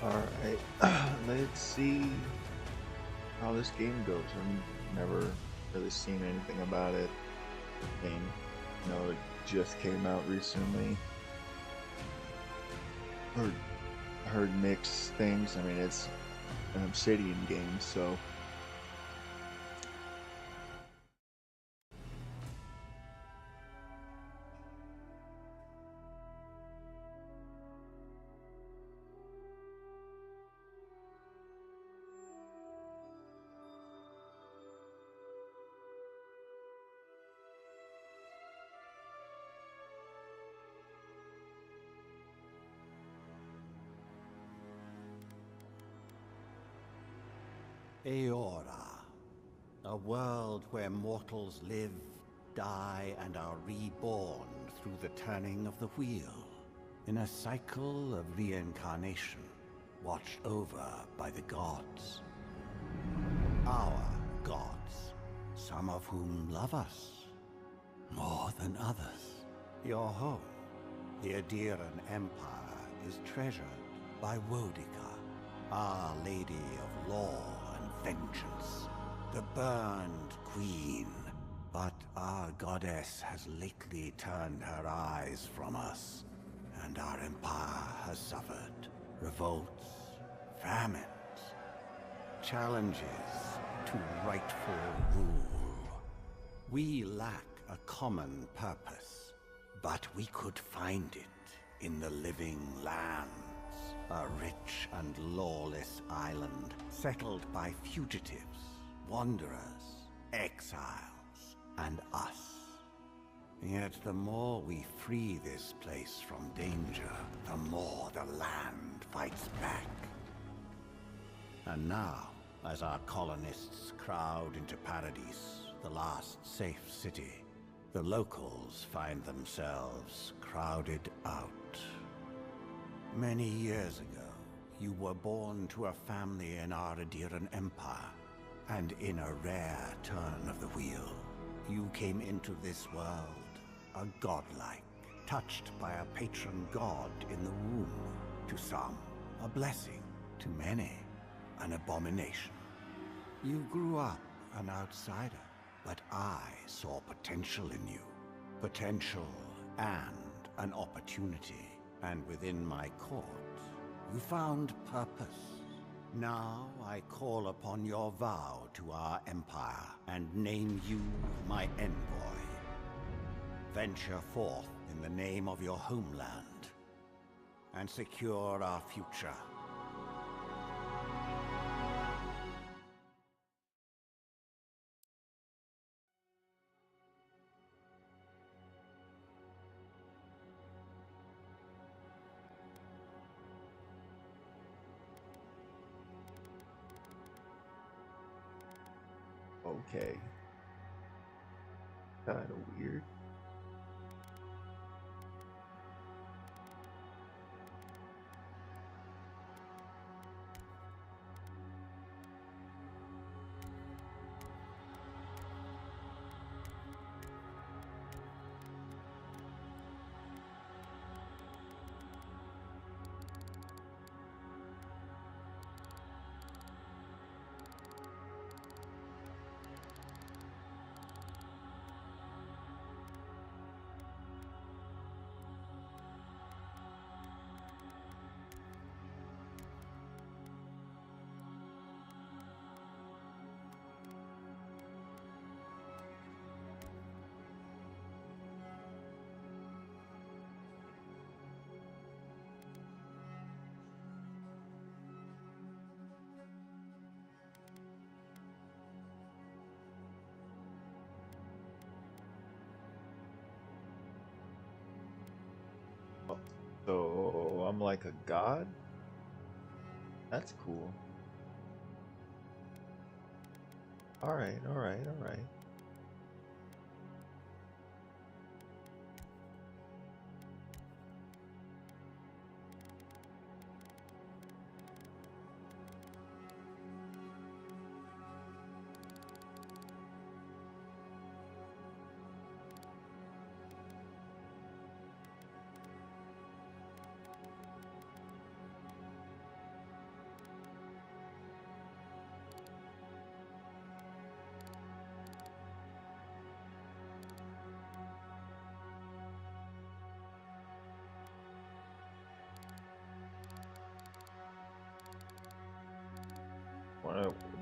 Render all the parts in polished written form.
Alright, let's see how this game goes. I've never really seen anything about it. Game, it just came out recently. Heard, heard mixed things. I mean, it's an Obsidian game, so Eora, a world where mortals live, die, and are reborn through the turning of the wheel, in a cycle of reincarnation, watched over by the gods. Our gods, some of whom love us more than others. Your home, the Adiran Empire, is treasured by Wodica, Our Lady of Law and Vengeance, the Burned Queen. But our goddess has lately turned her eyes from us, and our empire has suffered revolts, famines, challenges to rightful rule. We lack a common purpose, but we could find it in the living lands. A rich and lawless island settled by fugitives, wanderers, exiles, and us. Yet the more we free this place from danger, the more the land fights back. And now, as our colonists crowd into Paradise, the last safe city, the locals find themselves crowded out. Many years ago, you were born to a family in our Adiran Empire, and in a rare turn of the wheel, you came into this world, a godlike, touched by a patron god in the womb. To some, a blessing; to many, an abomination. You grew up an outsider, but I saw potential in you. Potential and an opportunity. And within my court, you found purpose. Now I call upon your vow to our empire and name you my envoy. Venture forth in the name of your homeland and secure our future. okay. Kinda weird. So I'm like a god? That's cool. Alright, alright, alright.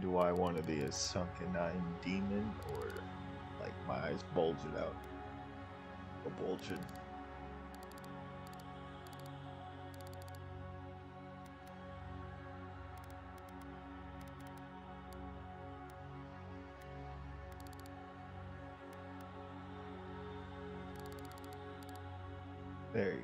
Do I want to be a sunken eye demon or like my eyes bulging out or bulging? There you go.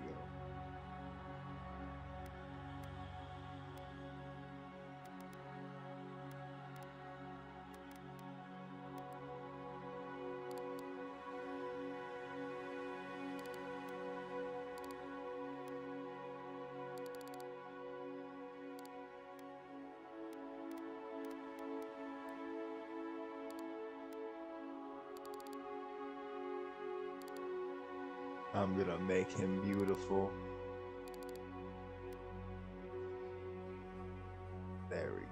I'm gonna make him beautiful. There we go.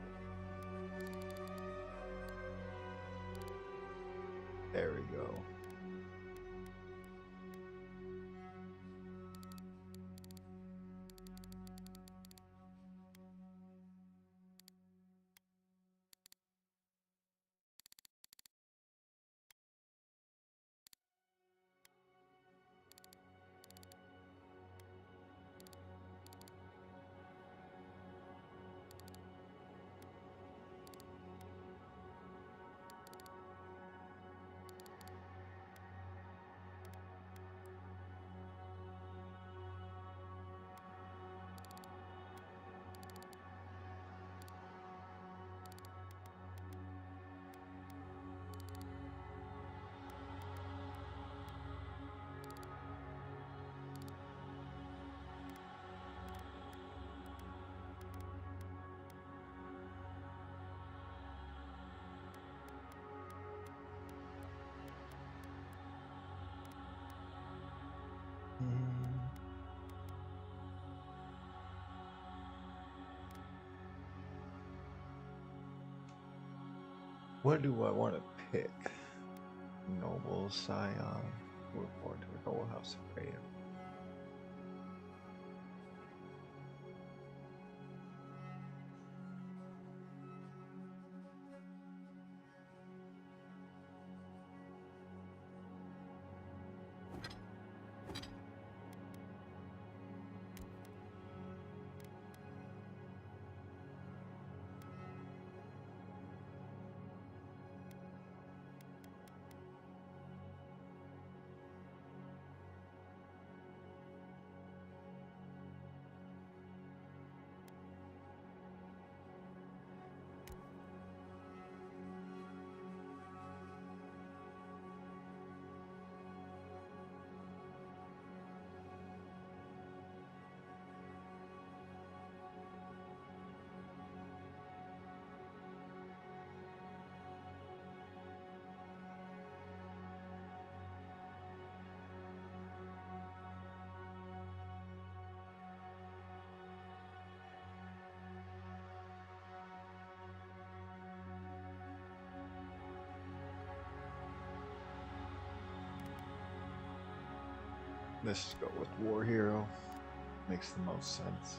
There we go. What do I want to pick? Noble Scion. We're born to a noble house of Freya. Let's just go with War Hero. Makes the most sense.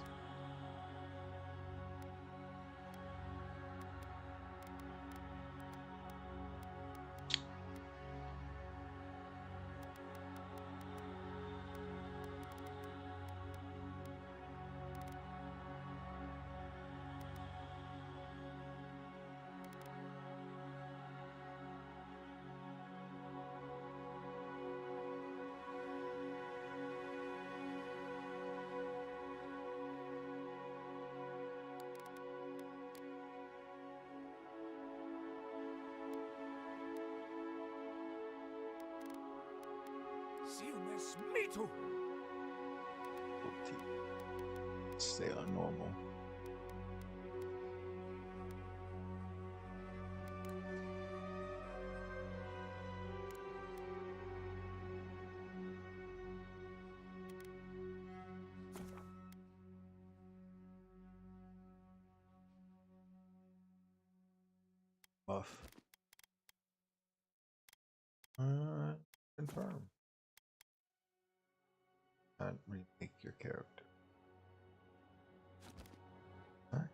Me too. Stay on normal. Buff. Confirm. And remake your character. Alright.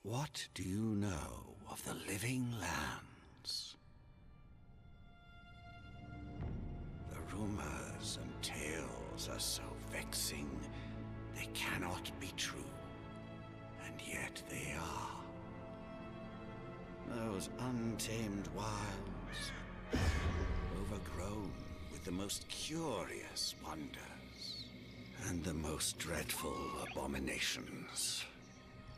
What do you know of the living lands? The rumors and tales are so vexing, they cannot be true. And yet they are. Those untamed wilds, overgrown with the most curious wonders and the most dreadful abominations.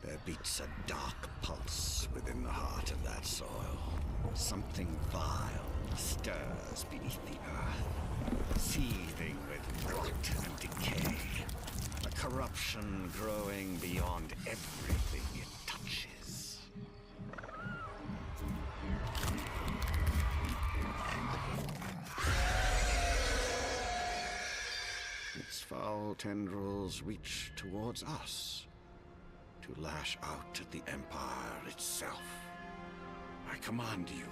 There beats a dark pulse within the heart of that soil. Something vile stirs beneath the earth, seething with rot and decay. A corruption growing beyond everything it touches. Its foul tendrils reach towards us, to lash out at the Empire itself. I command you,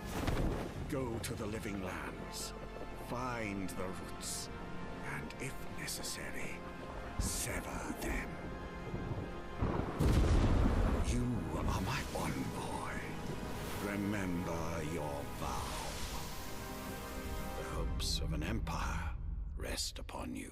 go to the living lands, find the roots, and if necessary, sever them. You are my envoy. Remember your vow. The hopes of an empire rest upon you.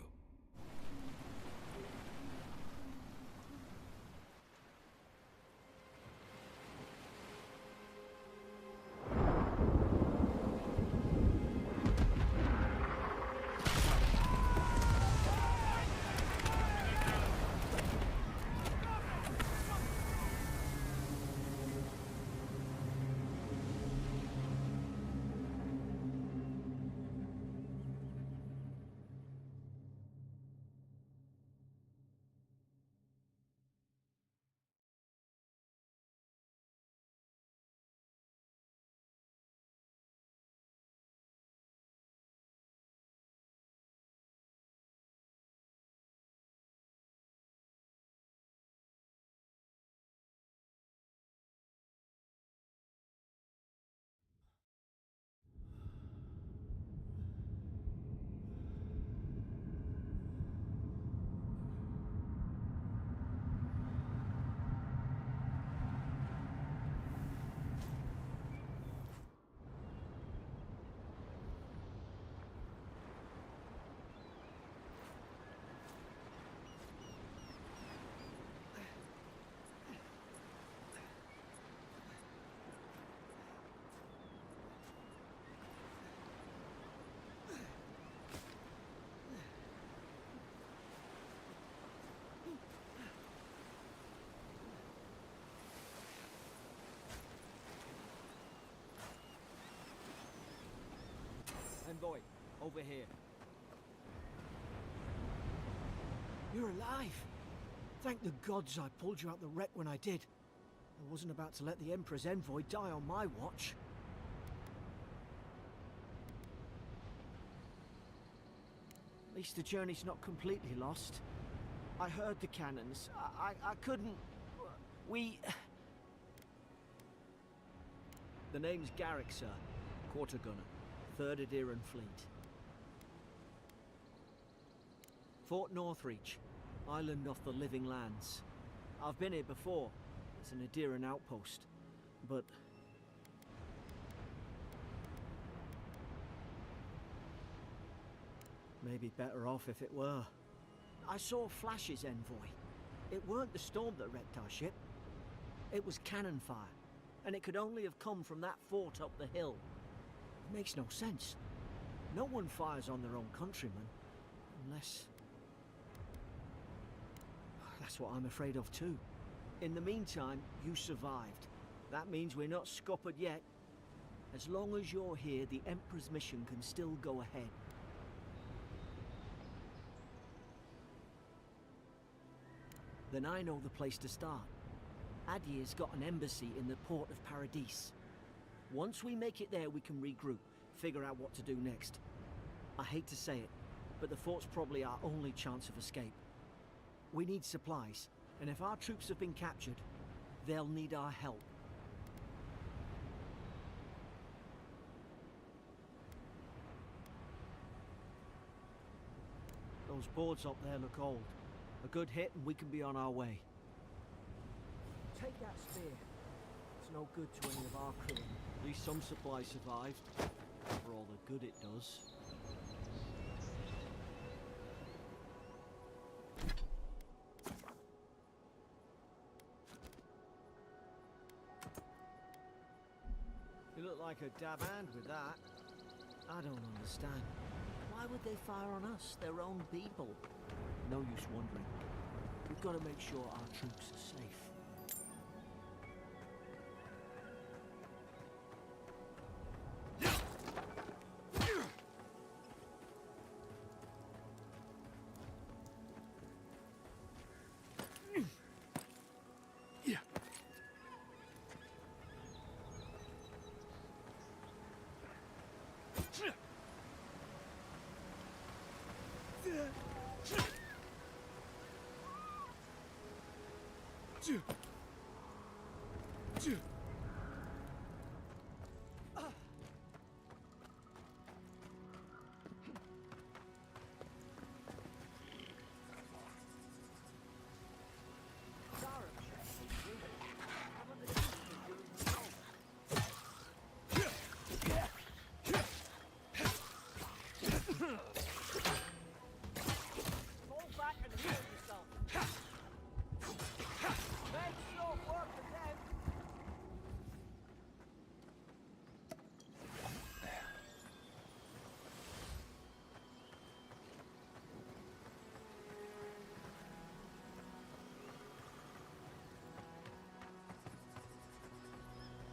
Envoy, over here. You're alive! Thank the gods I pulled you out the wreck when I did. I wasn't about to let the Emperor's envoy die on my watch. At least the journey's not completely lost. I heard the cannons. I couldn't... We... The name's Garrick, sir. Quarter gunner. 3rd Adiran Fleet. Fort Northreach, island off the living lands. I've been here before. It's an Adiran outpost, but... maybe better off if it were. I saw flashes, Envoy. It weren't the storm that wrecked our ship. It was cannon fire, and it could only have come from that fort up the hill. It makes no sense. No one fires on their own countrymen, unless... That's what I'm afraid of too. In the meantime, you survived. That means we're not scuppered yet. As long as you're here, the Emperor's mission can still go ahead. Then I know the place to start. Adir's got an embassy in the port of Paradis. Once we make it there, we can regroup, figure out what to do next. I hate to say it, but the fort's probably our only chance of escape. We need supplies, and if our troops have been captured, they'll need our help. Those boards up there look old. A good hit and we can be on our way. Take that spear. It's no good to any of our crew. At least some supplies survived. For all the good it does. You look like a dab hand with that. I don't understand. Why would they fire on us, their own people? No use wondering. We've got to make sure our troops are safe.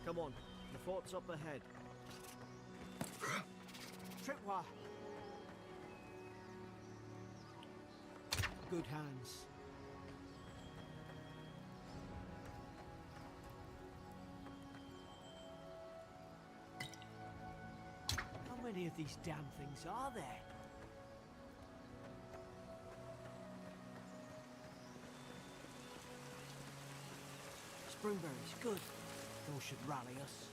Come on, the fort's up ahead. Tripwire! Good hands. How many of these damn things are there? Springberries, good. Those should rally us.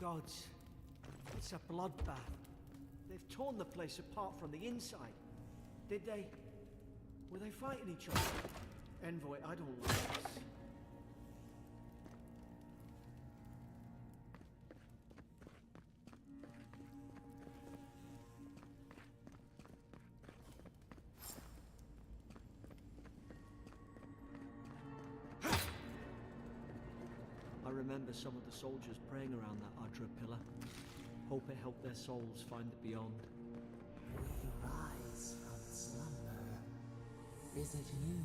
Gods, it's a bloodbath. They've torn the place apart from the inside. Did they? Were they fighting each other? Envoy, I don't like this. I remember some of the soldiers praying around that Adra pillar. Hope it helped their souls find the beyond. We rise from slumber. Is it you?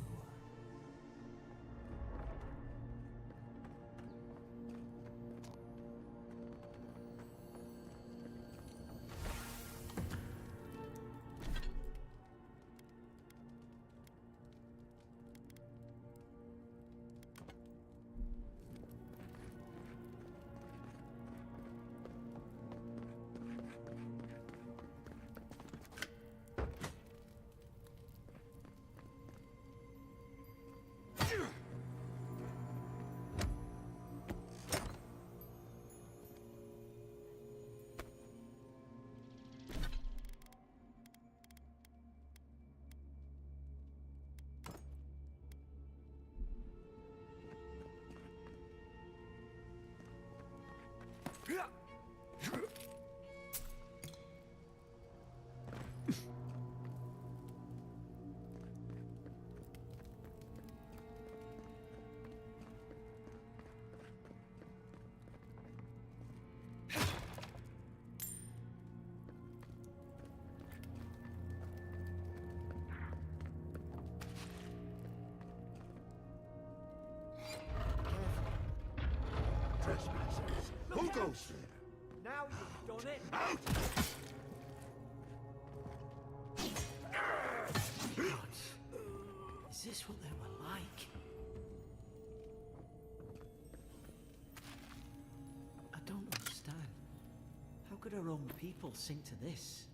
Trespassers. Who goes there? Now you've done it! Out! Is this what they were like? I don't understand. How could our own people sink to this?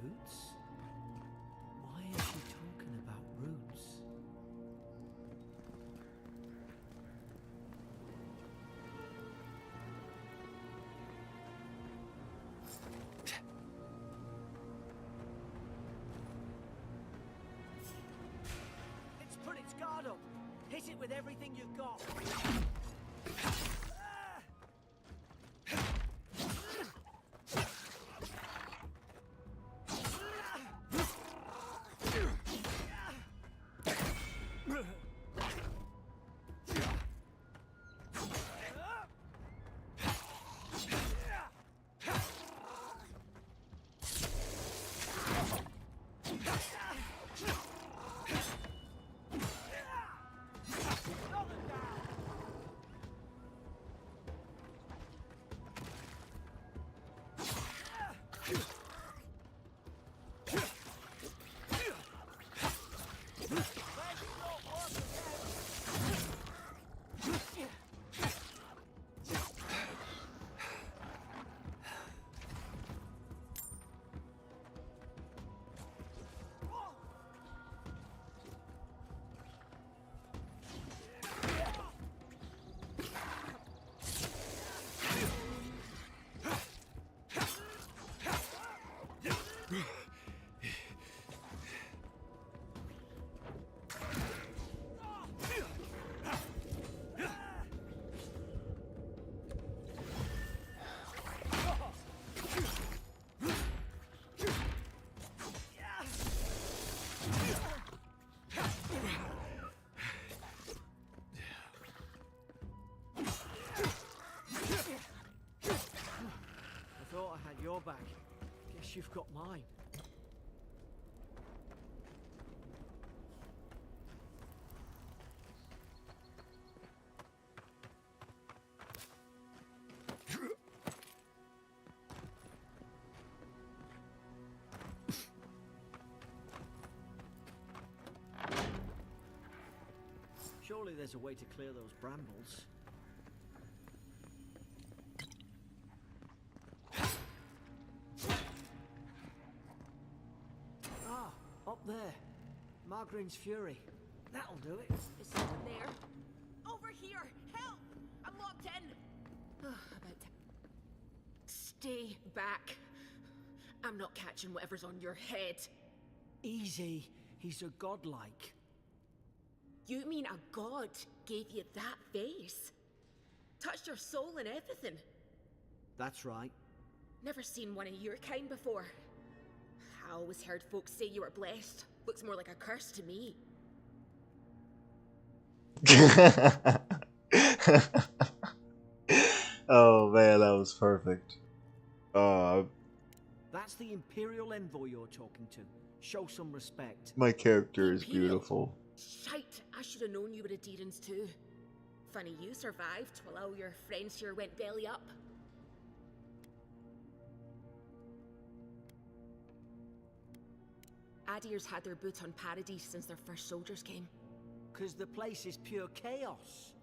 Roots? Why is she talking about roots? It's put its guard up. Hit it with everything you've got. Your back. Guess you've got mine. Surely there's a way to clear those brambles. Up there. Margarine's Fury. That'll do it. Is someone there? Over here! Help! I'm locked in! About to... Stay back. I'm not catching whatever's on your head. Easy. He's a godlike. You mean a god gave you that face? Touched your soul and everything? That's right. Never seen one of your kind before. I always heard folks say you were blessed. Looks more like a curse to me. Oh man, that was perfect. That's the Imperial envoy you're talking to. Show some respect. My character is Imperial? beautiful. Shite, I should have known you were a Deerans too. Funny you survived while all your friends here went belly up. Adir's had their boot on Paradise since their first soldiers came. 'Cause the place is pure chaos.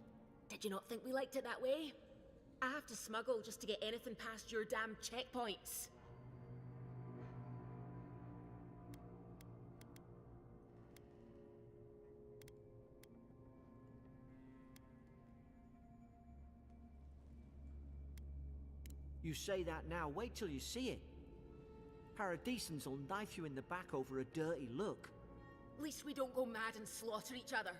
Did you not think we liked it that way? I have to smuggle just to get anything past your damn checkpoints. You say that now, wait till you see it. Paradisans will knife you in the back over a dirty look. At least we don't go mad and slaughter each other.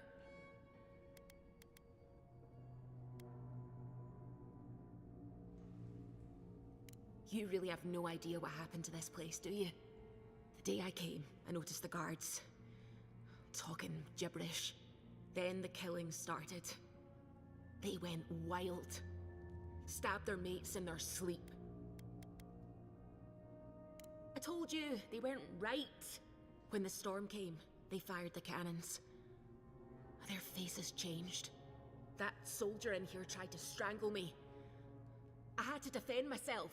You really have no idea what happened to this place, do you? The day I came, I noticed the guards talking gibberish. Then the killings started. They went wild. Stabbed their mates in their sleep. I told you, they weren't right. When the storm came, they fired the cannons. Their faces changed. That soldier in here tried to strangle me. I had to defend myself.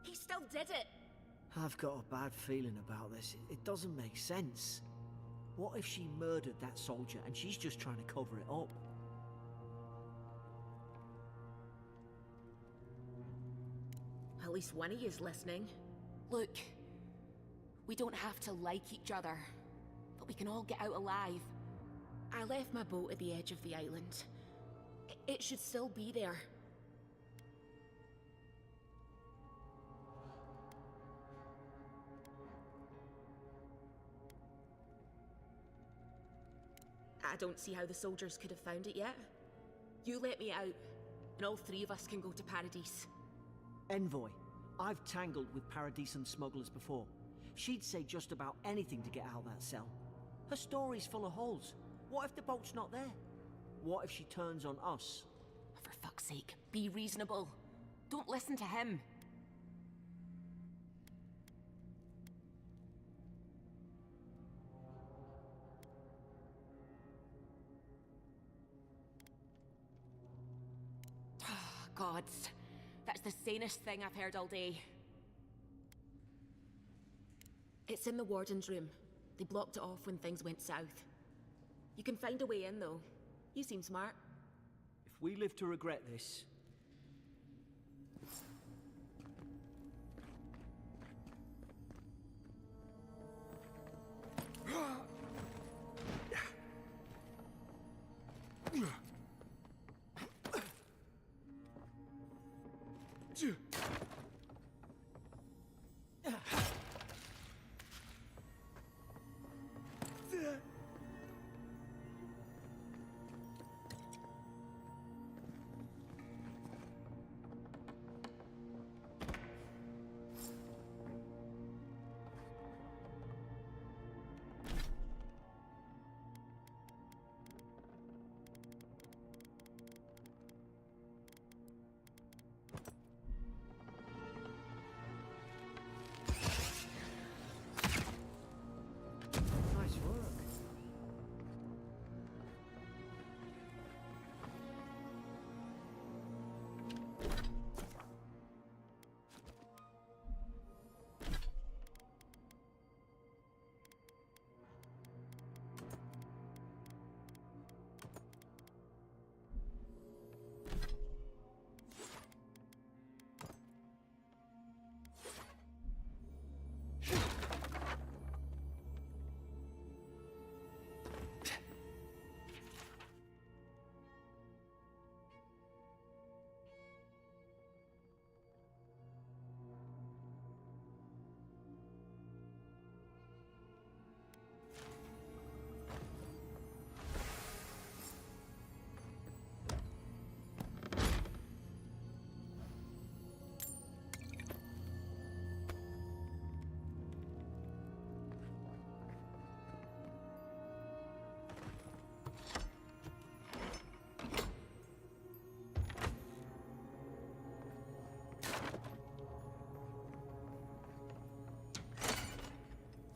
He still did it! I've got a bad feeling about this. It doesn't make sense. What if she murdered that soldier and she's just trying to cover it up? At least one of you is listening. Look, we don't have to like each other, but we can all get out alive. I left my boat at the edge of the island. It should still be there. I don't see how the soldiers could have found it yet. You let me out, and all three of us can go to Paradise. Envoy, I've tangled with Paradisan smugglers before. She'd say just about anything to get out of that cell. Her story's full of holes. What if the boat's not there? What if she turns on us? For fuck's sake, be reasonable. Don't listen to him. Gods, that's the sanest thing I've heard all day. It's in the warden's room. They blocked it off when things went south. You can find a way in, though. You seem smart. If we live to regret this... Nice work.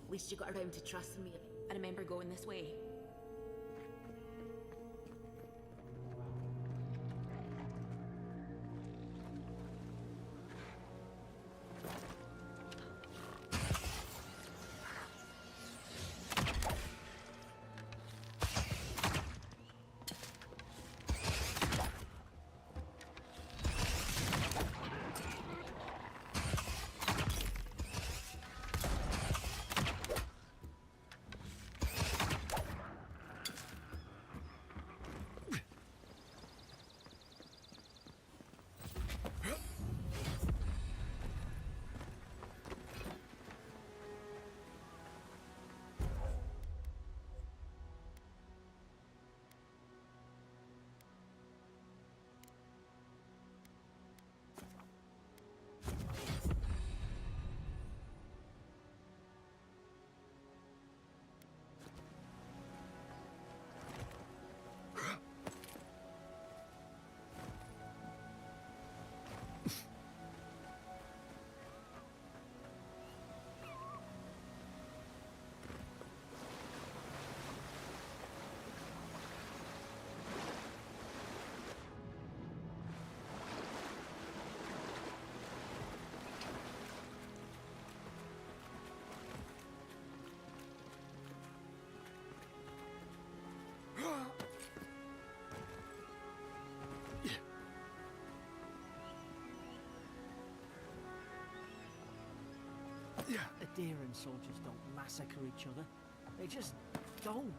At least you got around to trusting me. I remember going this way. Adherent soldiers don't massacre each other. They just don't.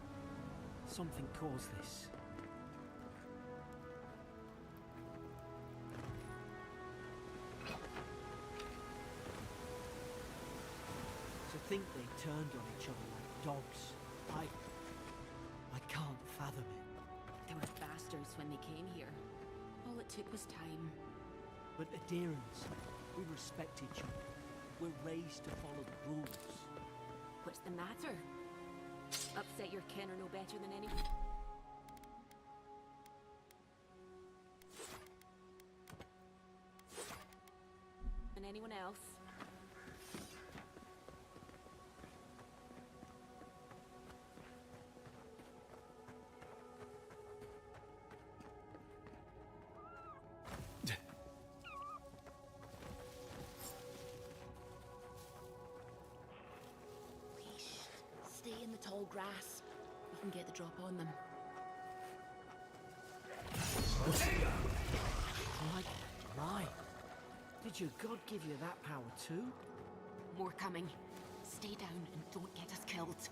Something caused this. To think they turned on each other like dogs. I can't fathom it. They were bastards when they came here. All it took was time. But adherents, we respect each other. We're raised to follow the rules. What's the matter? Upset your kin are no better than anyone. Than anyone else. Stay in the tall grass. We can get the drop on them. My. Did your god give you that power too? More coming. Stay down and don't get us killed.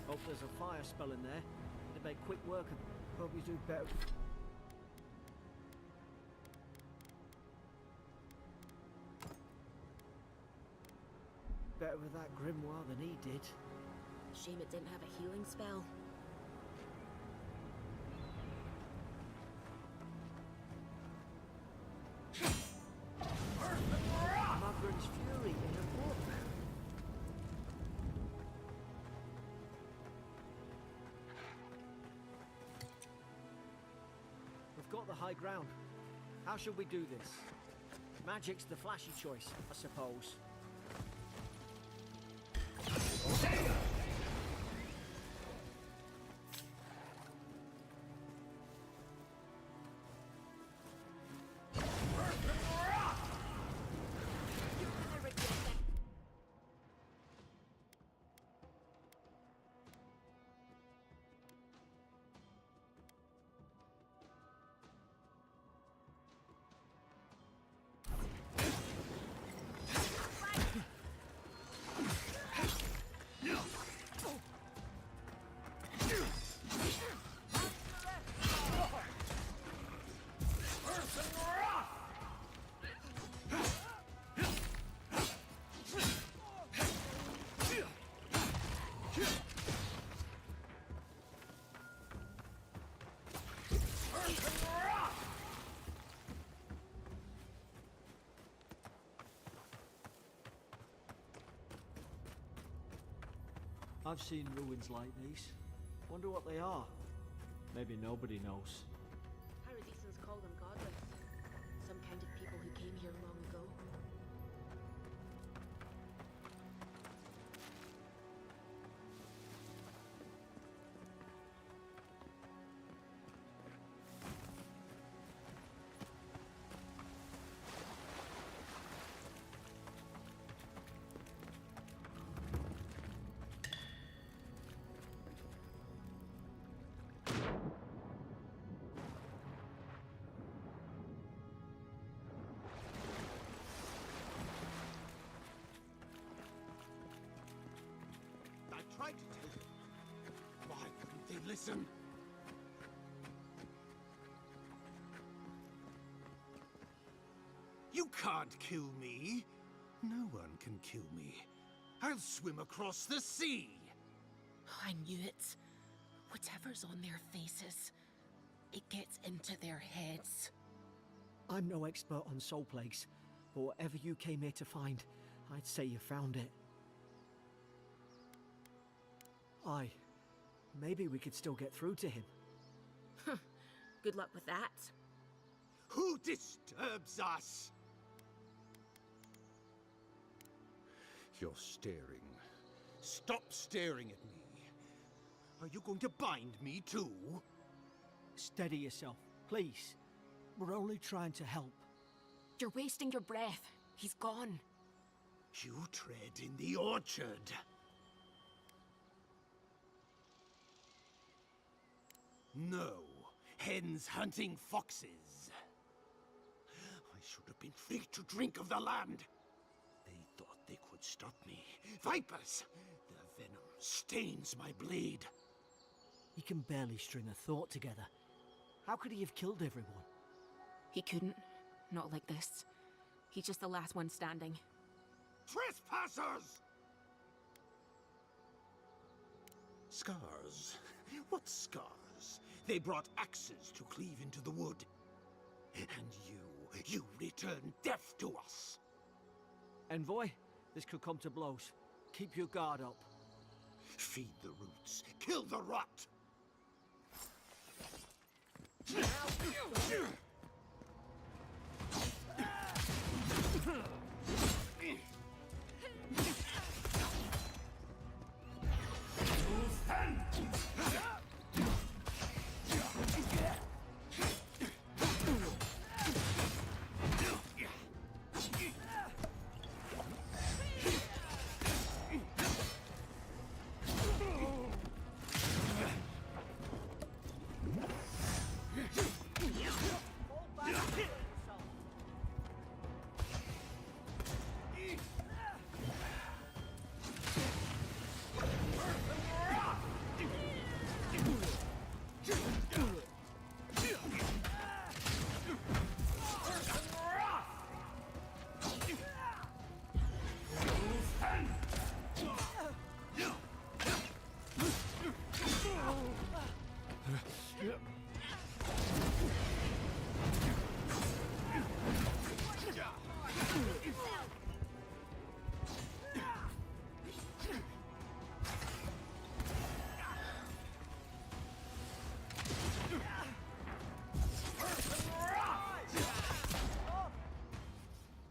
Hope there's a fire spell in there. It'd make quick work and probably do better. Better with that grimoire than he did. Shame it didn't have a healing spell. Margaret's fury in a book. We've got the high ground. How should we do this? Magic's the flashy choice, I suppose. I've seen ruins like these. Wonder what they are. Maybe nobody knows. Paradisans call them godless. Some kind of people who came here long ago. tried to tell them. Why couldn't they listen? You can't kill me. No one can kill me. I'll swim across the sea. I knew it. Whatever's on their faces, it gets into their heads. I'm no expert on soul plagues, but whatever you came here to find, I'd say you found it. Aye. Maybe we could still get through to him. Good luck with that. Who disturbs us? You're staring. Stop staring at me. Are you going to bind me too? Steady yourself, please. We're only trying to help. You're wasting your breath. He's gone. You tread in the orchard. No, hens hunting foxes. I should have been free to drink of the land. They thought they could stop me. Vipers! The venom stains my blade. He can barely string a thought together. How could he have killed everyone? He couldn't. Not like this. He's just the last one standing. Trespassers! Scars? What scars? They brought axes to cleave into the wood. And you return death to us. Envoy, this could come to blows. Keep your guard up. Feed the roots, kill the rot!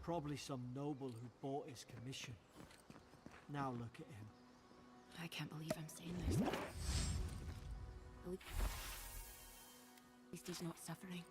Probably some noble who bought his commission. Now look at him. I can't believe I'm saying this. At least he's not suffering.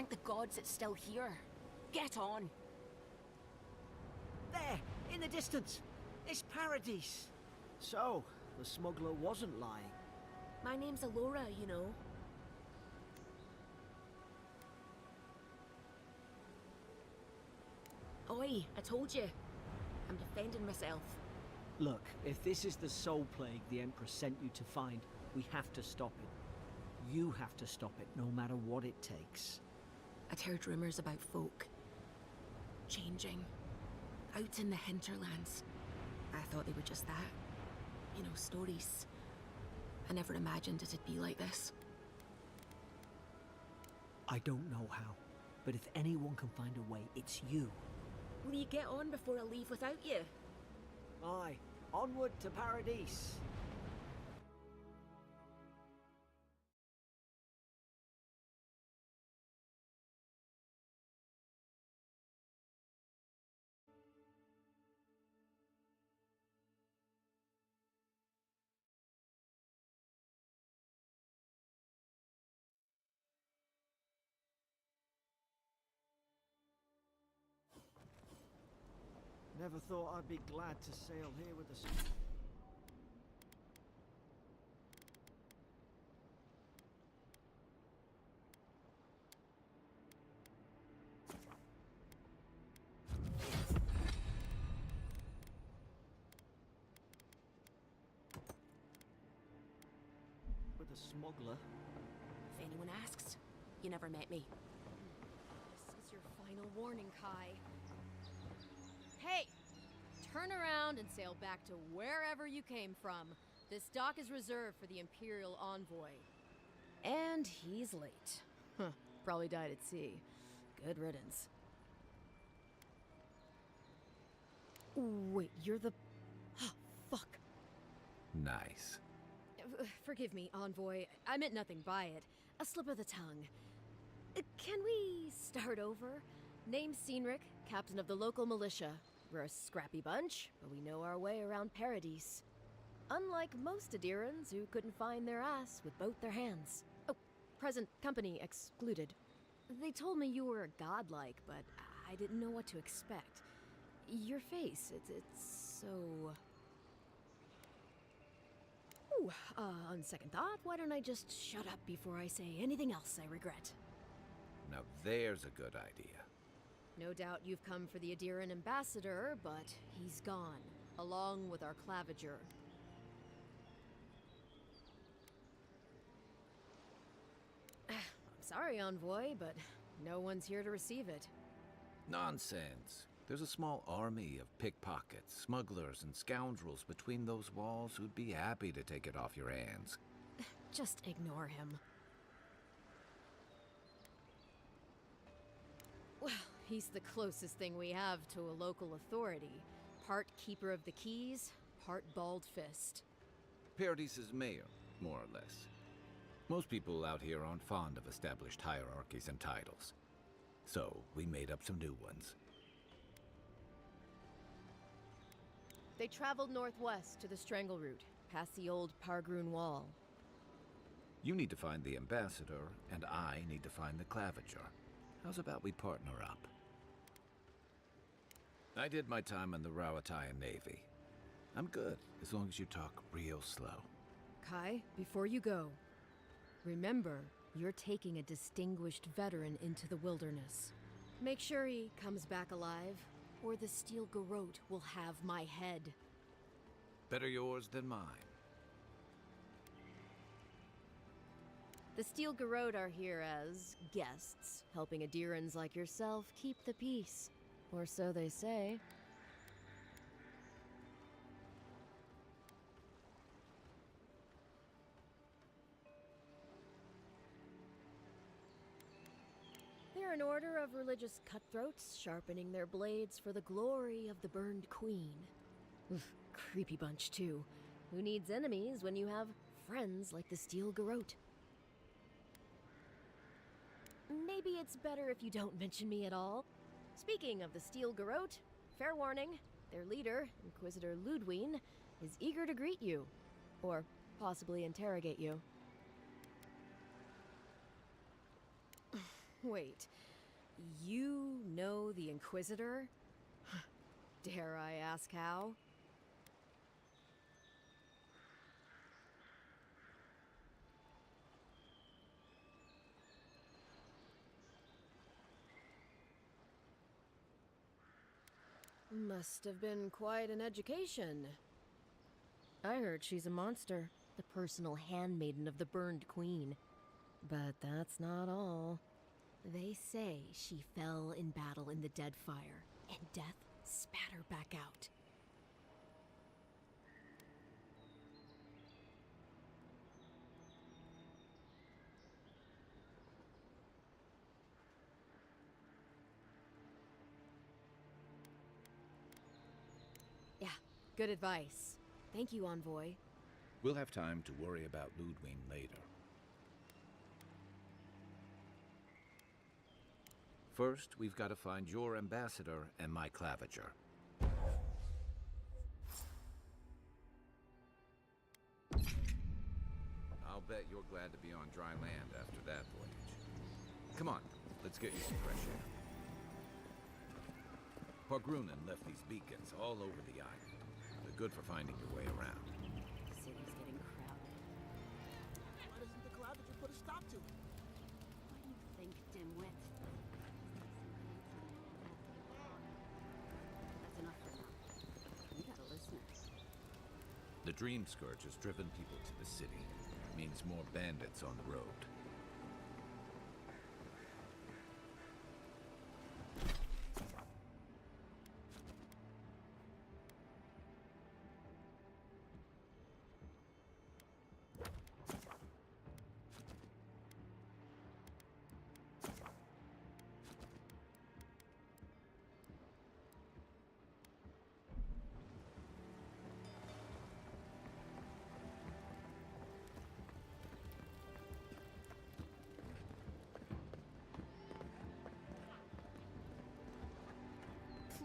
Thank the gods it's still here. Get on. There, in the distance. It's Paradise. So, the smuggler wasn't lying. My name's Alora, you know. Oi, I told you. I'm defending myself. Look, if this is the soul plague the Empress sent you to find, we have to stop it. You have to stop it, no matter what it takes. I'd heard rumors about folk changing out in the hinterlands. I thought they were just that. You know, stories. I never imagined it'd be like this. I don't know how, but if anyone can find a way, it's you. Will you get on before I leave without you? Aye, onward to Paradise. Never thought I'd be glad to sail here with the smuggler. If anyone asks, you never met me. This is your final warning, Kai. Hey! Turn around and sail back to wherever you came from. This dock is reserved for the Imperial Envoy. And he's late. Huh, probably died at sea. Good riddance. Wait, you're the... fuck. Nice. Forgive me, Envoy. I meant nothing by it. A slip of the tongue. Can we start over? Name's Cynric, captain of the local militia. We're a scrappy bunch, but we know our way around Paradise. Unlike most Adirans who couldn't find their ass with both their hands. Oh, present company excluded. They told me you were godlike, but I didn't know what to expect. Your face, it's so... Ooh, on second thought, why don't I just shut up before I say anything else I regret? Now there's a good idea. No doubt you've come for the Adiran ambassador, but he's gone, along with our claviger. I'm sorry, Envoy, but no one's here to receive it. Nonsense. There's a small army of pickpockets, smugglers, and scoundrels between those walls who'd be happy to take it off your hands. Just ignore him. Well, he's the closest thing we have to a local authority. Part keeper of the keys, part bald fist. Paradise's mayor, more or less. Most people out here aren't fond of established hierarchies and titles. So, we made up some new ones. They traveled northwest to the Strangle Route, past the old Pargroon Wall. You need to find the ambassador, and I need to find the claviger. How's about we partner up? I did my time in the Rawatayan Navy. I'm good, as long as you talk real slow. Kai, before you go, remember, you're taking a distinguished veteran into the wilderness. Make sure he comes back alive, or the Steel Garrote will have my head. Better yours than mine. The Steel Garrote are here as guests, helping Adirans like yourself keep the peace. Or so they say. They're an order of religious cutthroats, sharpening their blades for the glory of the burned queen. Oof, creepy bunch, too. Who needs enemies when you have friends like the Steel Garrote? Maybe it's better if you don't mention me at all. Speaking of the Steel Garrote, fair warning, their leader, Inquisitor Ludwine, is eager to greet you. Or possibly interrogate you. Wait, you know the Inquisitor? Dare I ask how? Must have been quite an education. I heard she's a monster, the personal handmaiden of the burned queen. But that's not all. They say she fell in battle in the dead fire, and death spat her back out. Yeah, good advice. Thank you, Envoy. We'll have time to worry about Ludwig later. First, we've got to find your ambassador and my claviger. I'll bet you're glad to be on dry land after that voyage. Come on, let's get you some fresh air. Pargrunen left these beacons all over the island. They're good for finding your way around. The city's getting crowded. Why doesn't the Claviger put a stop to it? What do you think, dimwit? That's enough for now. We got a listener. The Dream Scourge has driven people to the city. Means more bandits on the road.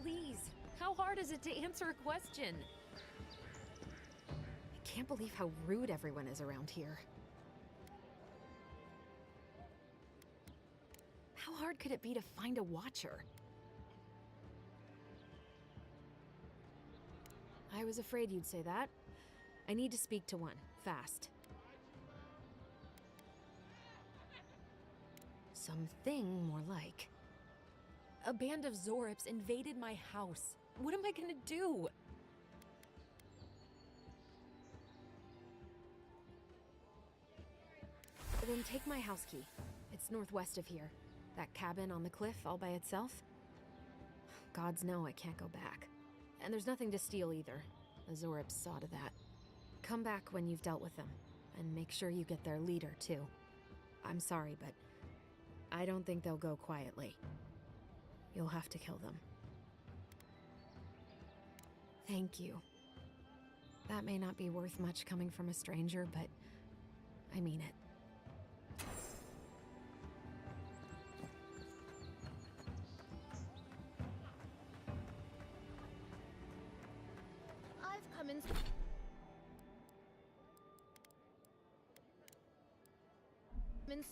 Please, how hard is it to answer a question? I can't believe how rude everyone is around here. How hard could it be to find a watcher? I was afraid you'd say that. I need to speak to one, fast. Something more like. A band of Zorips invaded my house. What am I gonna do? Then take my house key. It's northwest of here. That cabin on the cliff all by itself. Gods know I can't go back. And there's nothing to steal either. The Zorips saw to that. Come back when you've dealt with them. And make sure you get their leader, too. I'm sorry, but I don't think they'll go quietly. You'll have to kill them. Thank you. That may not be worth much coming from a stranger, but I mean it. I've come in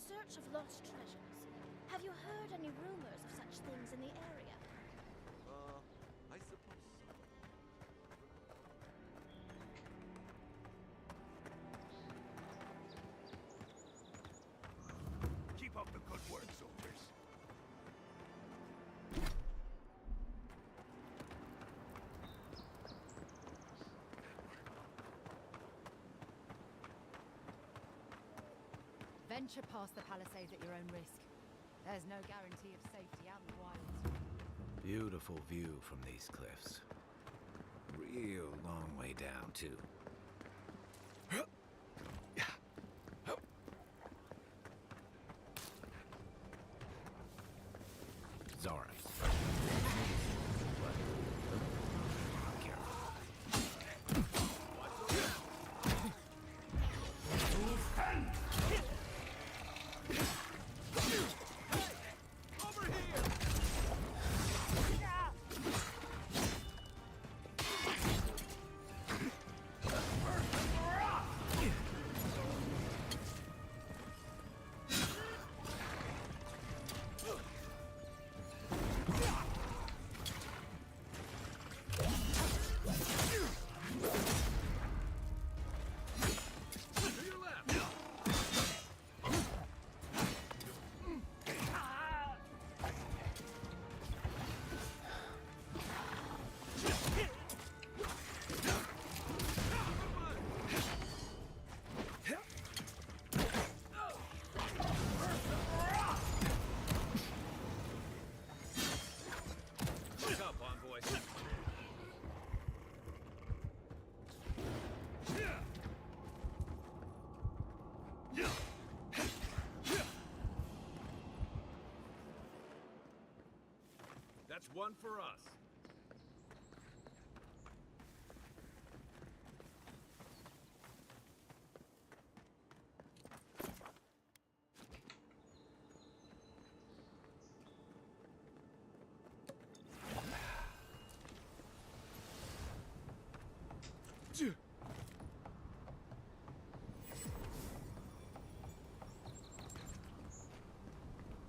search of lost treasures. Have you heard any rumors of such things in the area? I suppose so. Keep up the good work, soldiers. Venture past the palisades at your own risk. There's no guarantee of safety out in the wilds. Beautiful view from these cliffs. Real long way down, too. Zara. What's up, envoy? That's one for us.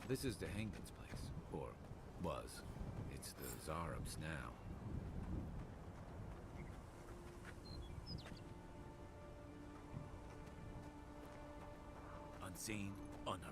This is the Hangman's place, or was. It's the Zarab's now. Unseen, unheard.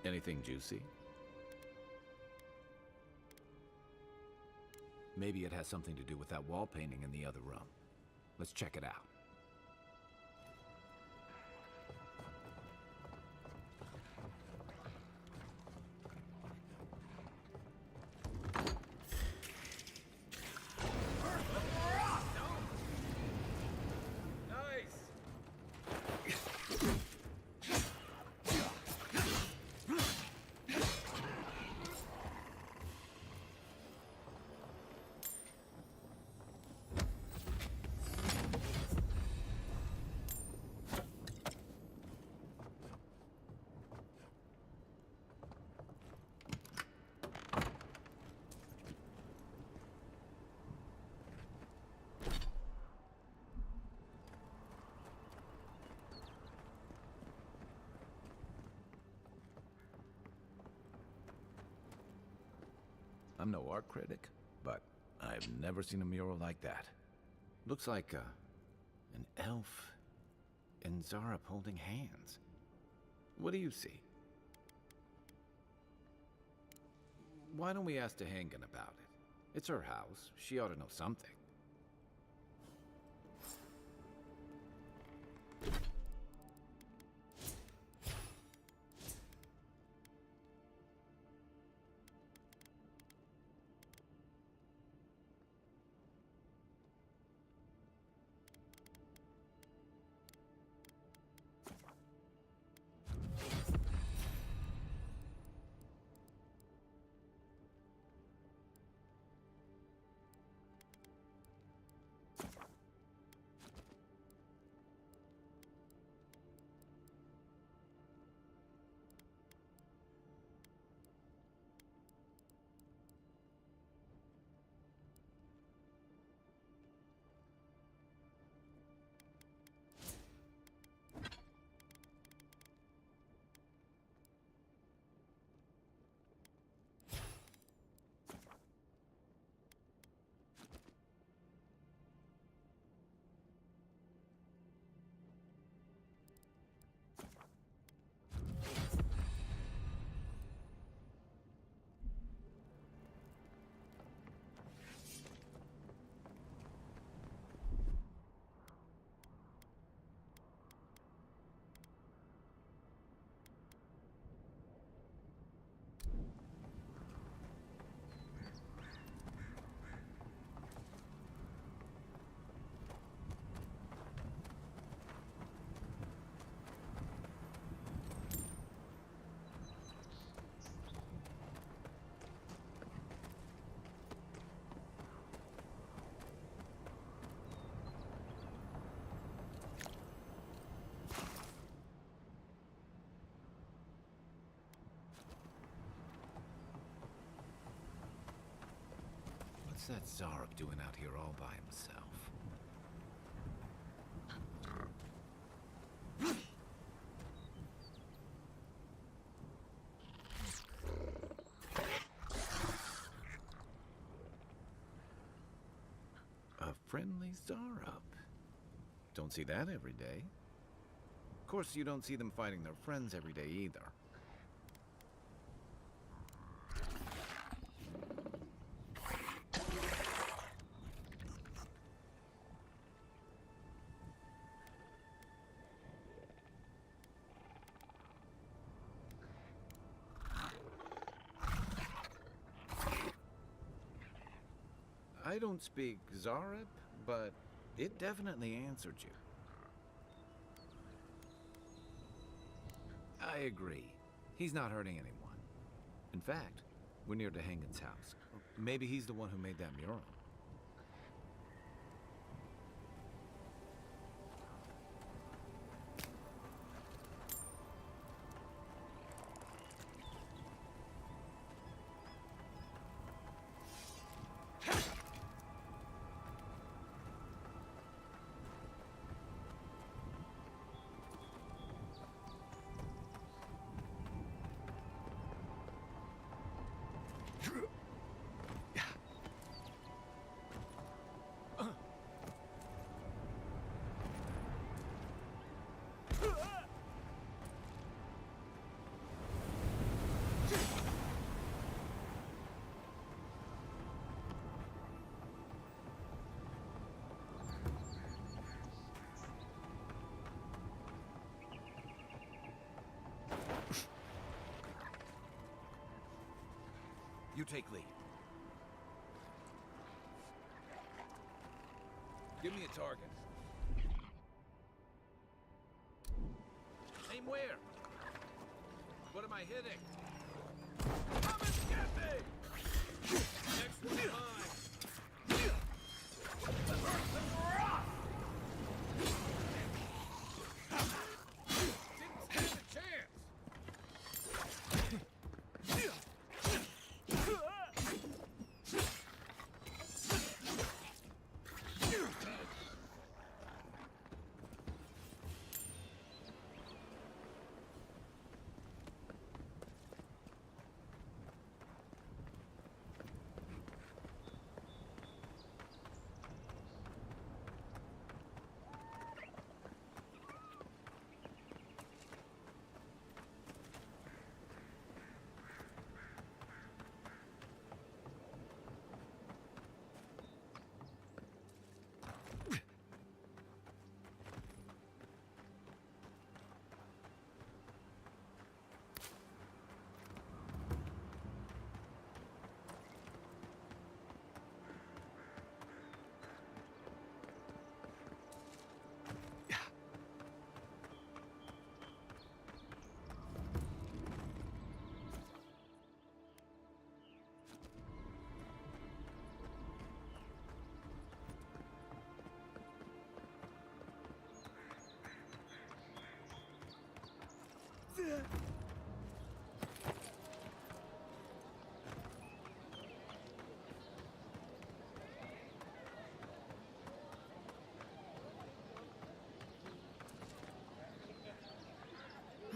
Anything juicy? Maybe it has something to do with that wall painting in the other room. Let's check it out. I'm no art critic, but I've never seen a mural like that. Looks like an elf and Zarab holding hands. What do you see? Why don't we ask Tehangan about it? It's her house. She ought to know something. What's that Zarek doing out here all by himself? A friendly Zarup. Don't see that every day. Of course, you don't see them fighting their friends every day either. I don't speak Zarep, but it definitely answered you. I agree. He's not hurting anyone. In fact, we're near to Hagen's house. Maybe he's the one who made that mural. You take lead. Give me a target. Aim where? What am I hitting? Come and get me! Next one high. The earth is rough! Didn't stand a chance!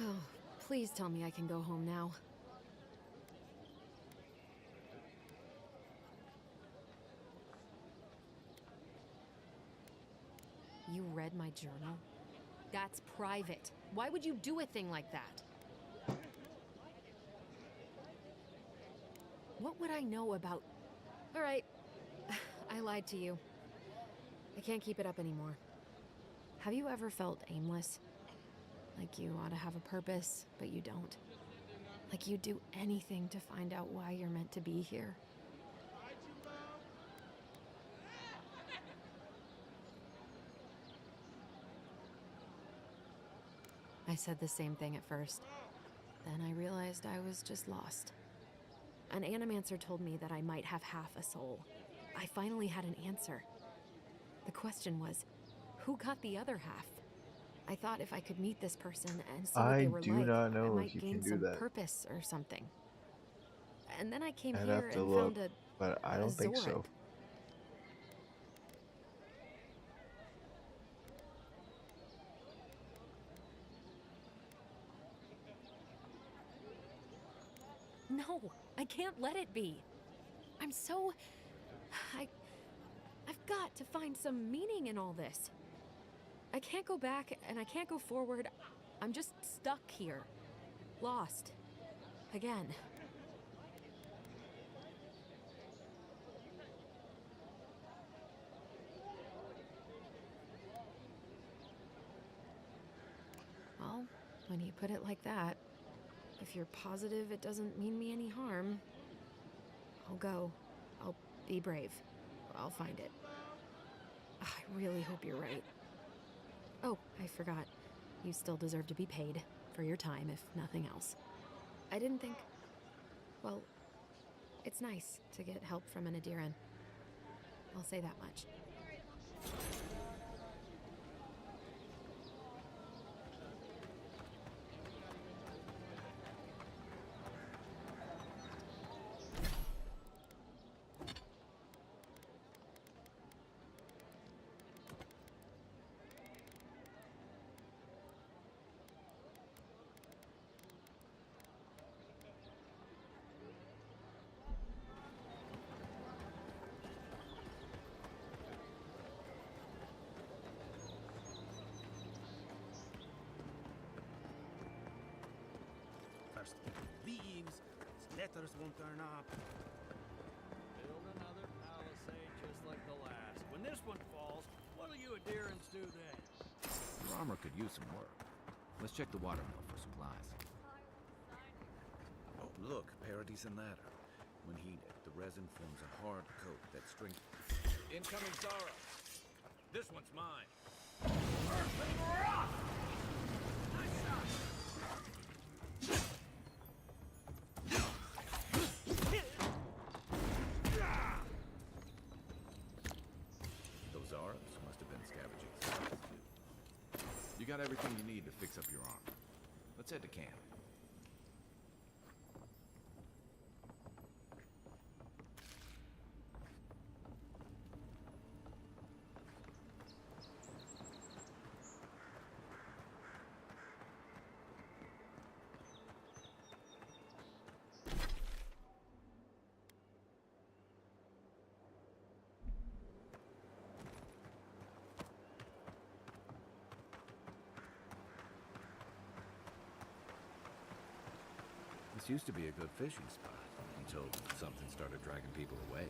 Oh, please tell me I can go home now. You read my journal? That's private. Why would you do a thing like that? What would I know about... All right, I lied to you. I can't keep it up anymore. Have you ever felt aimless? Like you ought to have a purpose, but you don't. Like you'd do anything to find out why you're meant to be here. I said the same thing at first. Then I realized I was just lost. An animancer told me that I might have half a soul. I finally had an answer. The question was, who got the other half? I thought if I could meet this person and see what they were do like, not I know might if you gain can do some that. purpose or something. And then I came I'd here have to and look, found but I a don't think Zorip. so. No, I can't let it be. I'm so... I've got to find some meaning in all this. I can't go back and I can't go forward. I'm just stuck here. Lost. Again. Well, when you put it like that, if you're positive it doesn't mean me any harm, I'll go. I'll be brave. I'll find it. I really hope you're right. Oh, I forgot. You still deserve to be paid for your time, if nothing else. I didn't think... Well, it's nice to get help from an Adiran. I'll say that much. First it leaves, its letters won't turn up. Build another palisade just like the last. When this one falls, what'll you adherents do then? Your armor could use some work. Let's check the watermill for supplies. Oh, look, Paradise and ladder. When heated, the resin forms a hard coat that strengthens... Incoming Zara. This one's mine. Those Arabs must have been scavenging. You got everything you need to fix up your armor. Let's head to camp. This used to be a good fishing spot, until something started dragging people away.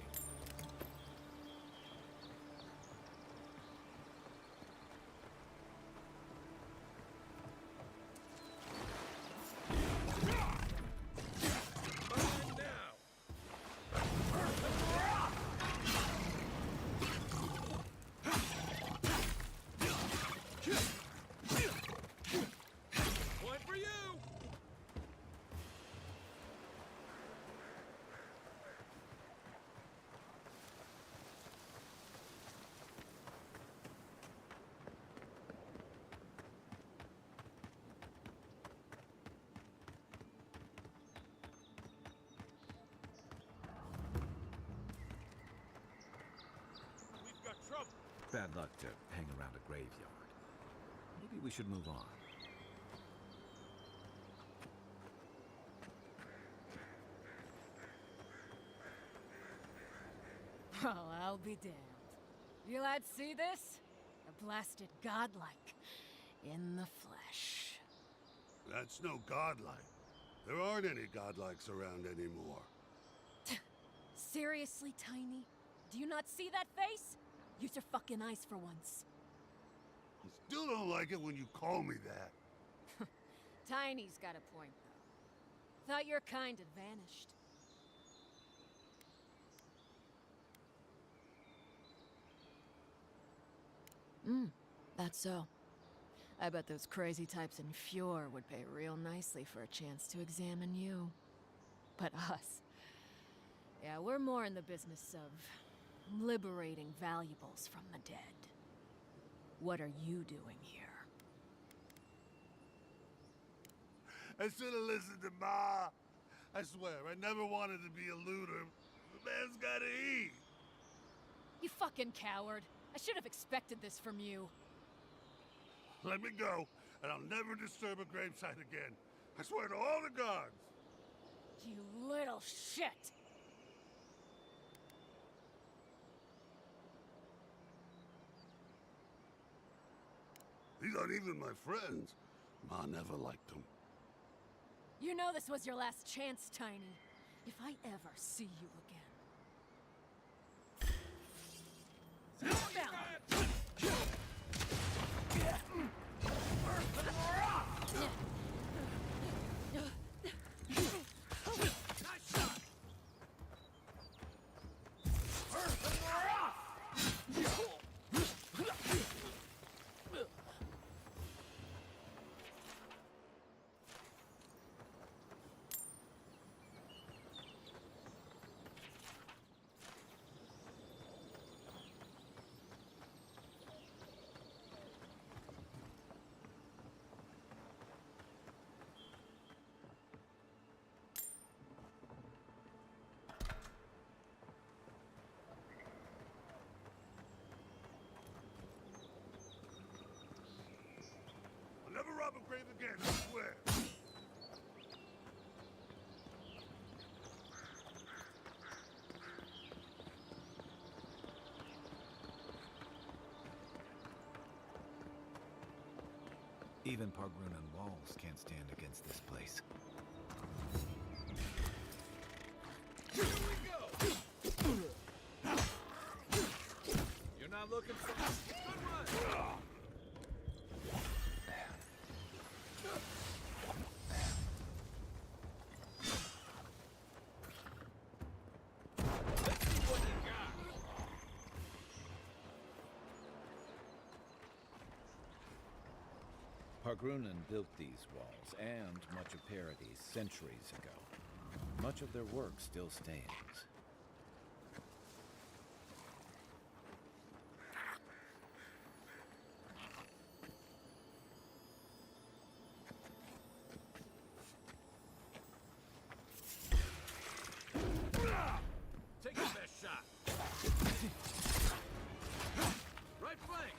Point for you! We've got trouble. Bad luck to hang around a graveyard. Maybe we should move on. Well, I'll be damned. You lads see this? A blasted godlike. In the flesh. That's no godlike. There aren't any godlikes around anymore. Seriously, Tiny? Do you not see that face? Use your fucking eyes for once. I still don't like it when you call me that. Tiny's got a point, though. Thought your kind had vanished. That's so. I bet those crazy types in Fjord would pay real nicely for a chance to examine you. But us... yeah, we're more in the business of liberating valuables from the dead. What are you doing here? I should have listened to Ma. I swear, I never wanted to be a looter. The man's gotta eat. You fucking coward. I should have expected this from you. Let me go, and I'll never disturb a gravesite again. I swear to all the gods. You little shit! These aren't even my friends. Ma never liked them. You know this was your last chance, Tiny. If I ever see you again. Sit down! I'll never rob a grave again, I swear. Even Pargrunan walls can't stand against this place. Here we go! You're not looking for... Good run! Let's see what you got. Pargrunan built these walls and much of Paradis centuries ago. Much of their work still stands. Take your best shot. Right flank.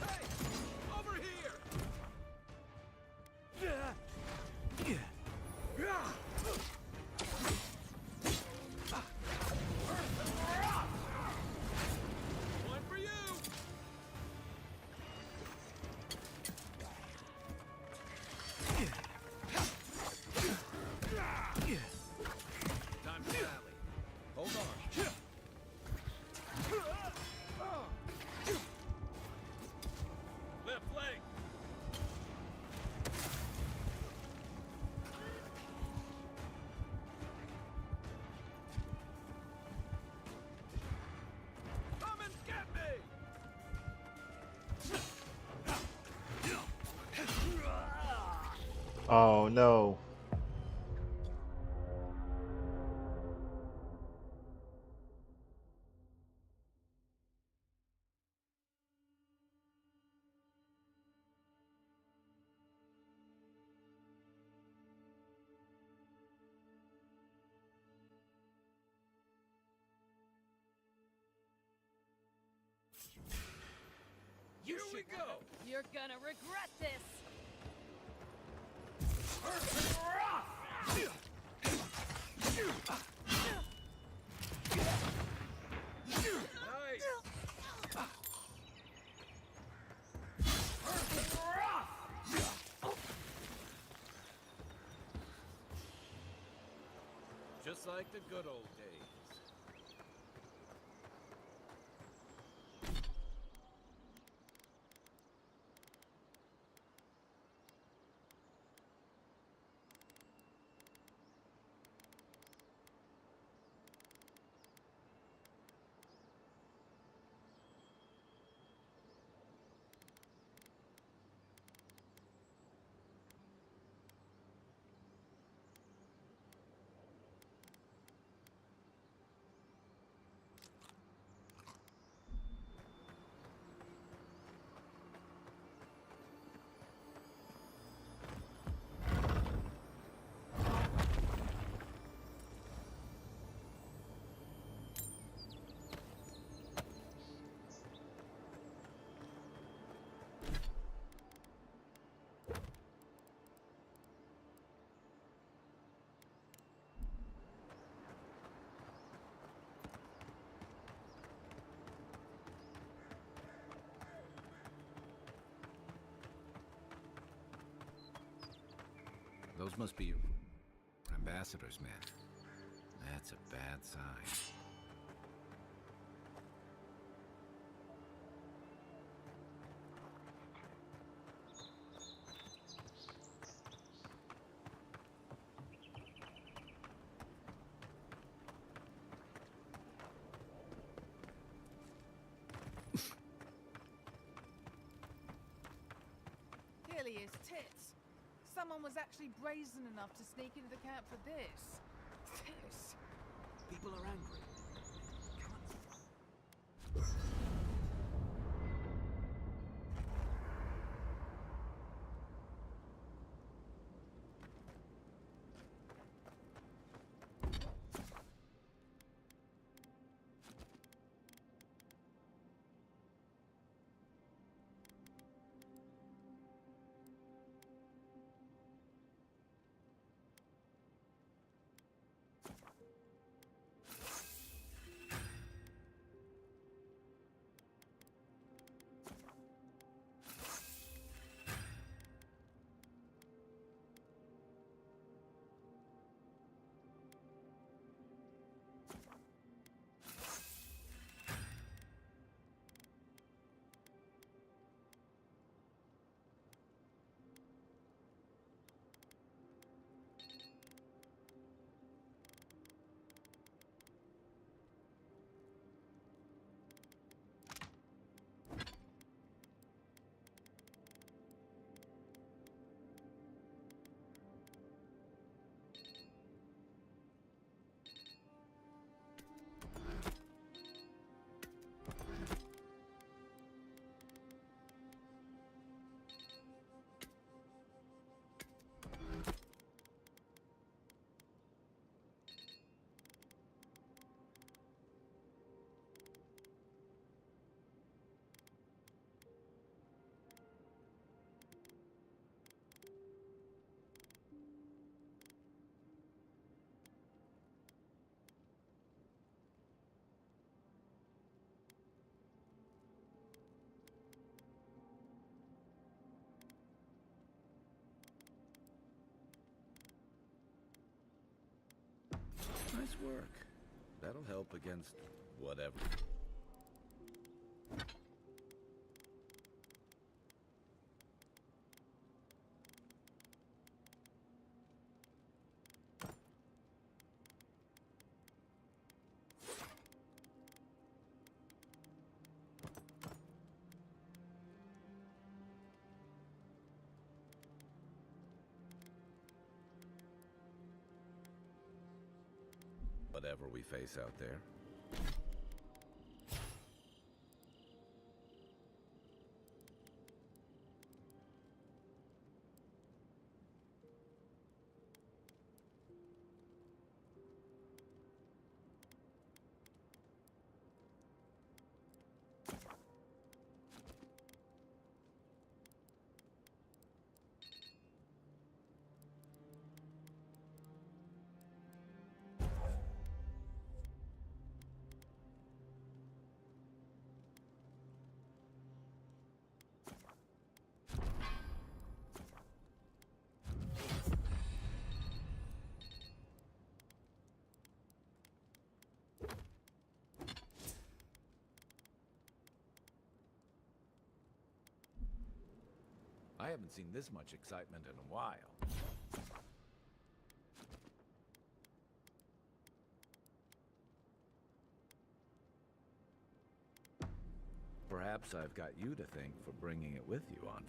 Hey, over here. One for you. Time to rally. Hold on. Left leg. Come and get me. Oh no. Here we go. You're gonna regret this! Nice. Just like the good old days. Those must be ambassadors, man. That's a bad sign. Clearly his tits. Someone was actually brazen enough to sneak into the camp for this. This. People are angry. Nice work. That'll help against whatever. Whatever we face out there. I haven't seen this much excitement in a while. Perhaps I've got you to thank for bringing it with you, Envoy.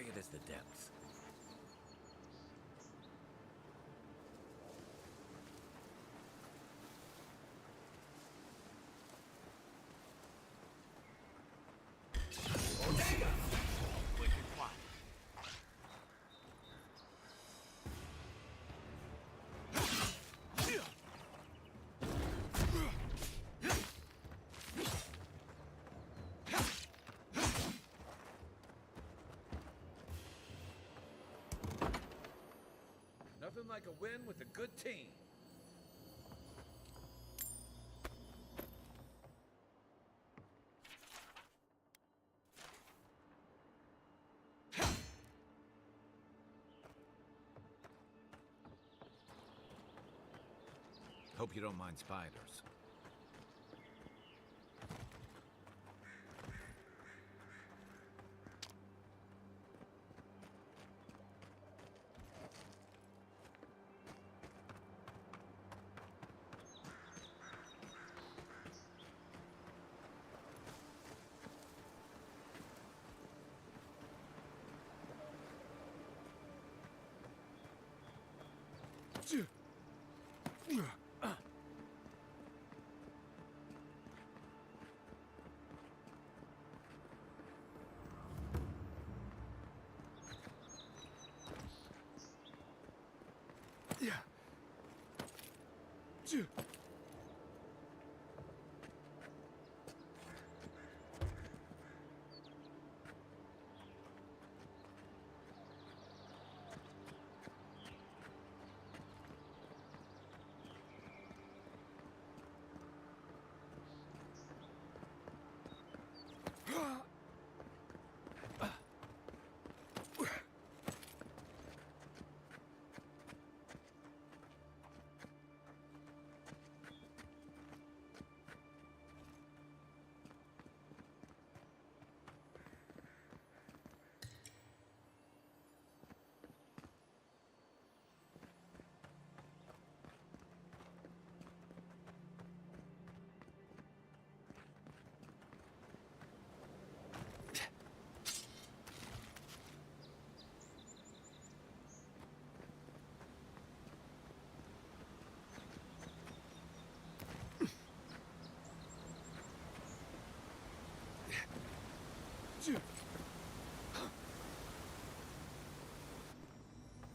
quiet as the depths. Nothing like a win with a good team. Hope you don't mind spiders.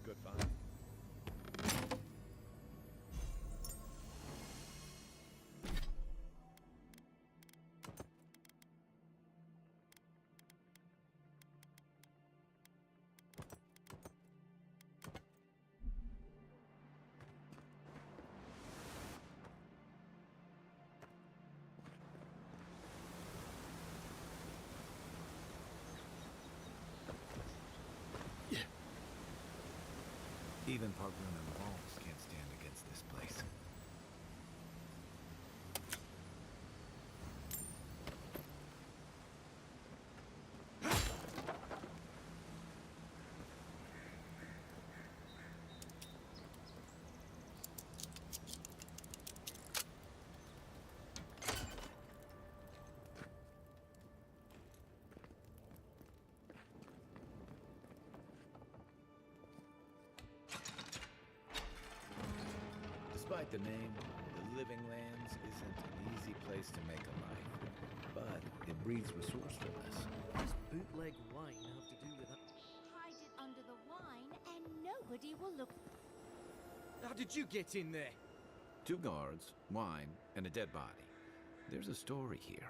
Good find. Even Parkland and the walls can't stand against this place. Despite the name, the Living Lands isn't an easy place to make a life, but it breeds resourcefulness. What does bootleg wine have to do with that? Hide it under the wine and nobody will look. How did you get in there? 2 guards, wine, and a dead body. There's a story here.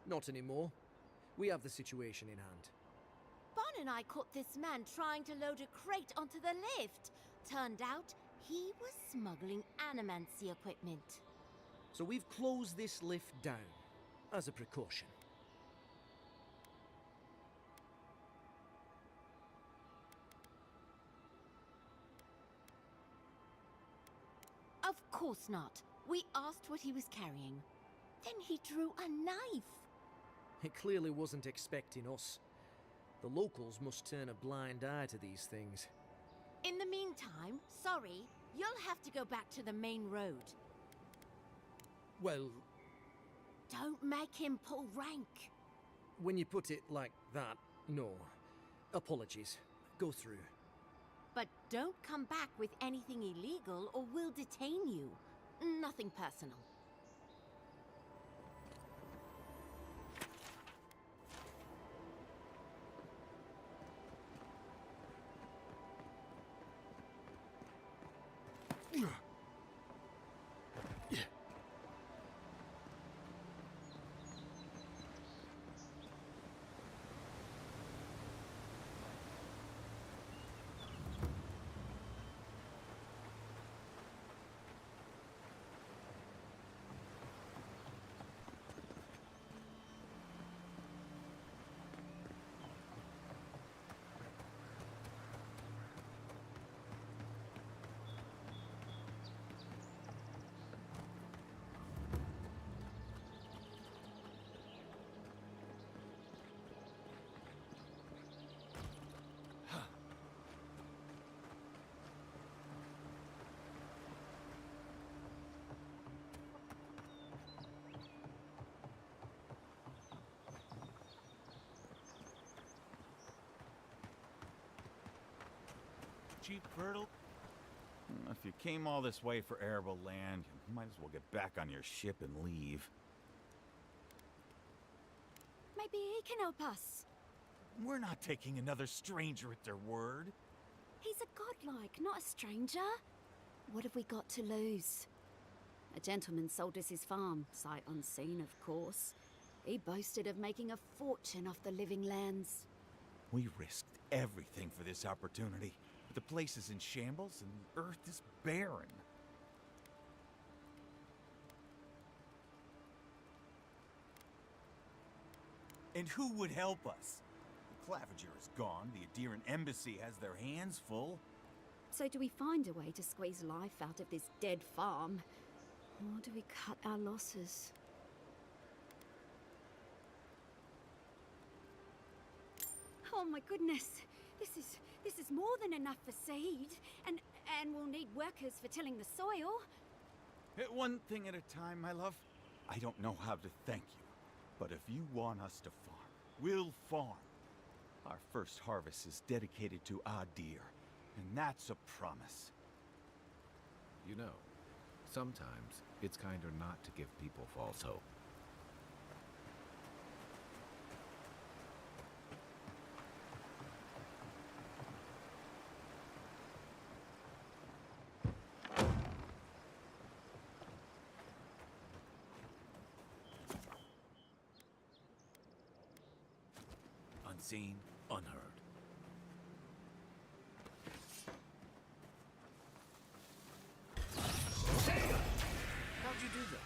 Not anymore. We have the situation in hand. Bon and I caught this man trying to load a crate onto the lift. Turned out he was smuggling animancy equipment. So we've closed this lift down, as a precaution. Of course not. We asked what he was carrying. Then he drew a knife. It clearly wasn't expecting us. The locals must turn a blind eye to these things. In the meantime, sorry, you'll have to go back to the main road. Well... Don't make him pull rank. when you put it like that, no. Apologies. Go through. But don't come back with anything illegal or we'll detain you. Nothing personal. Cheap fertile? If you came all this way for arable land, you might as well get back on your ship and leave. Maybe he can help us. We're not taking another stranger at their word. He's a godlike, not a stranger. What have we got to lose? A gentleman sold us his farm, sight unseen, of course. He boasted of making a fortune off the living lands. We risked everything for this opportunity. But the place is in shambles and the earth is barren. And who would help us? The Claviger is gone, the Adiran embassy has their hands full. So do we find a way to squeeze life out of this dead farm? Or do we cut our losses? Oh my goodness! This is more than enough for seed, and we'll need workers for tilling the soil. One thing at a time, my love. I don't know how to thank you, but if you want us to farm, we'll farm. Our first harvest is dedicated to Adir, and that's a promise. You know, sometimes it's kinder not to give people false hope. Unseen, unheard. How'd you do that?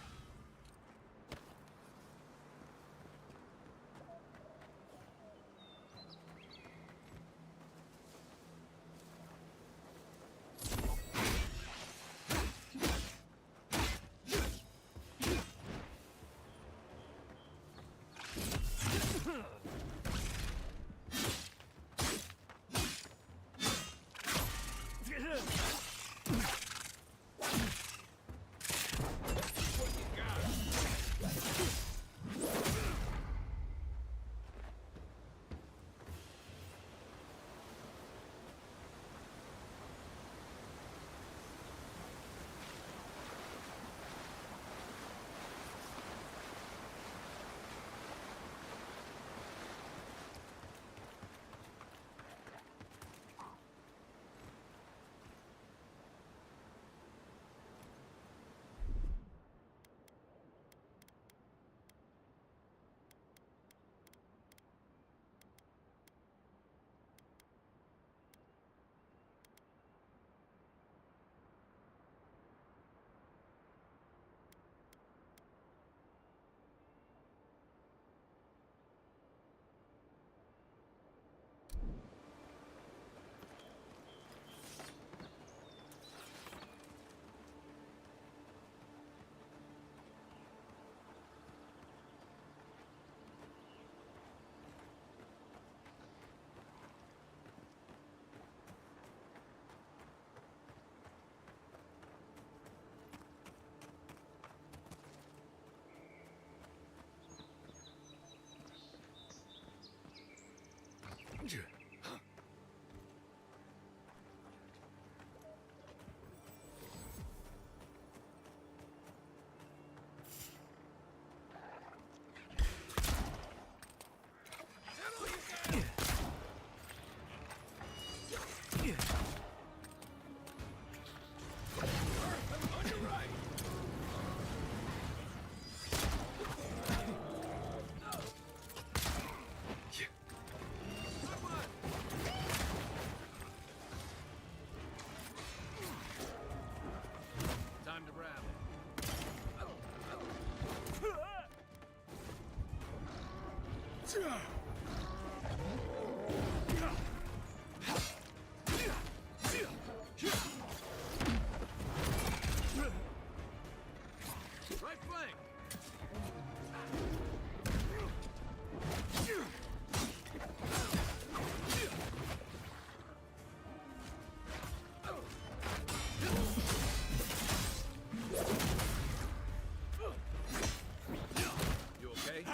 Time to grab. Right flank. You okay?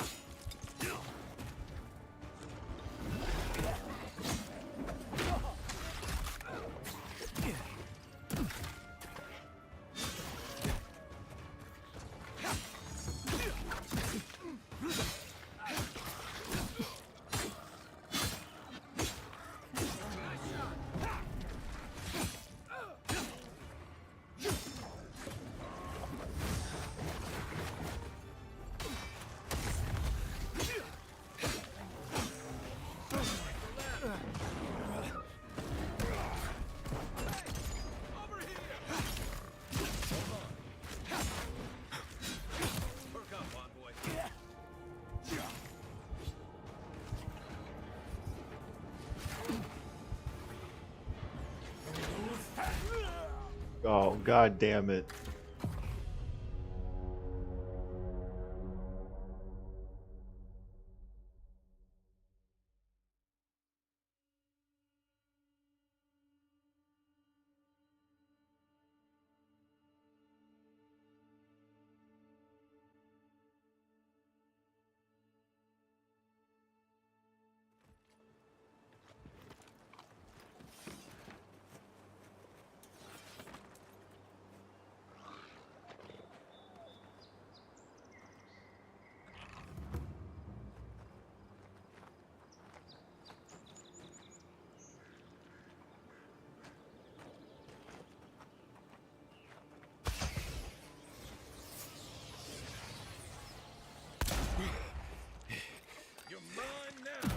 Perk up, envoy. Oh, god damn it. You're mine now.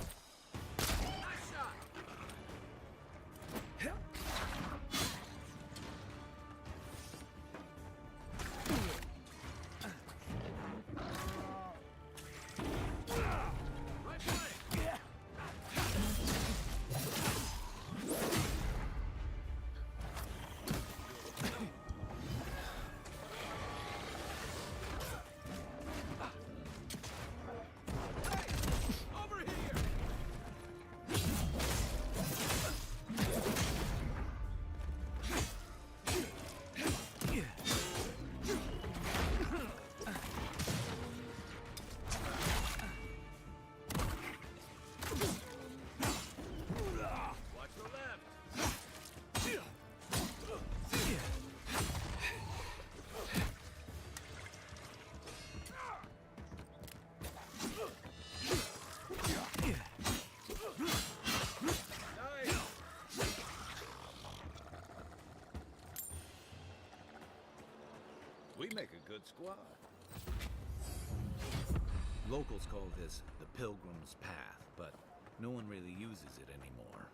Nice shot. Right flank. Over here. Watch the left. Nice. We make a good squad. Locals call this the Pilgrim's Path, but no one really uses it anymore.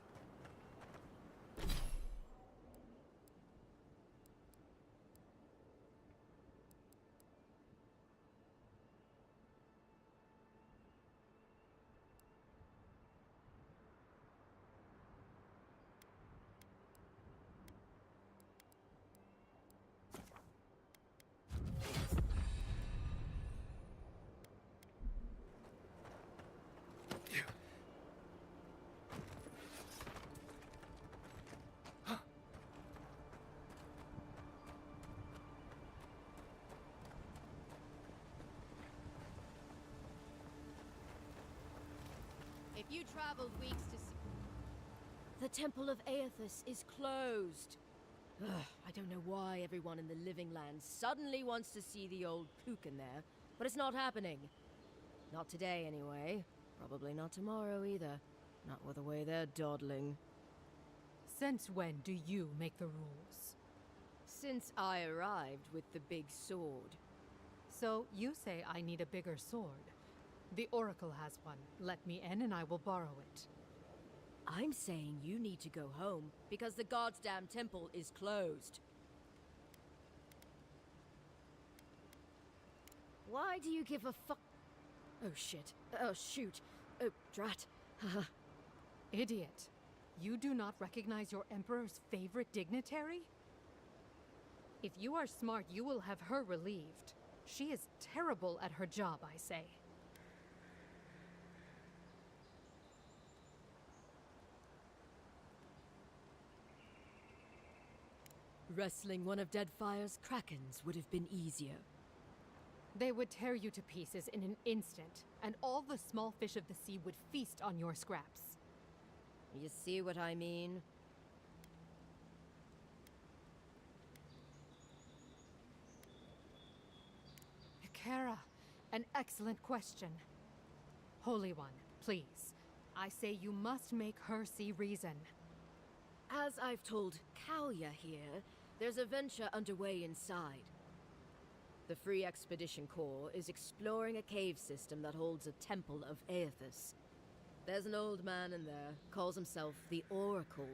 If you traveled weeks to see... The Temple of Aethys is closed. Ugh, I don't know why everyone in the Living Lands suddenly wants to see the old kook in there, but it's not happening. Not today, anyway. Probably not tomorrow, either. Not with the way they're dawdling. Since when do you make the rules? Since I arrived with the big sword. So you say I need a bigger sword. The Oracle has one. Let me in and I will borrow it. I'm saying you need to go home because the goddamn temple is closed. Why do you give a fuck? Oh shit. Oh shoot. Oh drat. Haha. Idiot. You do not recognize your Emperor's favorite dignitary? If you are smart, you will have her relieved. She is terrible at her job, I say. Wrestling one of Deadfire's krakens would have been easier. They would tear you to pieces in an instant, and all the small fish of the sea would feast on your scraps. You see what I mean? Kara, an excellent question. Holy One, please. I say you must make her see reason. As I've told Kalia here, there's a venture underway inside. The Free Expedition Corps is exploring a cave system that holds a temple of Aethys. There's an old man in there, calls himself the Oracle.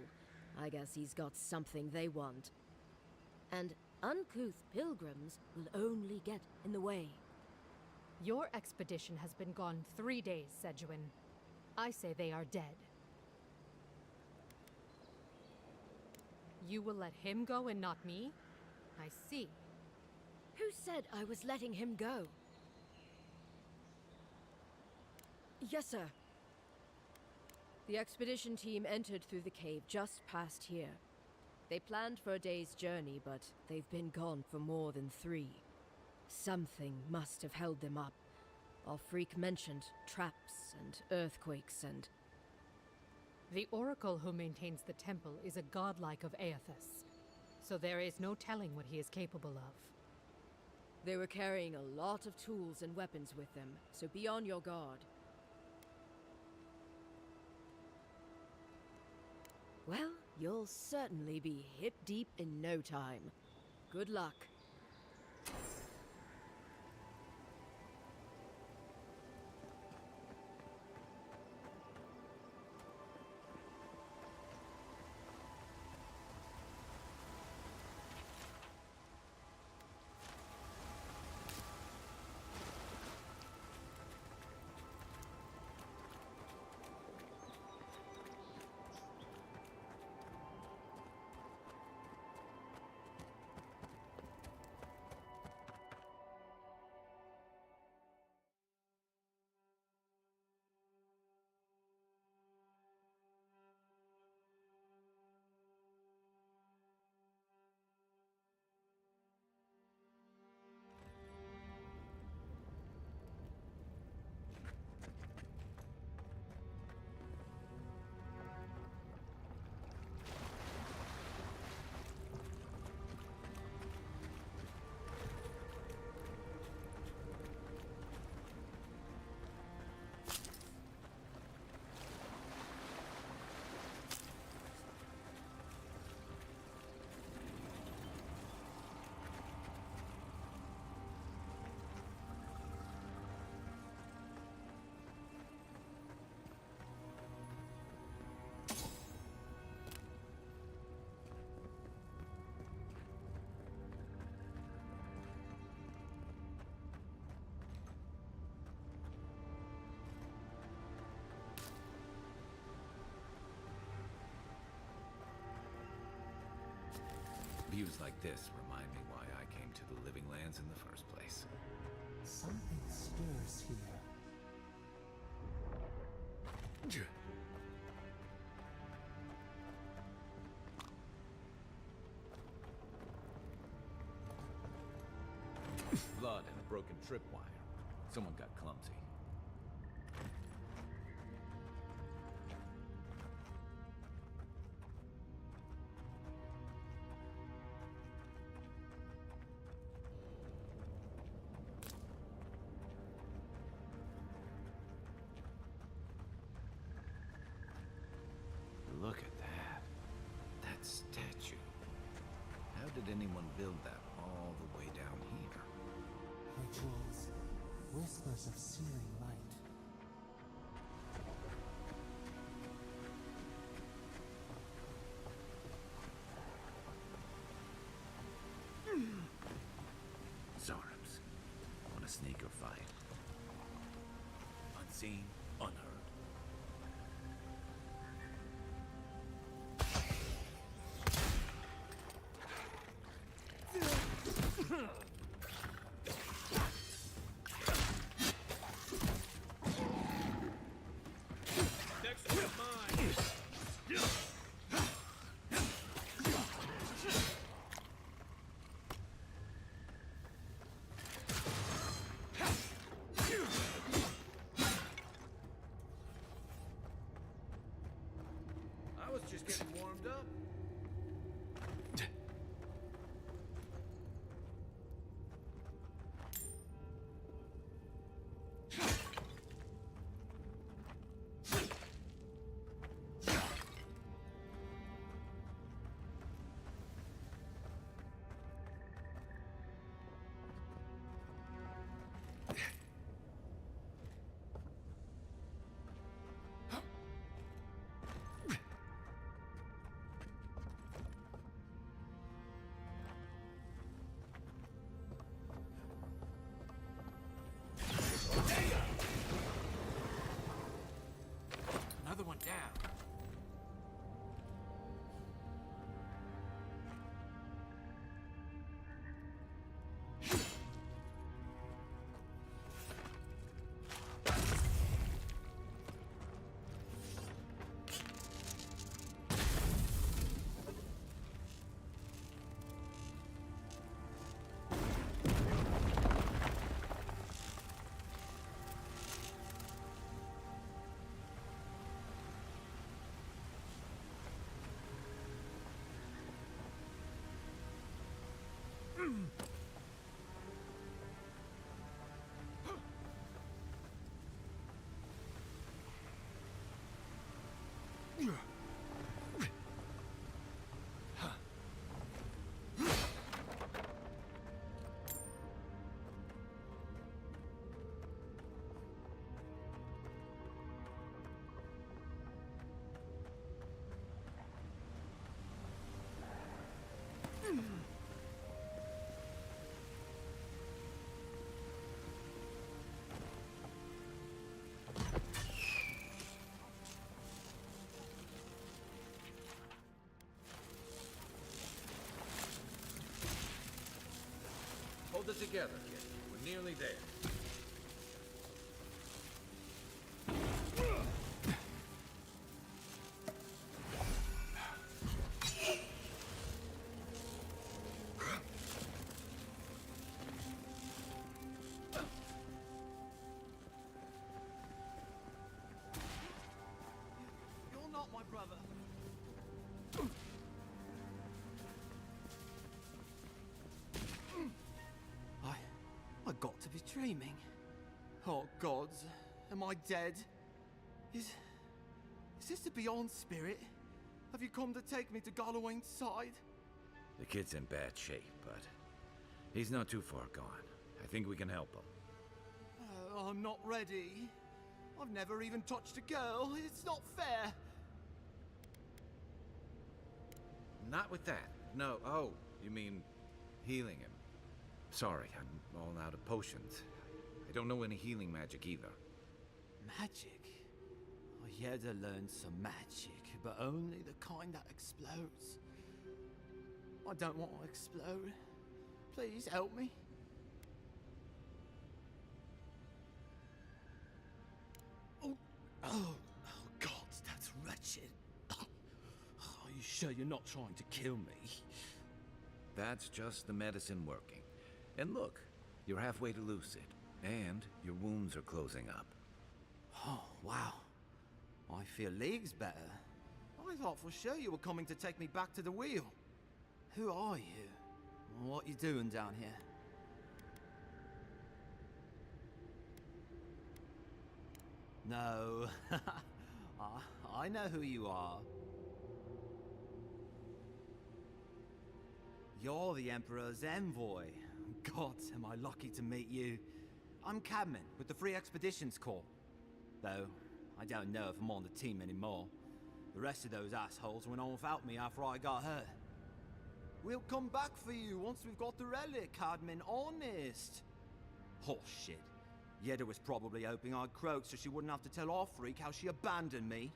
I guess he's got something they want. And uncouth pilgrims will only get in the way. Your expedition has been gone 3 days, Sejuin. I say they are dead. You will let him go and not me? I see. Who said I was letting him go? Yes, sir. The expedition team entered through the cave just past here. They planned for a day's journey, but they've been gone for more than 3. Something must have held them up. Our freak mentioned traps and earthquakes and... The Oracle who maintains the temple is a godlike of Aethys, so there is no telling what he is capable of. They were carrying a lot of tools and weapons with them, so be on your guard. Well, you'll certainly be hip-deep in no time. Good luck. Views like this remind me why I came to the Living Lands in the first place. Something stirs here. Blood and a broken tripwire. Someone got clumsy. did anyone build that all the way down here? Rituals, whispers of searing light. Zarps. Want to sneak or fight? Unseen, unheard. Next one of mine. I was just getting warmed up. Another one down. Hold it together, kid. We're nearly there. You're not my brother. I got to be dreaming. Oh gods, am I dead? Is this the Beyond Spirit? Have you come to take me to Galloway's side? The kid's in bad shape, but he's not too far gone. I think we can help him. I'm not ready. I've never even touched a girl. It's not fair. Not with that. No. Oh, you mean healing him. Sorry, I'm all out of potions. I don't know any healing magic either. Magic? I had to learn some magic, but only the kind that explodes. I don't want to explode. Please help me. Oh God, that's wretched. Are you sure you're not trying to kill me? That's just the medicine working. And look, you're halfway to lucid, and your wounds are closing up. Oh, wow. I feel leagues better. I thought for sure you were coming to take me back to the wheel. Who are you? What you doing down here? No. I know who you are. You're the Emperor's envoy. God, am I lucky to meet you. I'm Cadman with the Free Expeditions Corps. Though, I don't know if I'm on the team anymore. The rest of those assholes went on without me after I got hurt. We'll come back for you once we've got the relic, Cadman, honest. Oh, shit. Yeda was probably hoping I'd croak so she wouldn't have to tell our freak how she abandoned me.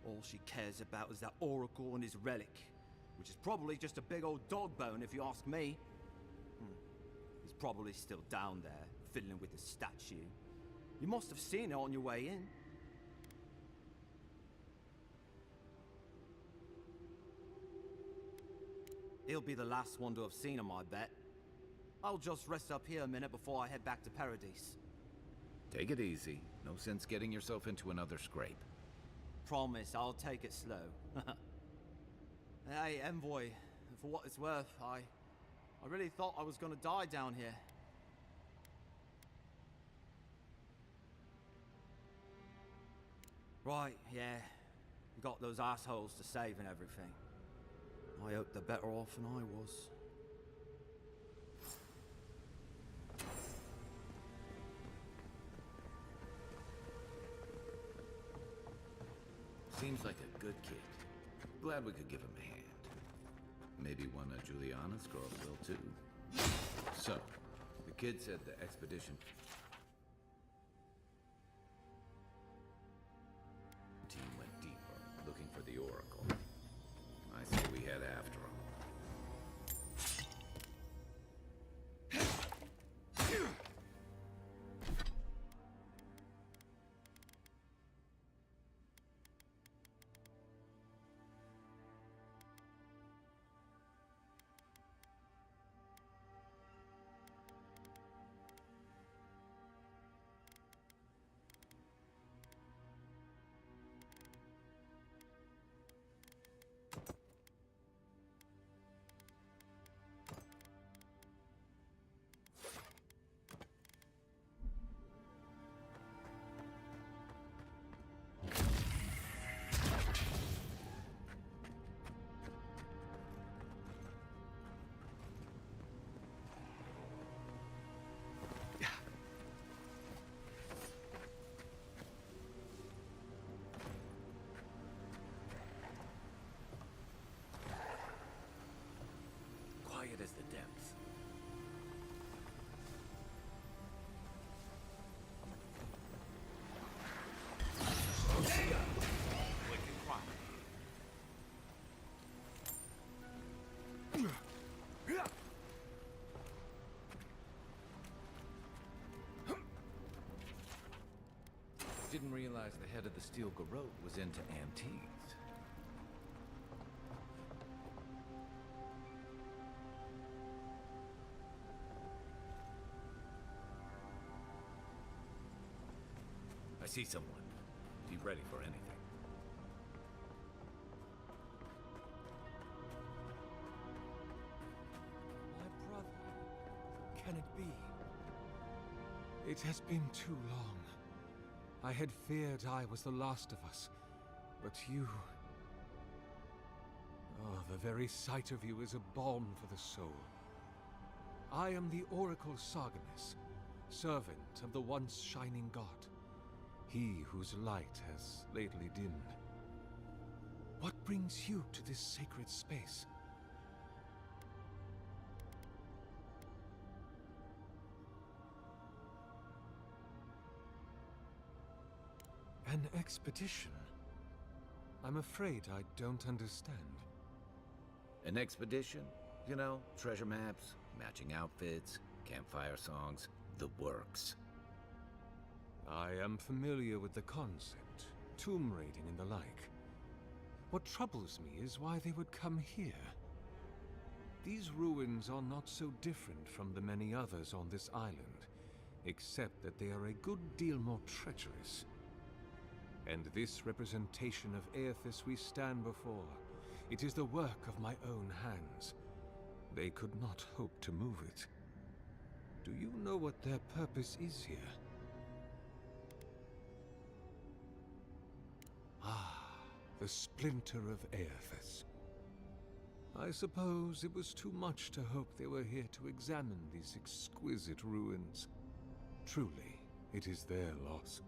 All she cares about is that Oracle and his relic, which is probably just a big old dog bone if you ask me. It's probably still down there, fiddling with the statue. You must have seen it on your way in. He'll be the last one to have seen him, I bet. I'll just rest up here a minute before I head back to Paradise. Take it easy. No sense getting yourself into another scrape. Promise, I'll take it slow. Hey, Envoy, for what it's worth, I really thought I was gonna die down here. Right, yeah. We got those assholes to save and everything. I hope they're better off than I was. Seems like a good kid. Glad we could give him a hand. Maybe one of Juliana's girls will too. So, the kid said the expedition team went deeper, looking for the Oracle. I say we head after him. Quiet as the depths. Didn't realize the head of the Steel Garrote was into antiques. I see someone. Be ready for anything. My brother. Can it be? It has been too long. I had feared I was the last of us, but you... Oh, the very sight of you is a balm for the soul. I am the Oracle Sargenes, servant of the once shining god. He whose light has lately dimmed. What brings you to this sacred space? An expedition? I'm afraid I don't understand. An expedition? You know, treasure maps, matching outfits, campfire songs, the works. I am familiar with the concept, tomb raiding and the like. What troubles me is why they would come here. These ruins are not so different from the many others on this island, except that they are a good deal more treacherous. And this representation of Aethys we stand before, it is the work of my own hands. They could not hope to move it. Do you know what their purpose is here? Ah, the splinter of Aethys. I suppose it was too much to hope they were here to examine these exquisite ruins. Truly, it is their loss.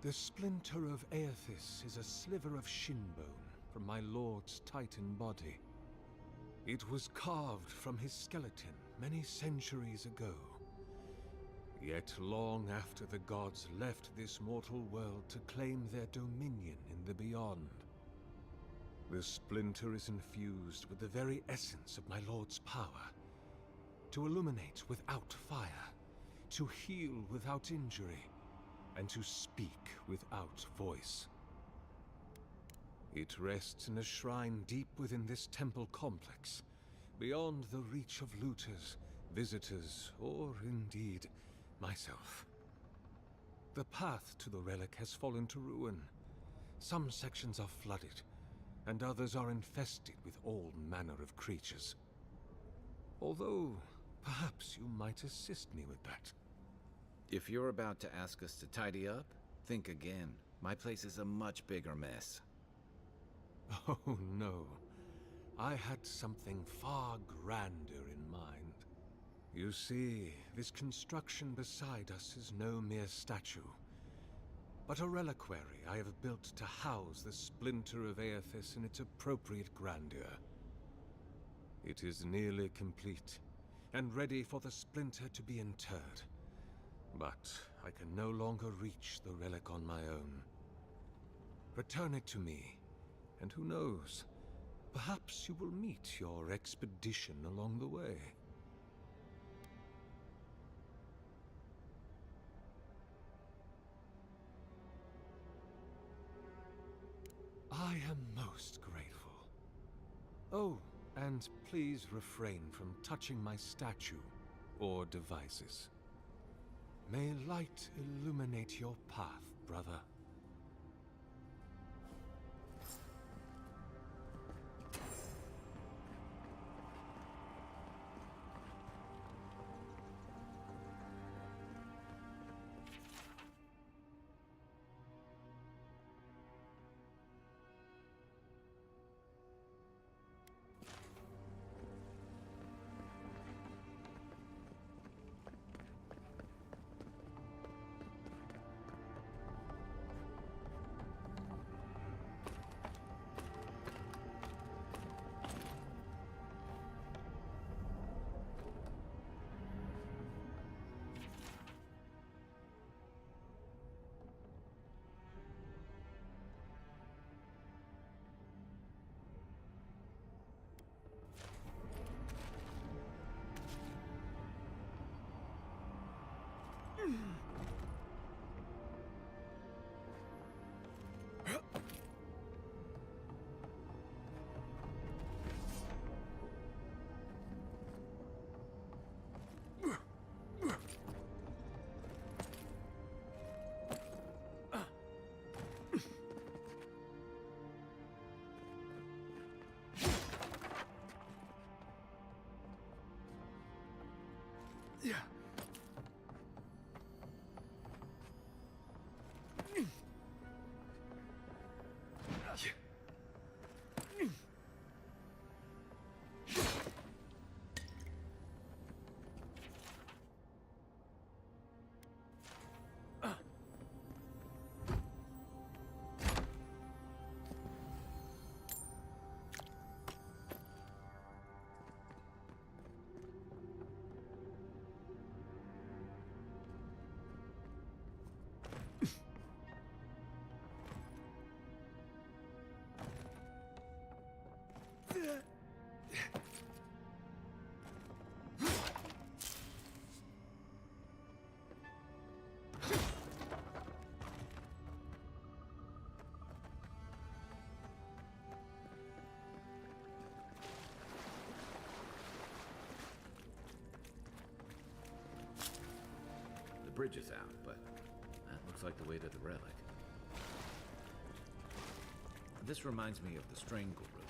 The splinter of Aethys is a sliver of shinbone from my lord's titan body. It was carved from his skeleton many centuries ago. Yet long after the gods left this mortal world to claim their dominion in the beyond, the splinter is infused with the very essence of my lord's power. To illuminate without fire, to heal without injury, and to speak without voice. It rests in a shrine deep within this temple complex, beyond the reach of looters, visitors, or indeed, myself. The path to the relic has fallen to ruin. Some sections are flooded, and others are infested with all manner of creatures. Although, perhaps you might assist me with that. If you're about to ask us to tidy up, think again. My place is a much bigger mess. Oh no. I had something far grander in mind. You see, this construction beside us is no mere statue, but a reliquary I have built to house the splinter of Aethys in its appropriate grandeur. It is nearly complete, and ready for the splinter to be interred. But I can no longer reach the relic on my own. Return it to me, and who knows, perhaps you will meet your expedition along the way. I am most grateful. Oh, and please refrain from touching my statue or devices. May light illuminate your path, brother. Yeah. The bridge is out, but that looks like the way to the relic. This reminds me of the Strangle Room.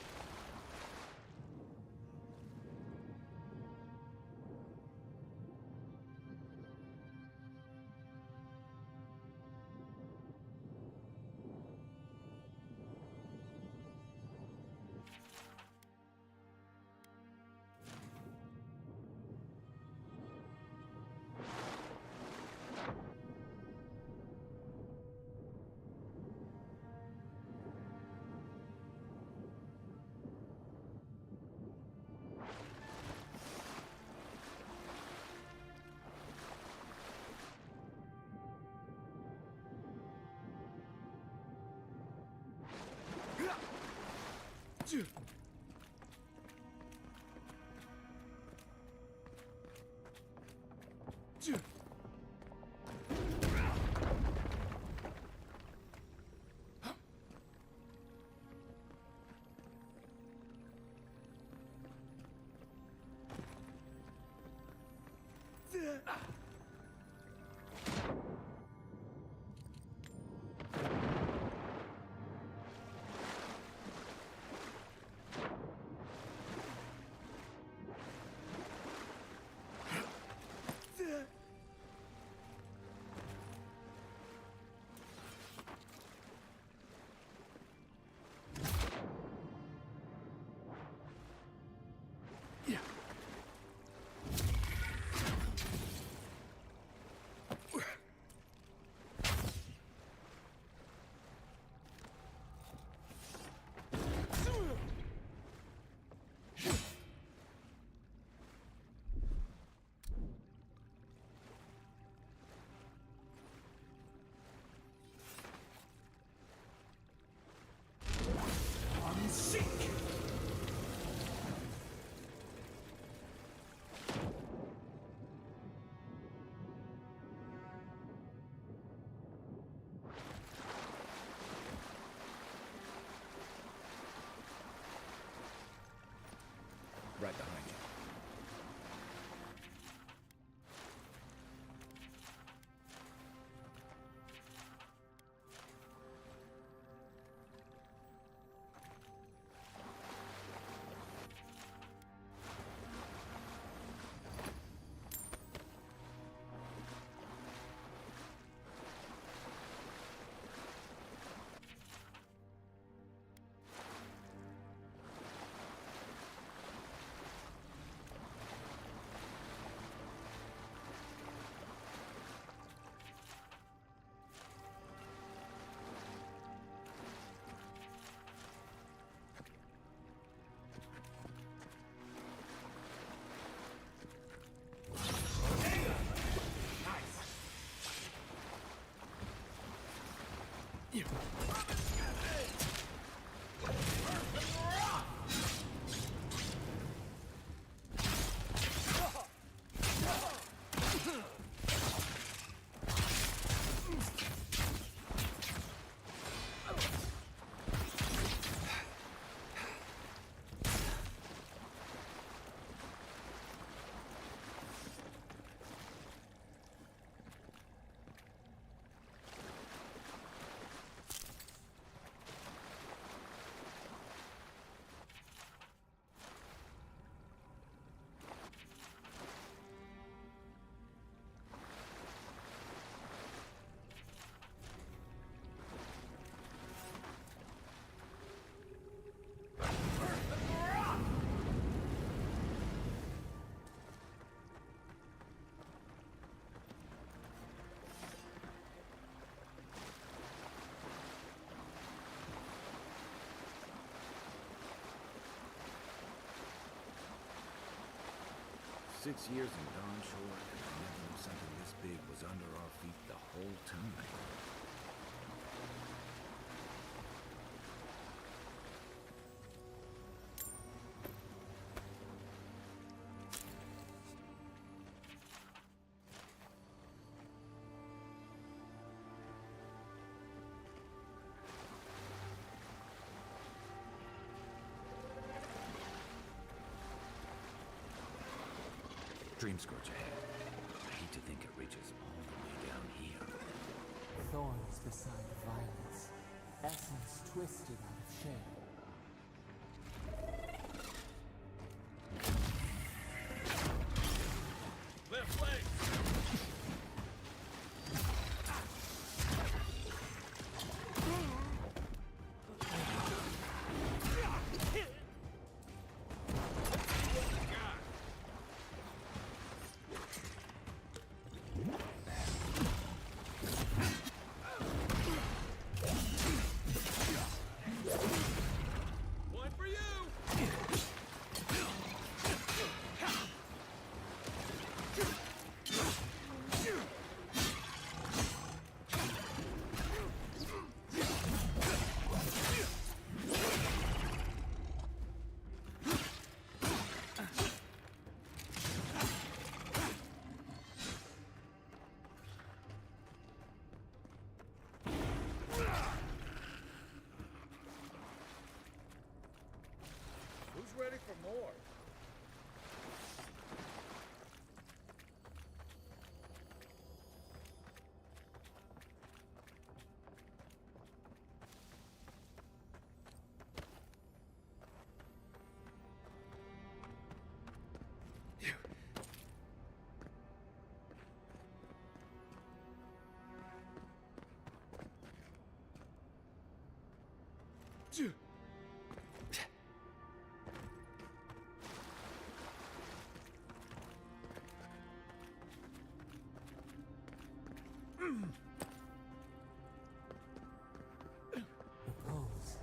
Right behind you. Six years in Dawn Shore, and I never knew something this big was under our feet the whole time. Dream Scourge ahead. I hate to think it reaches all the way down here. Thorns beside violence, essence twisted out of shame. Left leg! more. The pulse.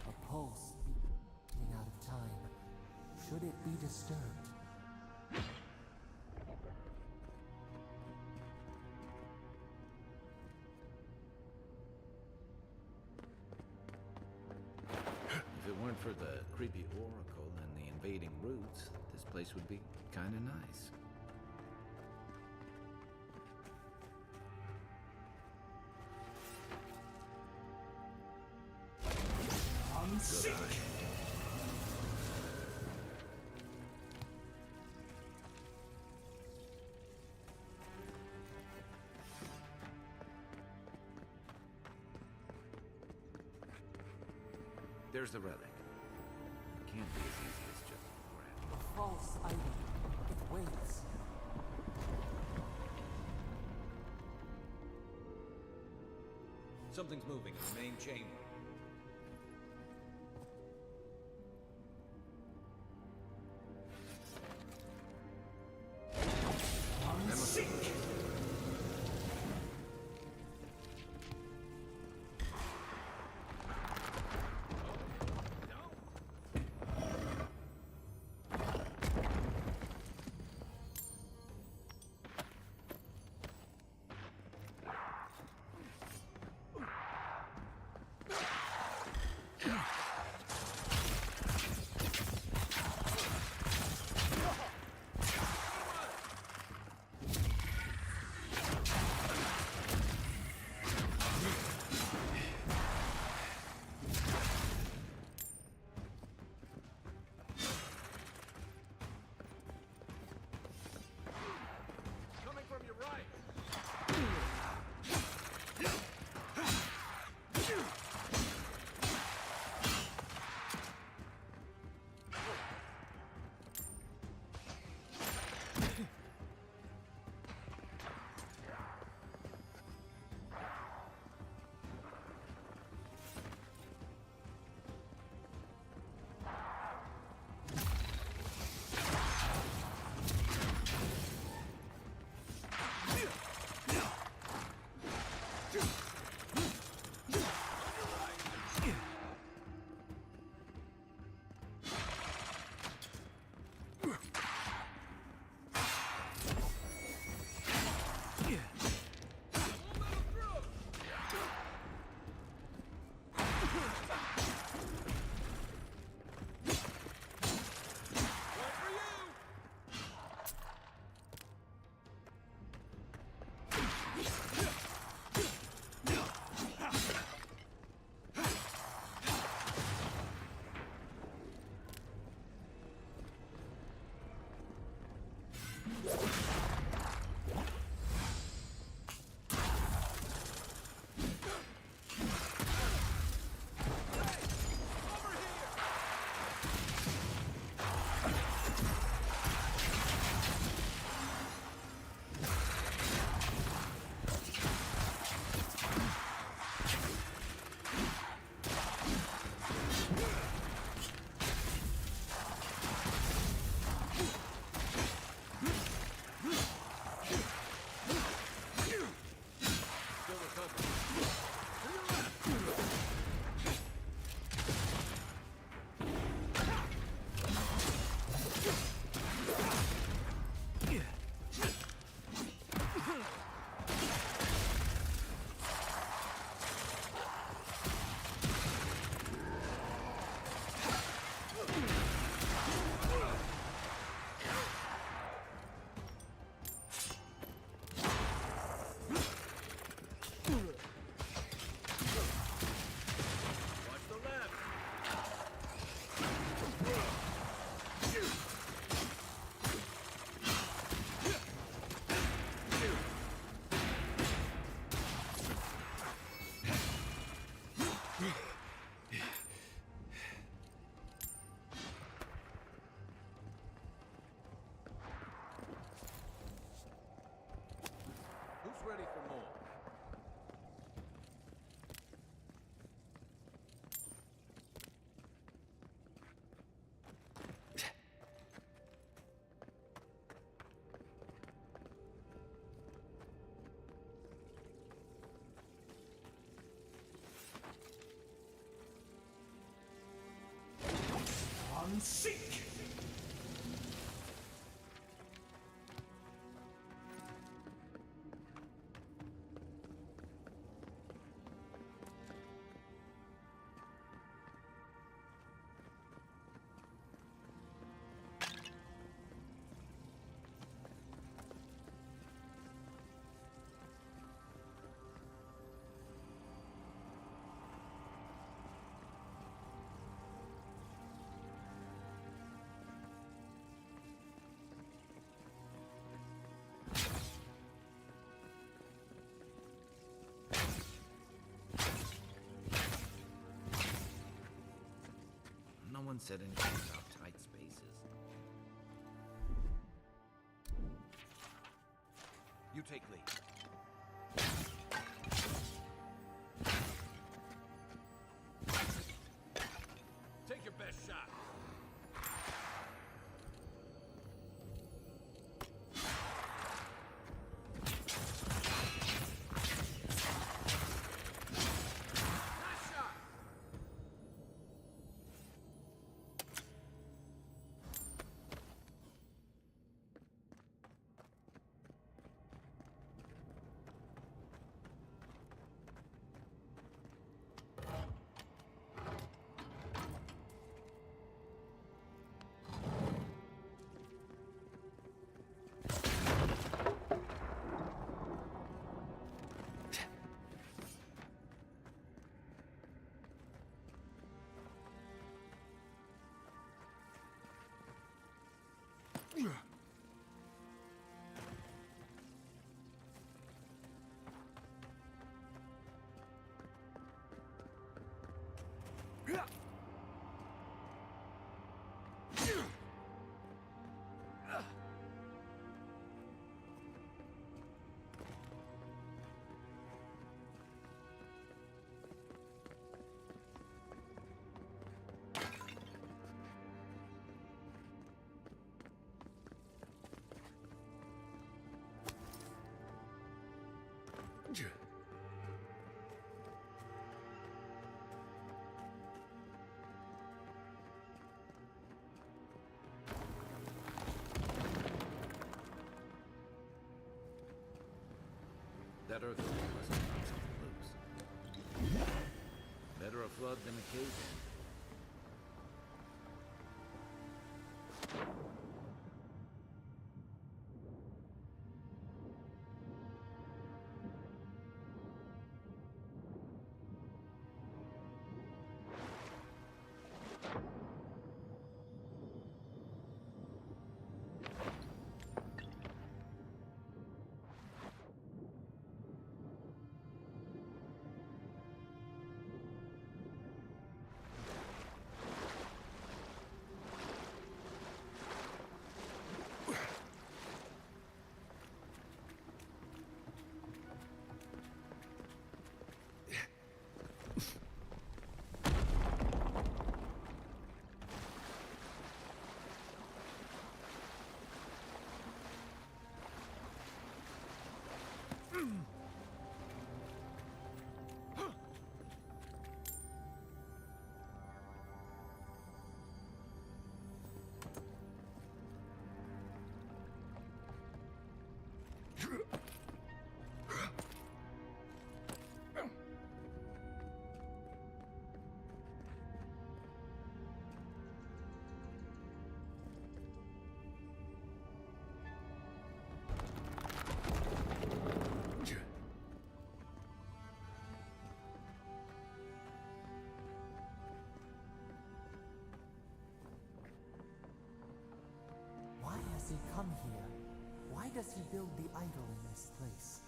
A pulse beating out of time. Should it be disturbed? If it weren't for the creepy oracle and the invading roots, this place would be kinda nice. Good eye. There's the relic. It can't be as easy as just grab. A false item. It waits. Something's moving in the main chamber. one said anything about tight spaces. You take lead. Take your best shot. Nice shot. That earthquake must have knocked something loose. Better a flood than a cave-in. Why has he come here? Why does he build the idol in this place?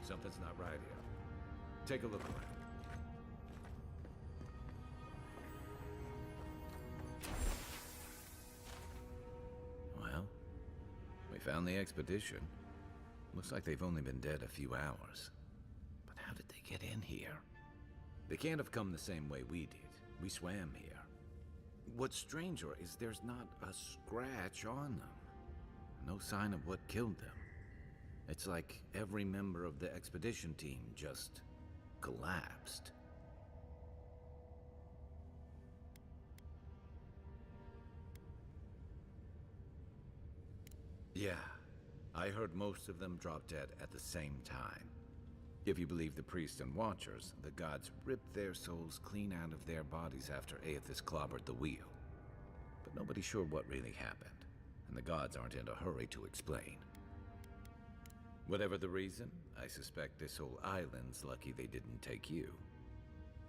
Something's not right here. Take a look around. Well, we found the expedition. Looks like they've only been dead a few hours. But how did they get in here? They can't have come the same way we did. We swam here. What's stranger is there's not a scratch on them. No sign of what killed them. It's like every member of the expedition team just collapsed. Yeah, I heard most of them drop dead at the same time. If you believe the priests and watchers, the gods ripped their souls clean out of their bodies after Aethys clobbered the wheel. But nobody's sure what really happened, and the gods aren't in a hurry to explain. Whatever the reason, I suspect this whole island's lucky they didn't take you.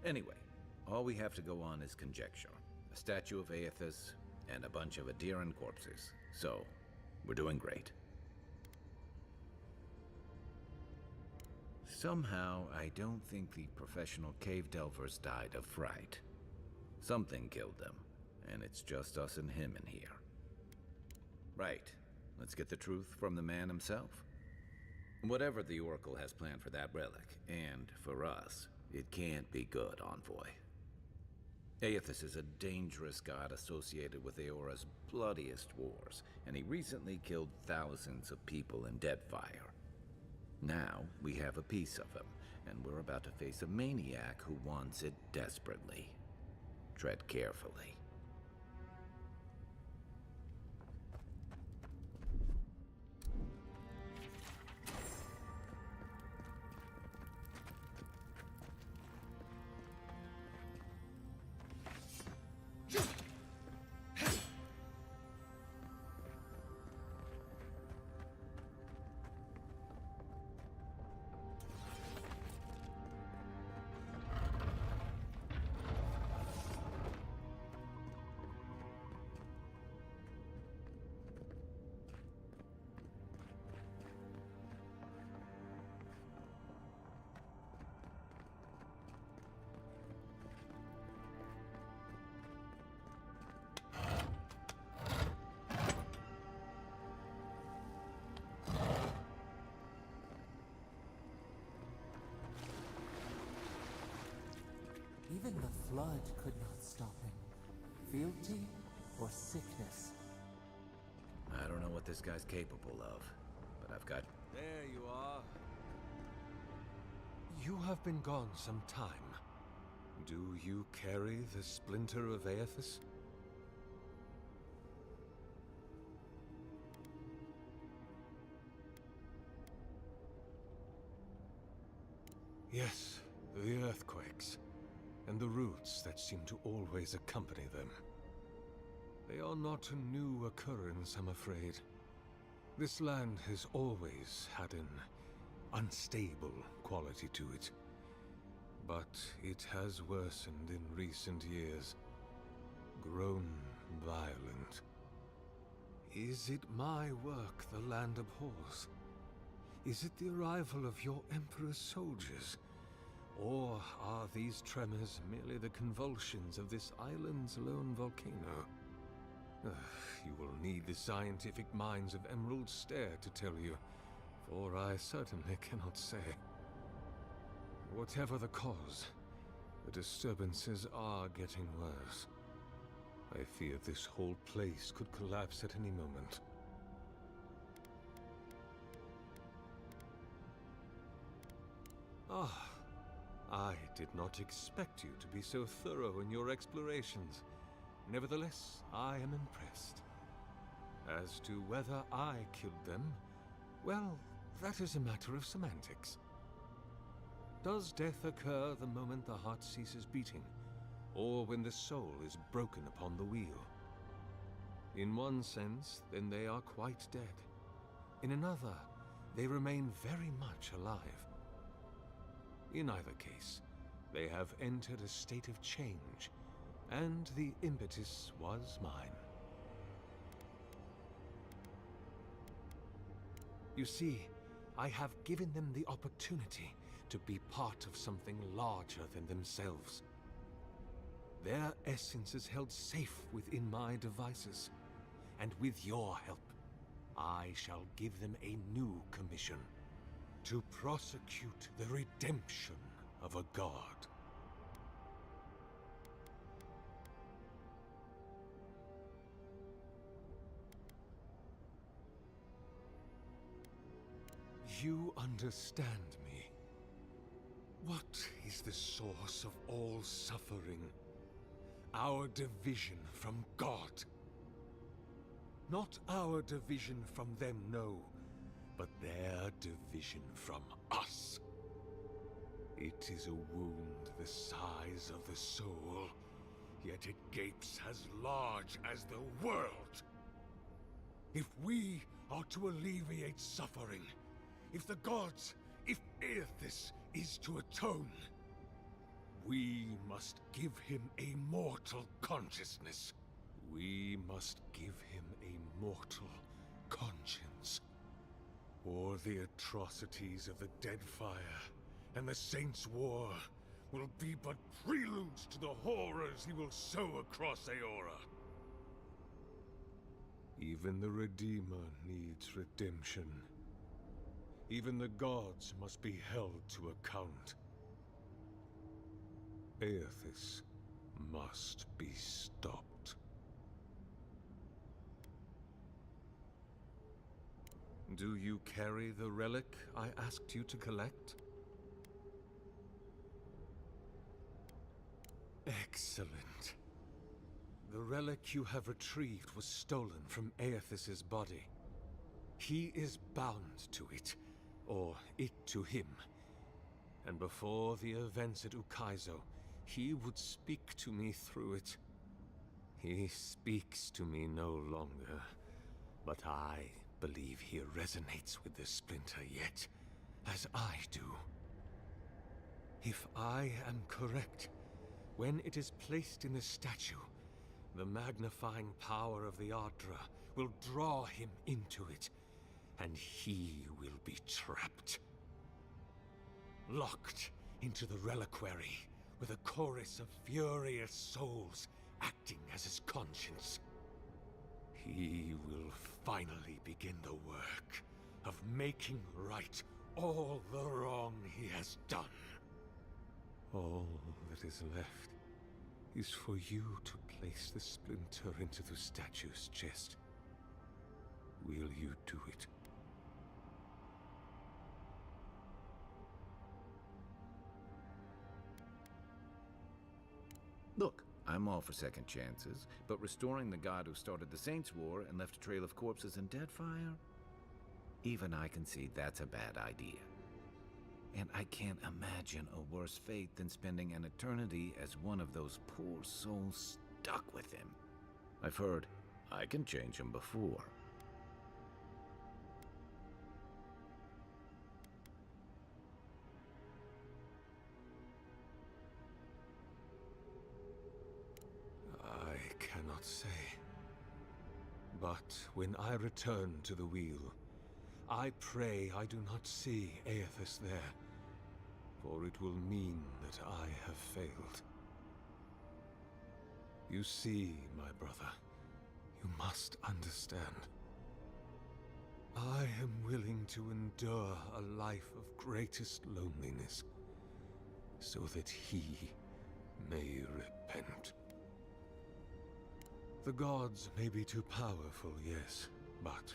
Anyway, all we have to go on is conjecture. A statue of Aethys, and a bunch of Adiran corpses. So, we're doing great. Somehow, I don't think the professional cave delvers died of fright. Something killed them, and it's just us and him in here. Right. Let's get the truth from the man himself. Whatever the Oracle has planned for that relic, and for us, it can't be good, Envoy. Aethys is a dangerous god associated with Eora's bloodiest wars, and he recently killed thousands of people in Deadfire. Now, we have a piece of him, and we're about to face a maniac who wants it desperately. Tread carefully. Even the flood could not stop him. Fealty or sickness? I don't know what this guy's capable of, but I've got... There you are. You have been gone some time. Do you carry the splinter of Aethys? Yes, the earthquakes, and the roots that seem to always accompany them. They are not a new occurrence, I'm afraid. This land has always had an unstable quality to it. But it has worsened in recent years, grown violent. Is it my work the land abhors? Is it the arrival of your Emperor's soldiers? Or are these tremors merely the convulsions of this island's lone volcano? You will need the scientific minds of Emerald Stair to tell you, for I certainly cannot say. Whatever the cause, the disturbances are getting worse. I fear this whole place could collapse at any moment. Ah, I did not expect you to be so thorough in your explorations. Nevertheless, I am impressed. As to whether I killed them, well, that is a matter of semantics. Does death occur the moment the heart ceases beating, or when the soul is broken upon the wheel? In one sense, then they are quite dead. In another, they remain very much alive. In either case, they have entered a state of change, and the impetus was mine. You see, I have given them the opportunity to be part of something larger than themselves. Their essence is held safe within my devices, and with your help, I shall give them a new commission: to prosecute the redemption of a god. You understand me. What is the source of all suffering? Our division from God. Not our division from them, no, but their division from us. It is a wound the size of the soul, yet it gapes as large as the world. If we are to alleviate suffering, if the gods, if Aethys is to atone, We must give him a mortal consciousness. We must give him a mortal conscience. Or the atrocities of the Deadfire and the Saints' War will be but preludes to the horrors he will sow across Aora. Even the Redeemer needs redemption. Even the gods must be held to account. Aethys must be stopped. Do you carry the relic I asked you to collect? Excellent. The relic you have retrieved was stolen from Aethys' body. He is bound to it, or it to him. And before the events at Ukaizo, he would speak to me through it. He speaks to me no longer, but I believe he resonates with the splinter yet, as I do. If I am correct, when it is placed in the statue, the magnifying power of the Ardra will draw him into it, and he will be trapped. Locked into the reliquary with a chorus of furious souls acting as his conscience. He will finally begin the work of making right all the wrong he has done. All that is left is for you to place the splinter into the statue's chest. Will you do it? Look, I'm all for second chances, but restoring the god who started the Saints' War and left a trail of corpses and Deadfire? Even I can see that's a bad idea. And I can't imagine a worse fate than spending an eternity as one of those poor souls stuck with him. I've heard I can change him before. I cannot say. But when I return to the wheel, I pray I do not see Aethys there, for it will mean that I have failed. You see, my brother, you must understand. I am willing to endure a life of greatest loneliness, so that he may repent. The gods may be too powerful, yes, but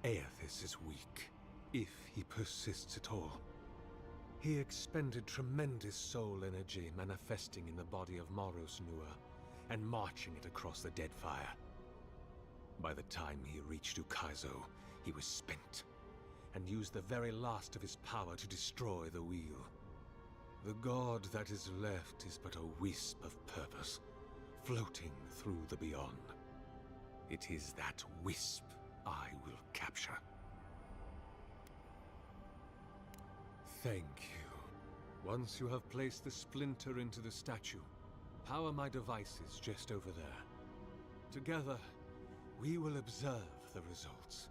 Aethys is weak, if he persists at all. He expended tremendous soul energy manifesting in the body of Moros Nua and marching it across the Deadfire. By the time he reached Ukaizo, he was spent, and used the very last of his power to destroy the wheel. The god that is left is but a wisp of purpose, floating through the beyond. It is that wisp I will capture. Thank you. Once you have placed the splinter into the statue, power my devices just over there. Together, we will observe the results.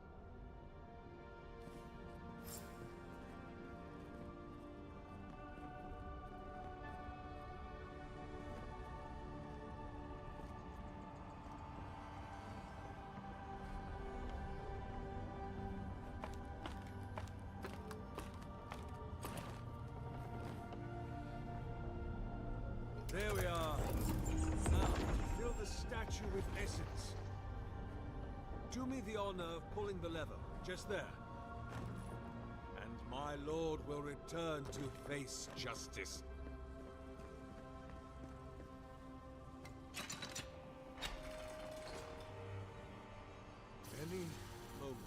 There we are. Now, fill the statue with essence. Do me the honor of pulling the lever, just there. And my lord will return to face justice. Any moment.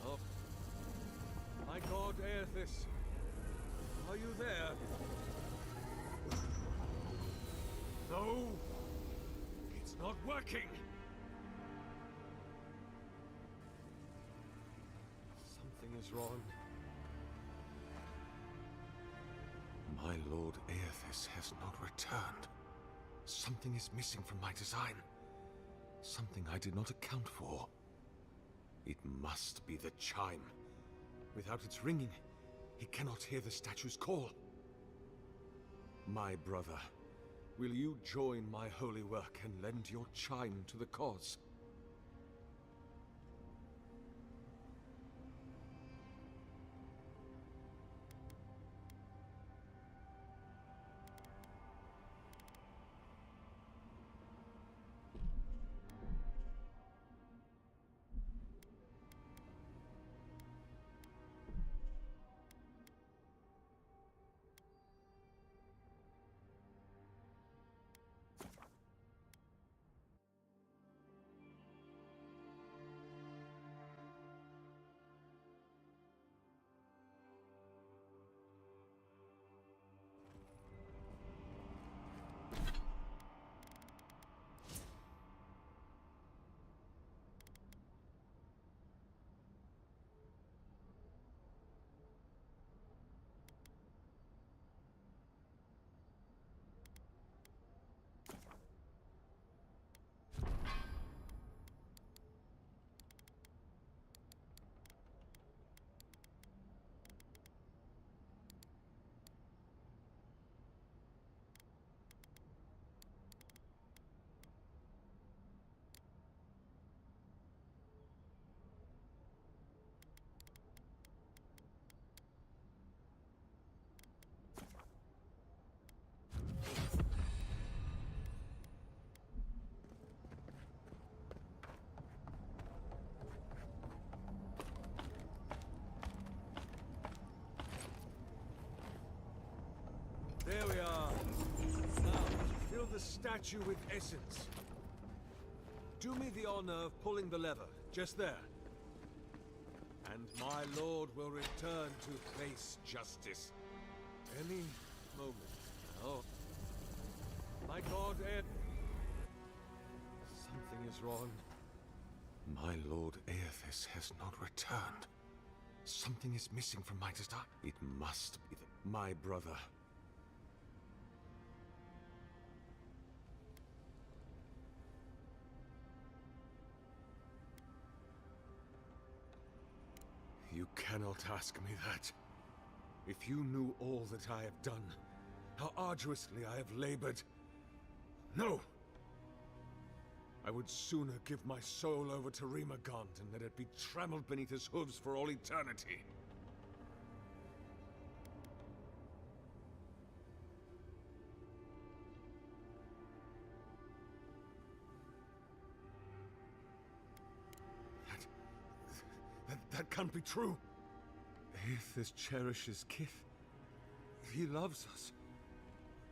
Oh. My god Aethys, are you there? No! It's not working! Something is wrong. My Lord Aethys has not returned. Something is missing from my design. Something I did not account for. It must be the chime. Without its ringing, he cannot hear the statue's call. My brother, will you join my holy work and lend your chime to the cause? There we are. Now, fill the statue with essence. Do me the honor of pulling the lever, just there. And my lord will return to face justice. Any moment now. My god, Ed. Something is wrong. My lord Aethys has not returned. Something is missing from my design. It must be my brother. You cannot ask me that. If you knew all that I have done, how arduously I have labored. No! I would sooner give my soul over to Rimagant and let it be trampled beneath his hooves for all eternity. That can't be true. Aethys cherishes Kith. He loves us.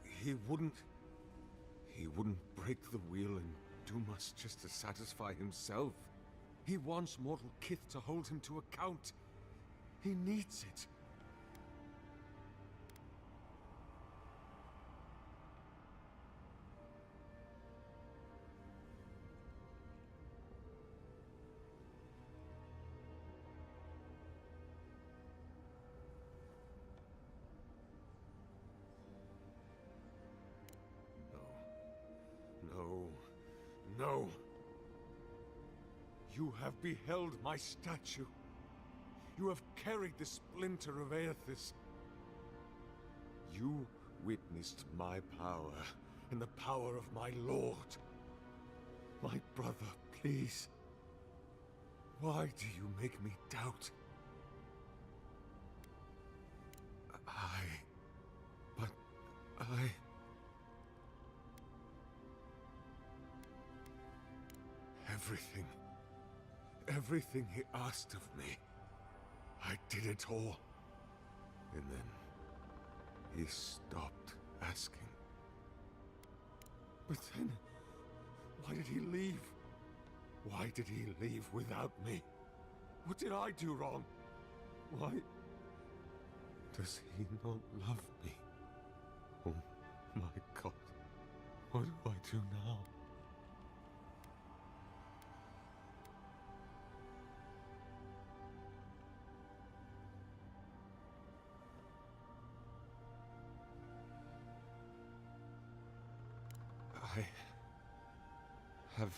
He wouldn't break the wheel and doom us just to satisfy himself. He wants mortal Kith to hold him to account. He needs it. No. You have beheld my statue. You have carried the splinter of Aethys. You witnessed my power and the power of my lord. My brother, please. Why do you make me doubt? Everything he asked of me, I did it all. And then he stopped asking. But then, why did he leave? Why did he leave without me? What did I do wrong? Why does he not love me? Oh my god, what do I do now? I have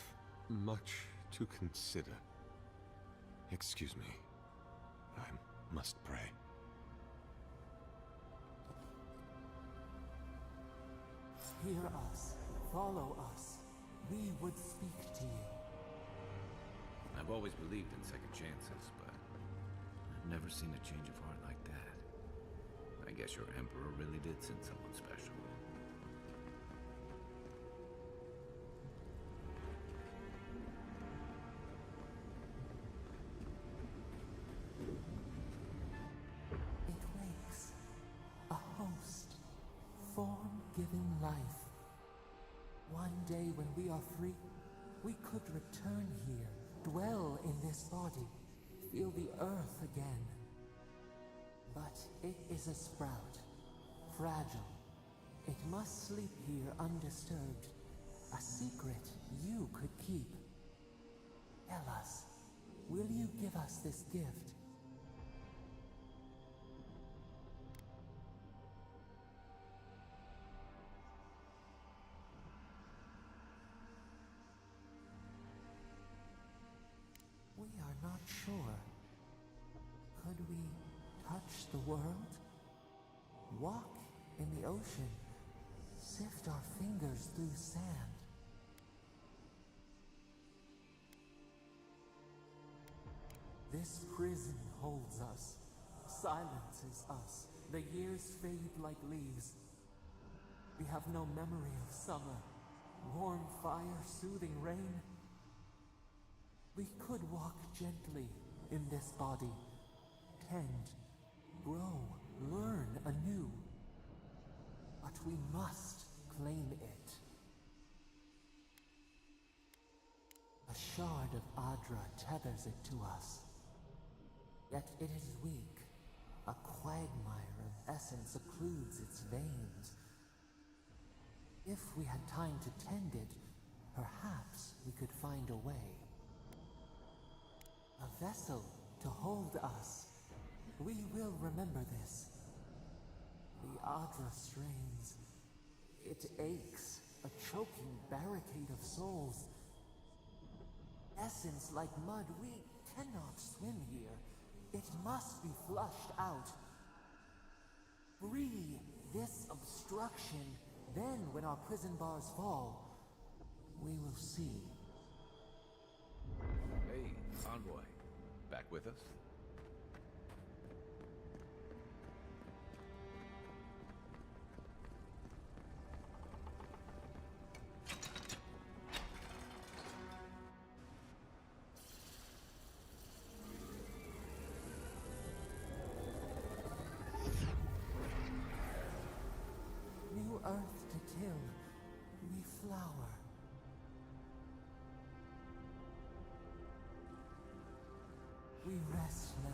much to consider. Excuse me. I must pray. Hear us. Follow us. We would speak to you. I've always believed in second chances, but I've never seen a change of heart like that. I guess your Emperor really did send someone special. It wakes. A host. Form-giving life. One day when we are free, we could return here, dwell in this body, feel the earth again. But it is a sprout, fragile. It must sleep here undisturbed. A secret you could keep. Tell us, will you give us this gift? We are not sure. Could we touch the world? Walk in the ocean? Sift our fingers through sand? This prison holds us, silences us. The years fade like leaves. We have no memory of summer, warm fire, soothing rain. We could walk gently in this body, tend, grow, learn anew. But we must claim it. A shard of Adra tethers it to us. Yet it is weak. A quagmire of essence occludes its veins. If we had time to tend it, perhaps we could find a way. A vessel to hold us. We will remember this. The Adra strains. It aches, a choking barricade of souls. Essence like mud, we cannot swim here. It must be flushed out. Free this obstruction. Then, when our prison bars fall, we will see. Hey, Envoy. Back with us? New earth to till, we flower. We rest now.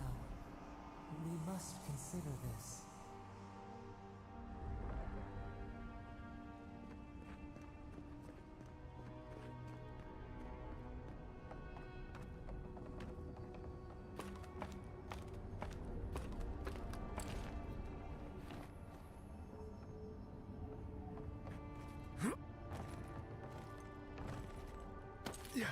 We must consider this. Yeah.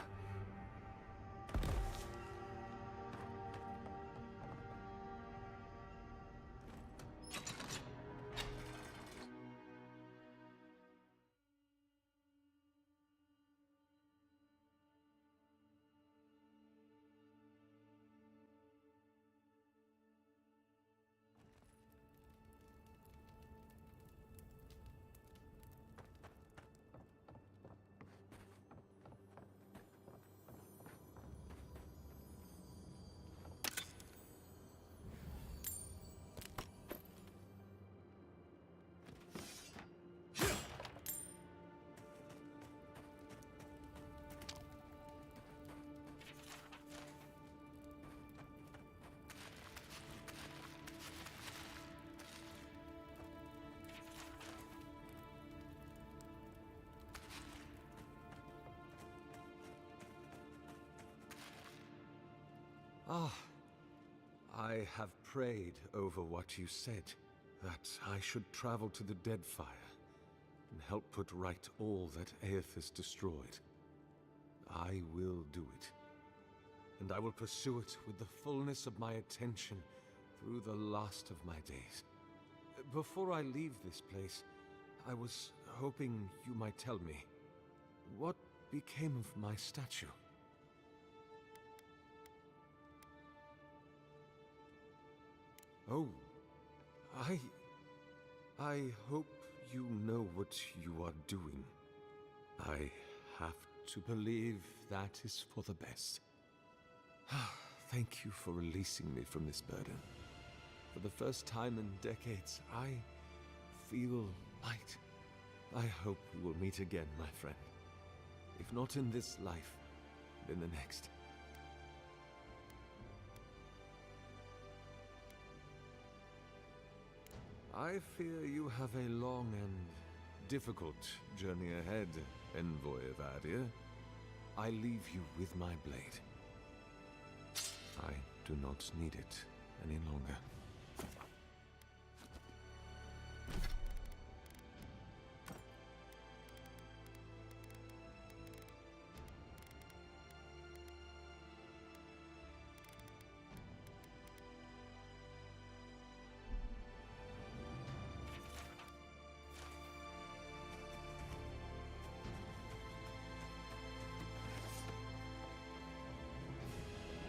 Ah, I have prayed over what you said, that I should travel to the Deadfire. and help put right all that Aethys destroyed. I will do it. And I will pursue it with the fullness of my attention through the last of my days. Before I leave this place, I was hoping you might tell me, what became of my statue? Oh, I hope you know what you are doing. I have to believe that is for the best. Thank you for releasing me from this burden. For the first time in decades, I feel light. I hope we will meet again, my friend. If not in this life, then the next. I fear you have a long and difficult journey ahead, Envoy of Adir. I leave you with my blade. I do not need it any longer.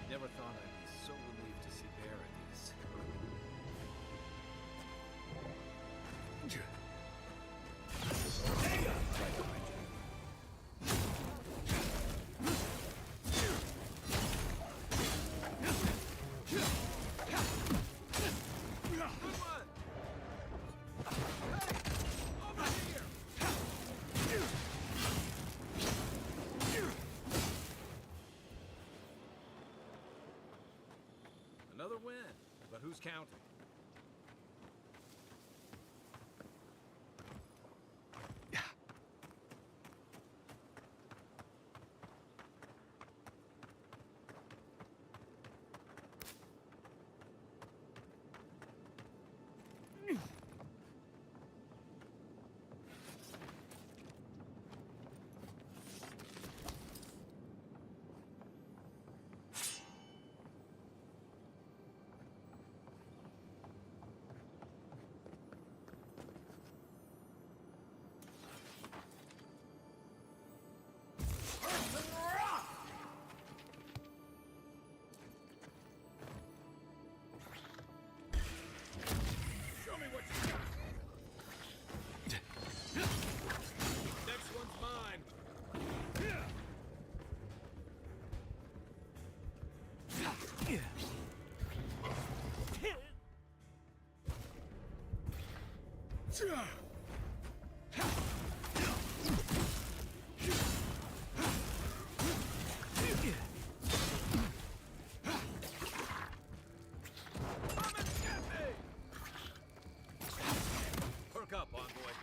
Never thought I'd be so relieved to see Paradise. Another win, but who's counting? Show me what you got. Next one's mine. Perk up, envoy.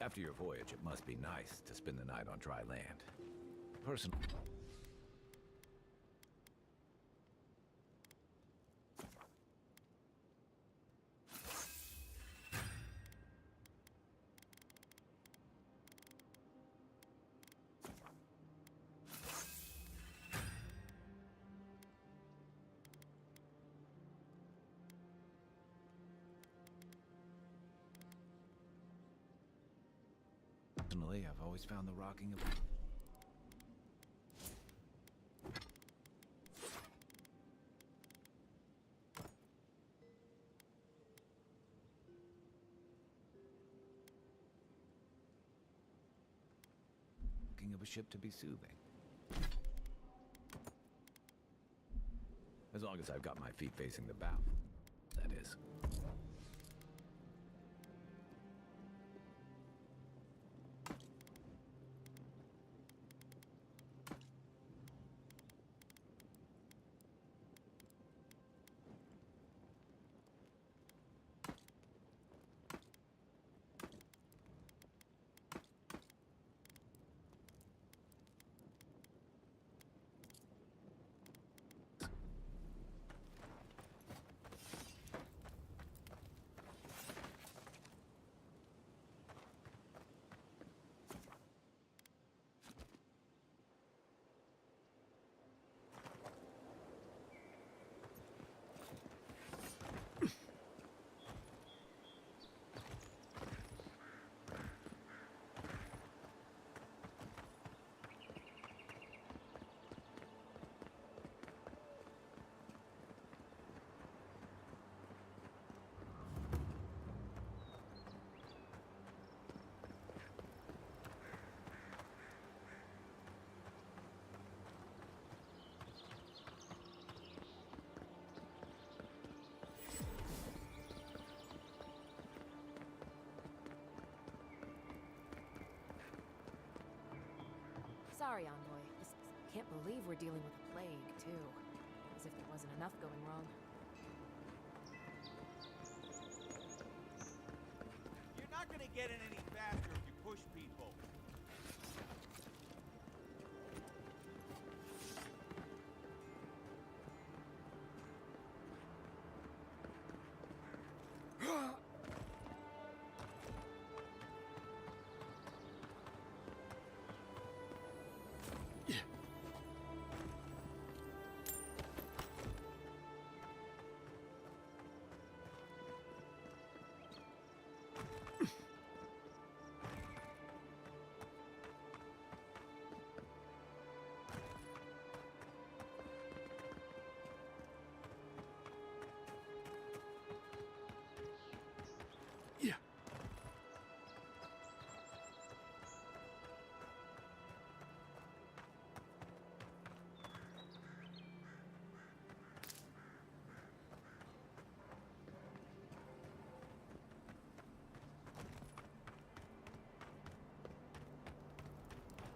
After your voyage, it must be nice to spend the night on dry land. Personally... Personally, I've always found the rocking of... of a ship to be soothing. As long as I've got my feet facing the bow, that is. Sorry, Envoy. Just can't believe we're dealing with a plague, too. As if there wasn't enough going wrong. You're not gonna get in any faster if you push people.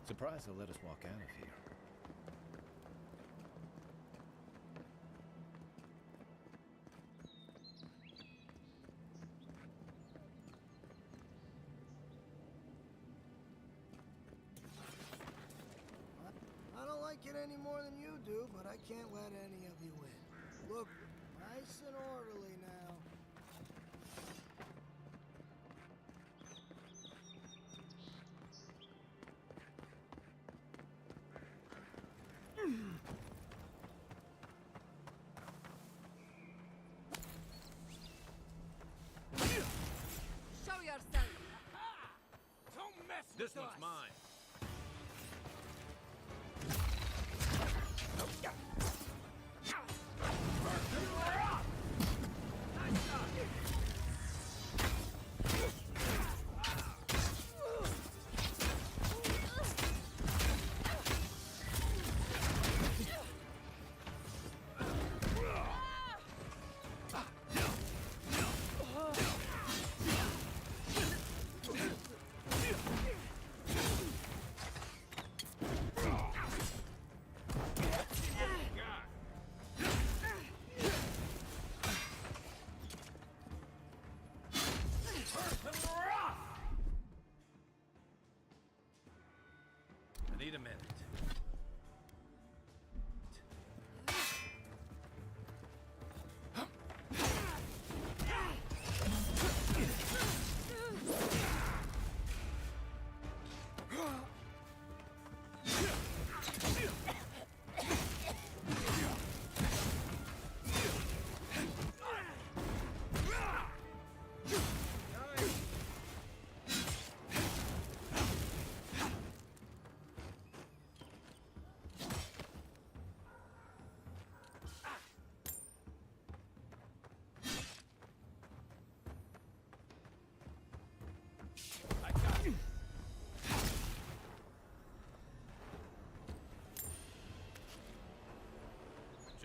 Surprised they'll let us walk out of here. I don't like it any more than you do, but I can't let any of you in. Look, nice and orderly now. Show yourself! Don't mess with This one's us. mine.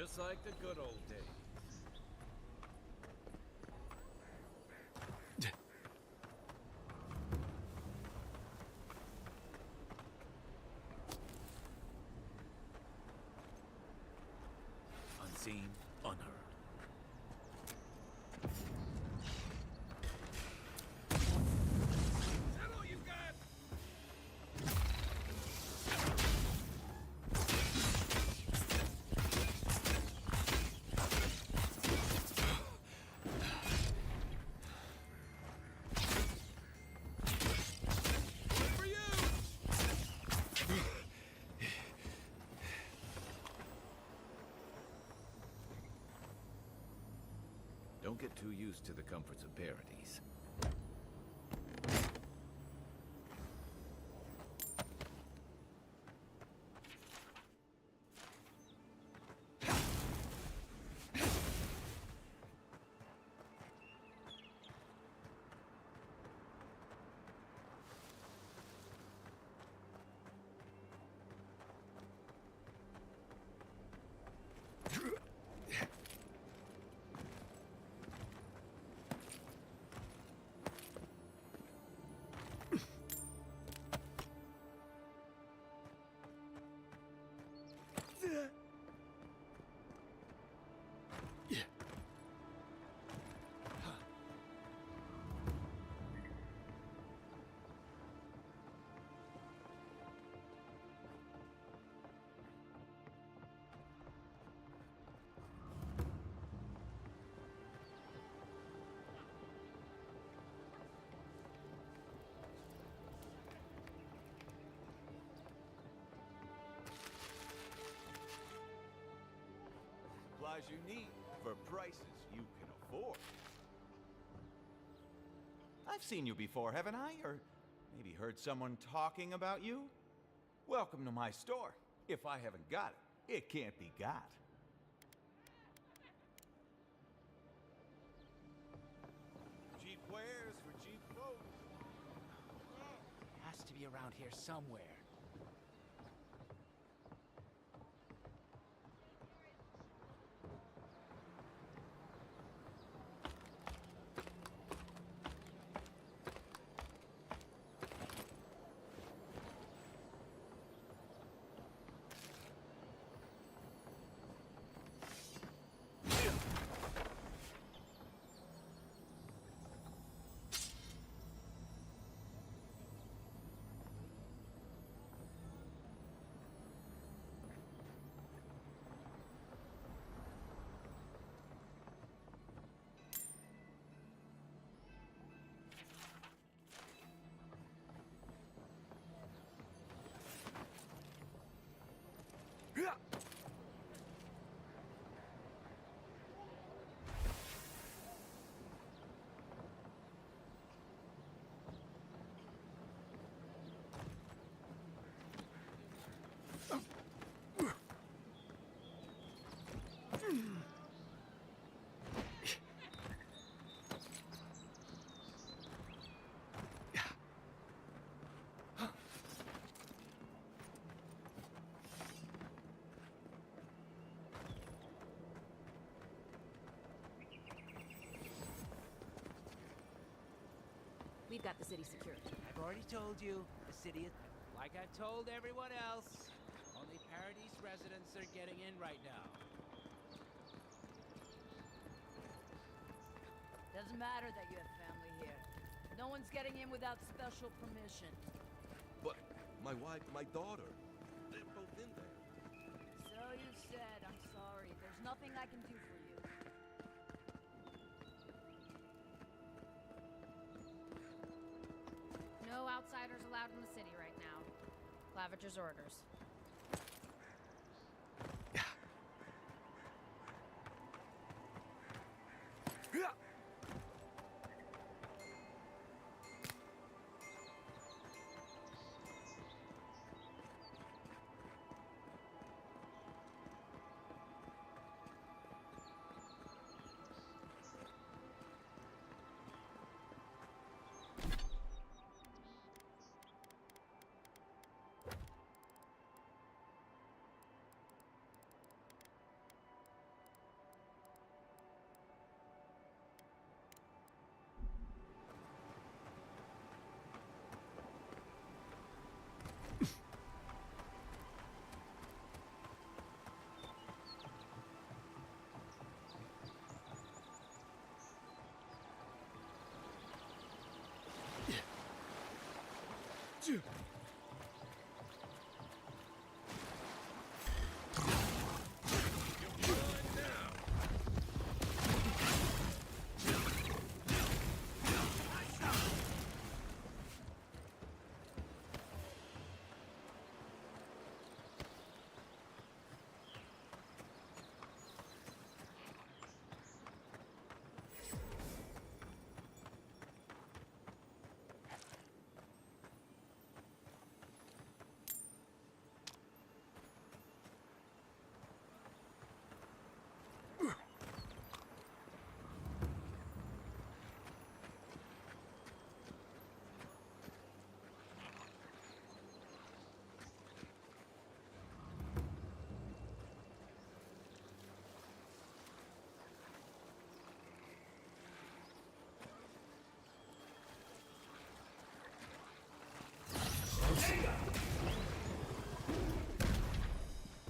Just like the good old days. Unseen, unheard. Is that all you've got? Don't get too used to the comforts of Paradise. Supplies you need for prices you can afford. I've seen you before, haven't I? Or maybe heard someone talking about you? Welcome to my store. If I haven't got it, it can't be got. Cheap wares for cheap clothes. Has to be around here somewhere. We've got the city secured. I've already told you, the city is... Like I told everyone else, only Paradise residents are getting in right now. Doesn't matter that you have family here. No one's getting in without special permission. But my wife, my daughter, they're both in there. So you said. I'm sorry. There's nothing I can do for you. No outsiders allowed in the city right now. Claviger's orders.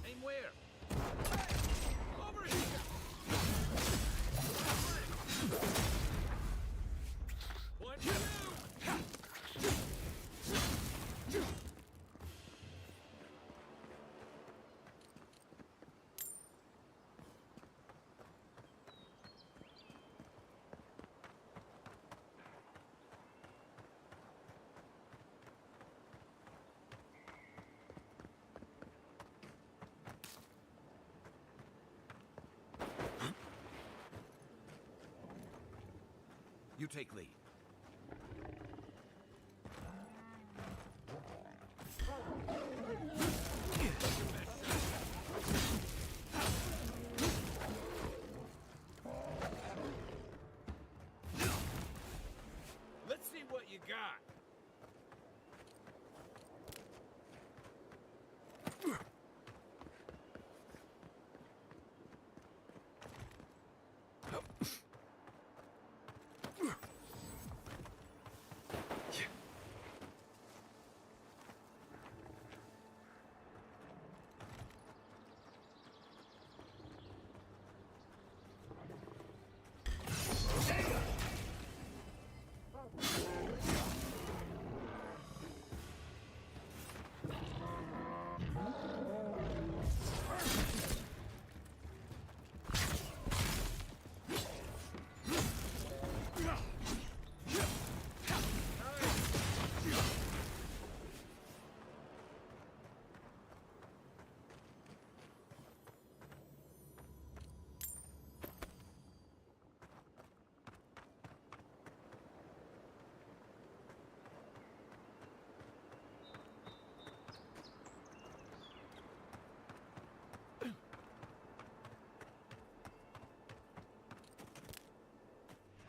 Aim where? Over here! What do you do? You take lead. Let's see what you got.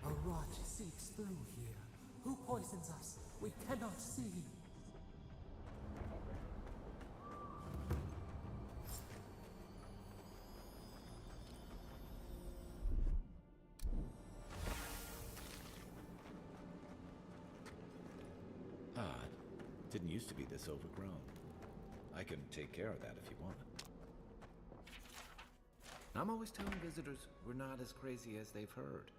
A rot seeps through here. Who poisons us? We cannot see. Odd. Didn't used to be this overgrown. I can take care of that if you want. I'm always telling visitors we're not as crazy as they've heard.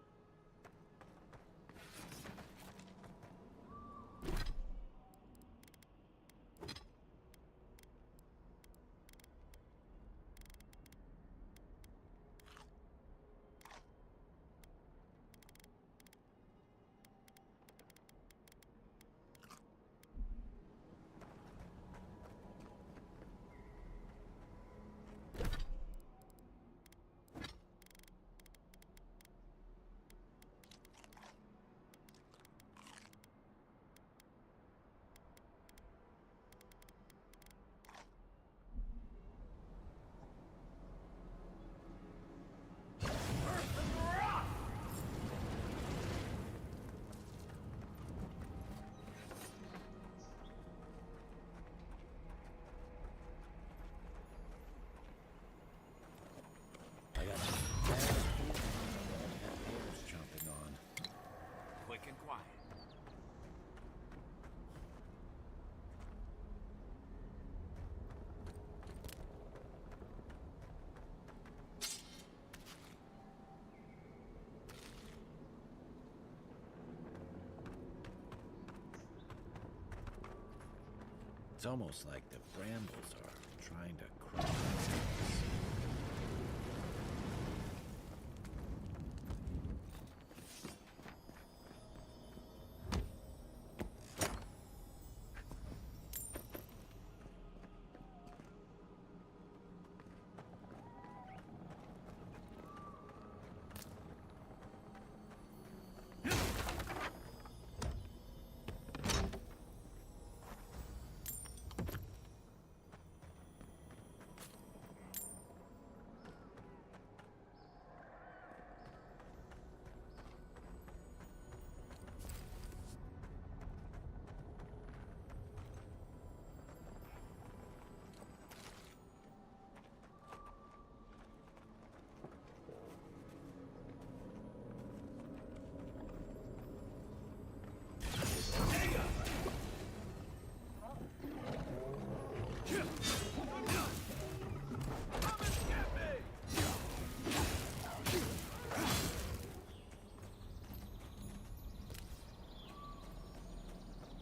It's almost like the brambles are trying to crush us.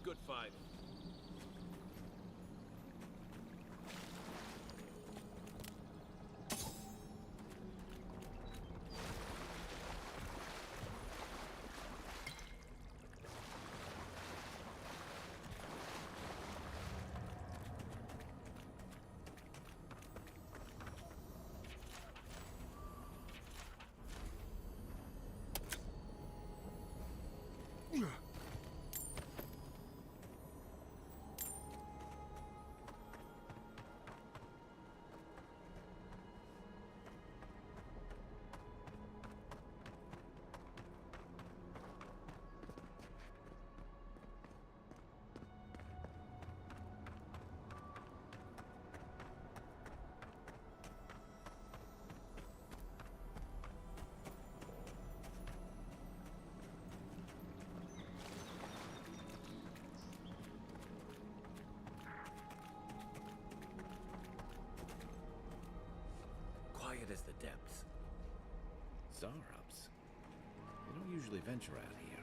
Good fight. Quiet as the depths. Zarups. They don't usually venture out here.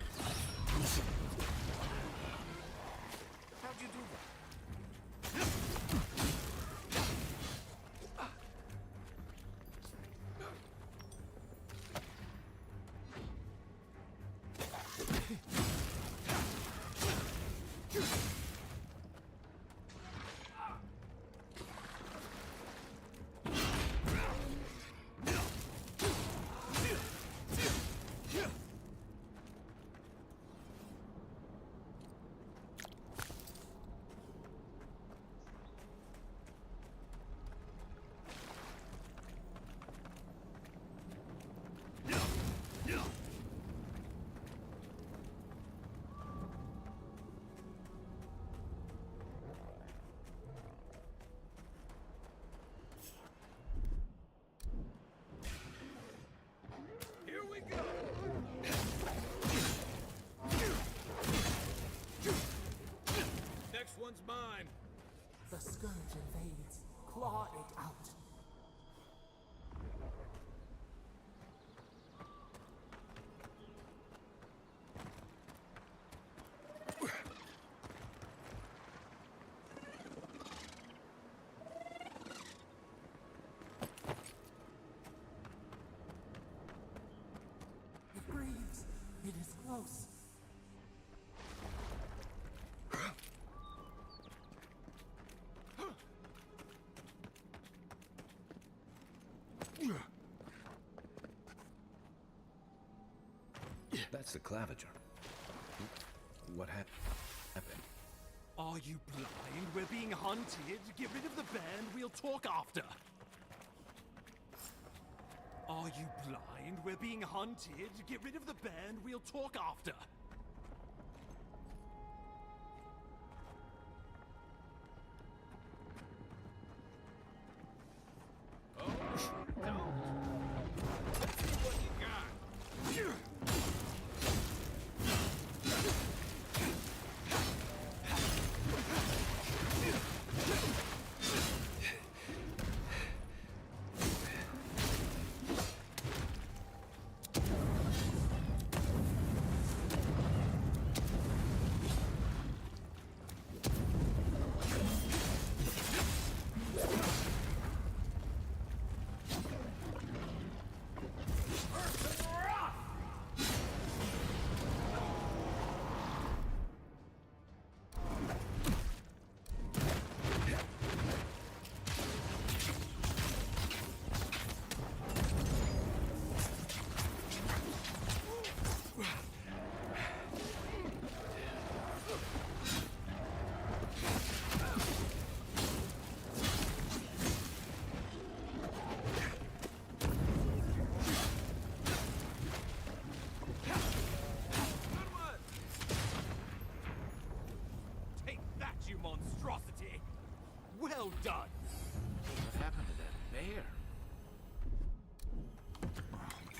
How'd you do that? Here we go! Next one's mine. The scourge invades. Claw it out. It breathes. It is close. That's the claviger. What happened? Are you blind? We're being hunted. Get rid of the band. We'll talk after. Are you blind? We're being hunted. Get rid of the band. We'll talk after.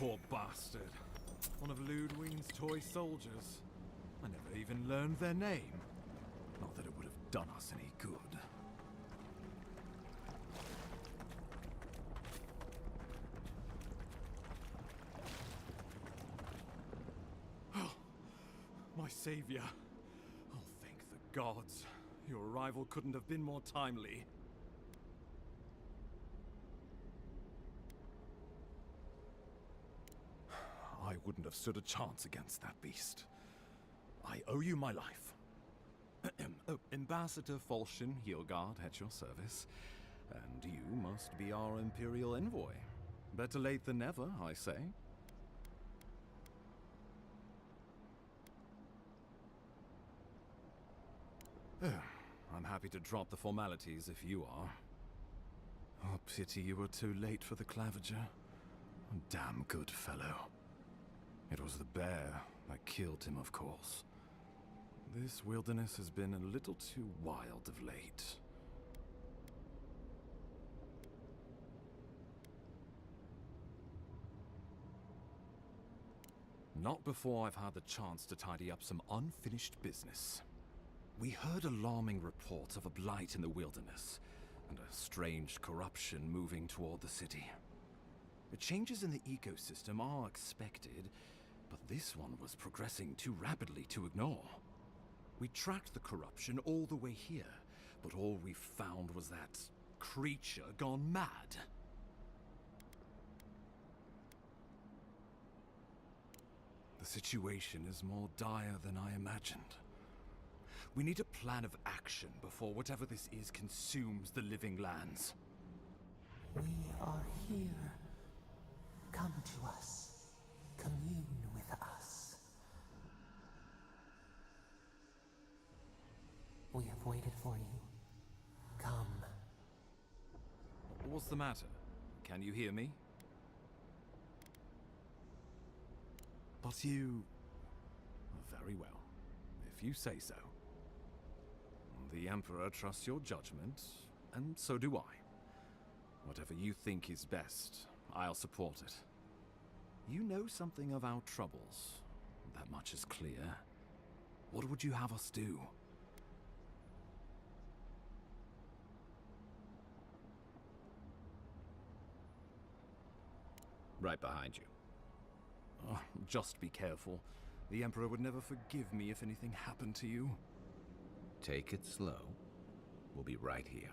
poor bastard. One of Ludwig's toy soldiers. I never even learned their name. Not that it would have done us any good. Oh, my savior. Oh, thank the gods. Your arrival couldn't have been more timely. I wouldn't have stood a chance against that beast. I owe you my life. Oh, Ambassador Falchion Heelguard at your service. And you must be our Imperial envoy. Better late than never, I say. I'm happy to drop the formalities if you are. Oh, pity you were too late for the Claviger. A damn good fellow. It was the bear that killed him, of course. This wilderness has been a little too wild of late. Not before I've had the chance to tidy up some unfinished business. We heard alarming reports of a blight in the wilderness, and a strange corruption moving toward the city. The changes in the ecosystem are expected, but this one was progressing too rapidly to ignore. We tracked the corruption all the way here, but all we found was that creature gone mad. The situation is more dire than I imagined. We need a plan of action before whatever this is consumes the living lands. We are here. Come to us. Commune with us. We have waited for you. Come. What's the matter? Can you hear me? But you... Very well. If you say so. The Emperor trusts your judgment, and so do I. Whatever you think is best, I'll support it. You know something of our troubles. That much is clear. What would you have us do? Right behind you. Oh, just be careful. The Emperor would never forgive me if anything happened to you. Take it slow. We'll be right here.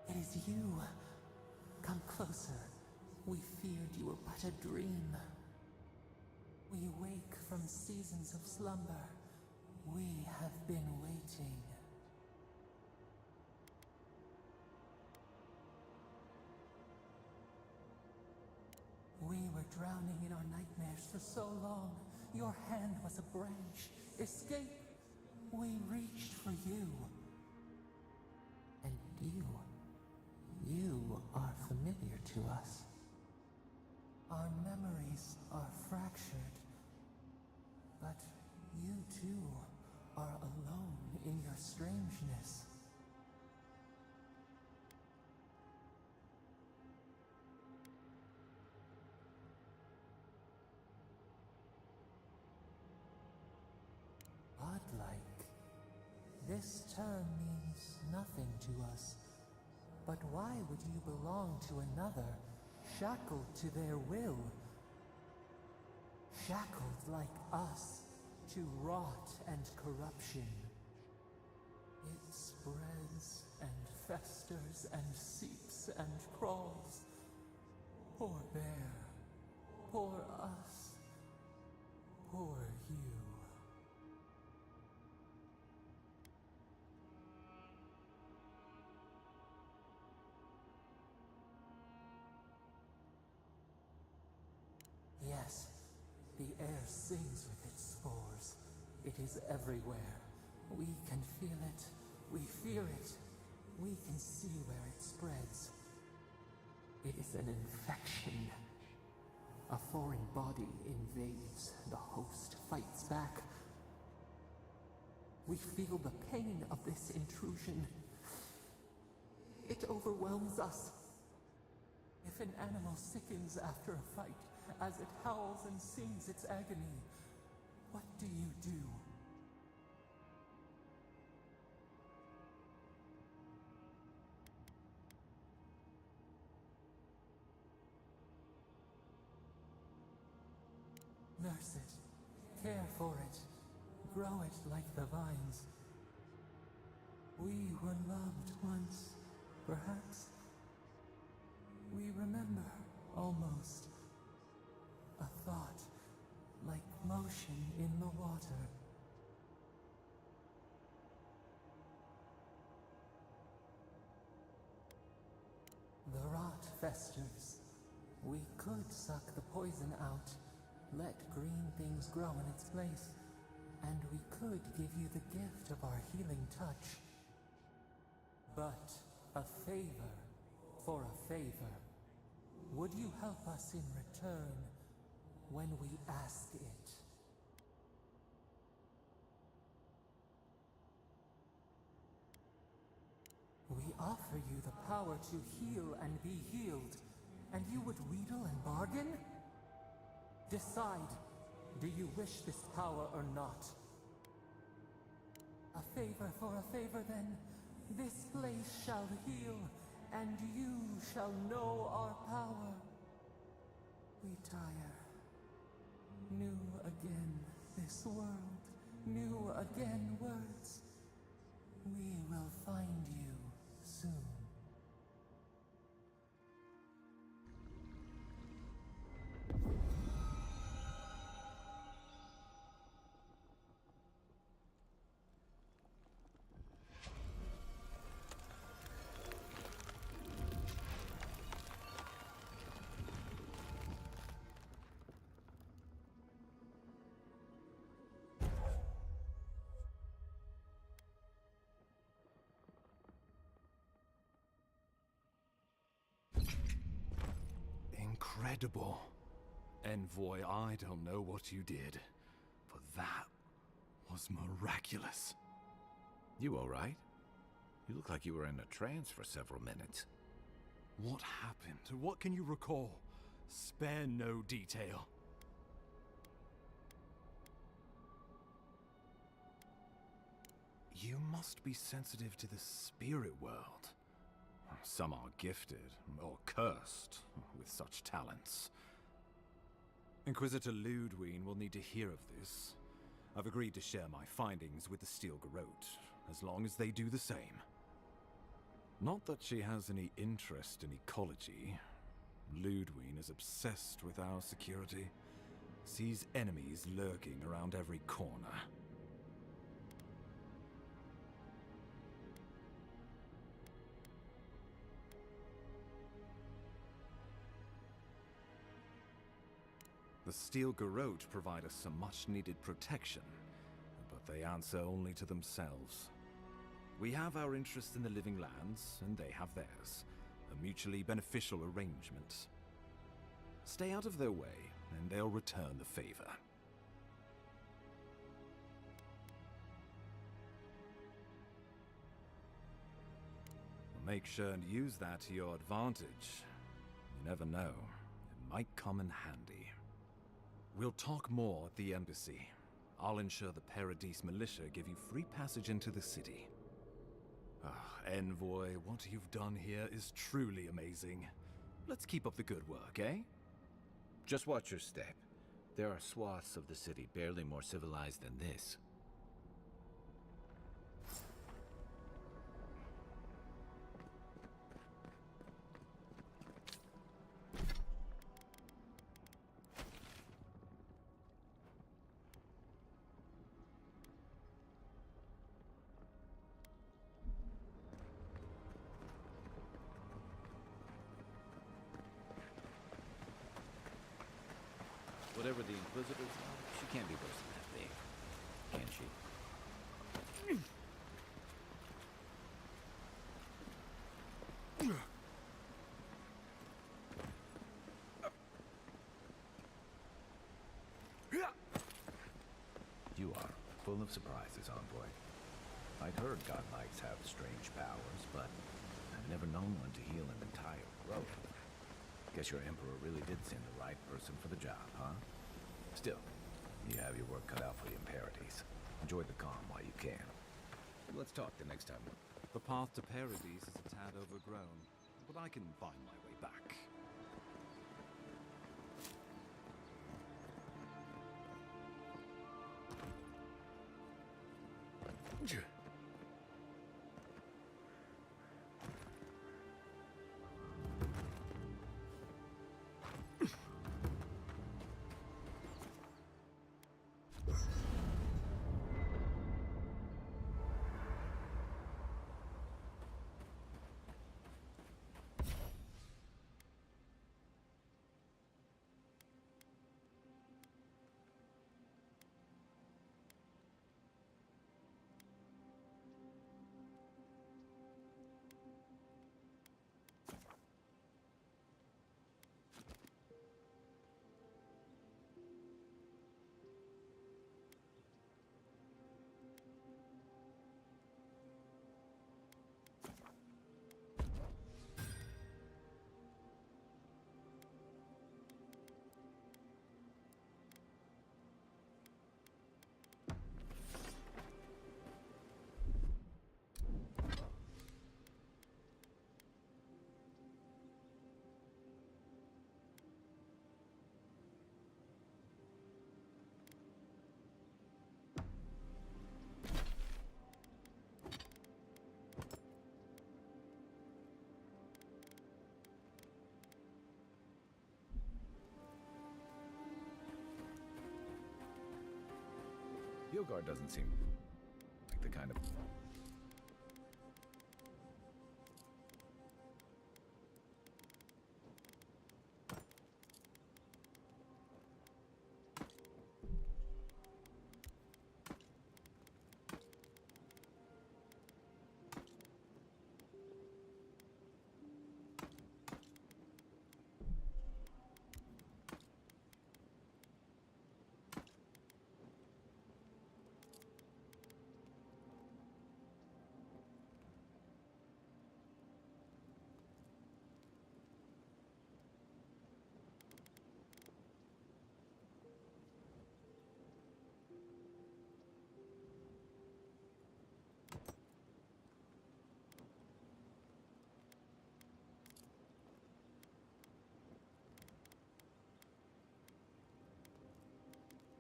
It is you. Come closer. We feared you were but a dream. We wake from seasons of slumber. We have been waiting. We were drowning in our nightmares for so long. Your hand was a branch. Escape! We reached for you. And you are familiar to us. Our memories are fractured. But you too are alone in your strangeness. Odd-like. This term means nothing to us. But why would you belong to another, shackled to their will? Shackled like us to rot and corruption. It spreads and festers and seeps and crawls. Poor bear. Poor us. Poor you. Yes, the air sings with its spores. It is everywhere. We can feel it. We fear it. We can see where it spreads. It is an infection. A foreign body invades. The host fights back. We feel the pain of this intrusion. It overwhelms us. If an animal sickens after a fight, as it howls and sings its agony, what do you do? Nurse it, care for it, grow it like the vines. We were loved once, perhaps. We remember, almost. A thought, like motion in the water. The rot festers. We could suck the poison out, let green things grow in its place, and we could give you the gift of our healing touch. But a favor for a favor. Would you help us in return when we ask it? We offer you the power to heal and be healed, and you would wheedle and bargain? Decide, do you wish this power or not? A favor for a favor then. This place shall heal, and you shall know our power. We tire. New again this world, new again words. We will find you soon. Incredible. Envoy, I don't know what you did, but that was miraculous. You all right? You look like you were in a trance for several minutes. What happened? What can you recall? Spare no detail. You must be sensitive to the spirit world. Some are gifted, or cursed, with such talents. Inquisitor Ludwig will need to hear of this. I've agreed to share my findings with the Steel Garrote, as long as they do the same. Not that she has any interest in ecology. Ludwig is obsessed with our security, sees enemies lurking around every corner. The Steel Garrote provide us some much-needed protection, but they answer only to themselves. We have our interest in the living lands, and they have theirs. A mutually beneficial arrangement. Stay out of their way, and they'll return the favor. Make sure and use that to your advantage. You never know. It might come in handy. We'll talk more at the embassy. I'll ensure the Paradise militia give you free passage into the city. Envoy, what you've done here is truly amazing. Let's keep up the good work, eh? Just watch your step. There are swaths of the city barely more civilized than this. Whatever the Inquisitors are, she can't be worse than that big, can she? You are full of surprises, Envoy. I'd heard godlikes have strange powers, but I've never known one to heal an entire grove. Guess your Emperor really did send the right person for the job, huh? Still, you have your work cut out for you in Paradise. Enjoy the calm while you can. Let's talk the next time. The path to Paradise is a tad overgrown, but I can find my way back. Yogard doesn't seem like the kind of...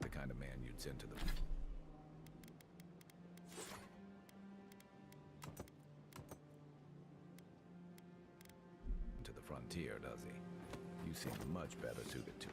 the kind of man you'd send to the... to the frontier, does he? You seem much better suited to it.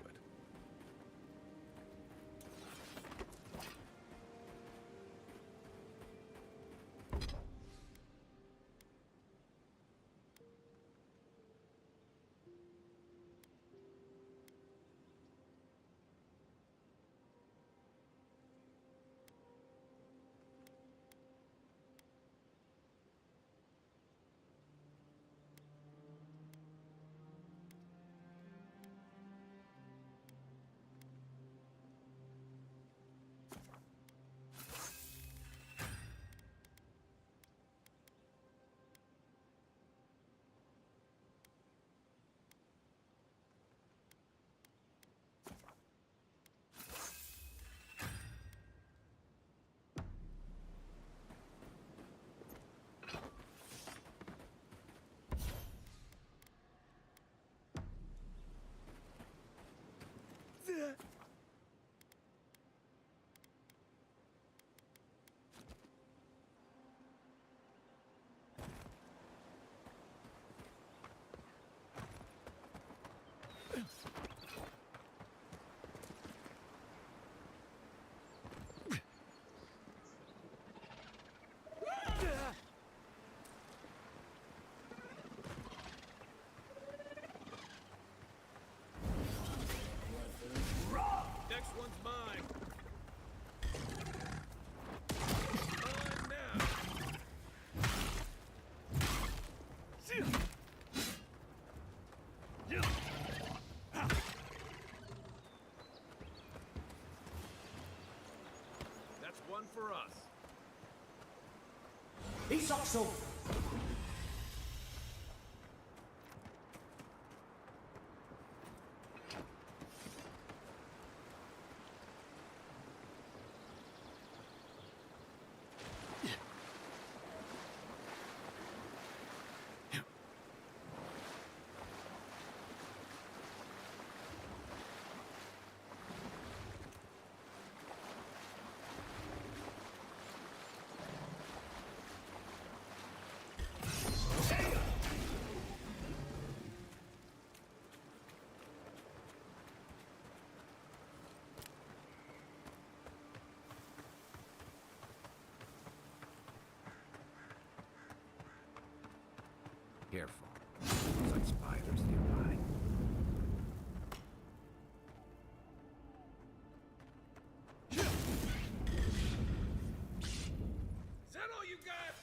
Next one's mine. Mine now. That's one for us. Isakso! Careful. Looks like spiders nearby. Is that all you got?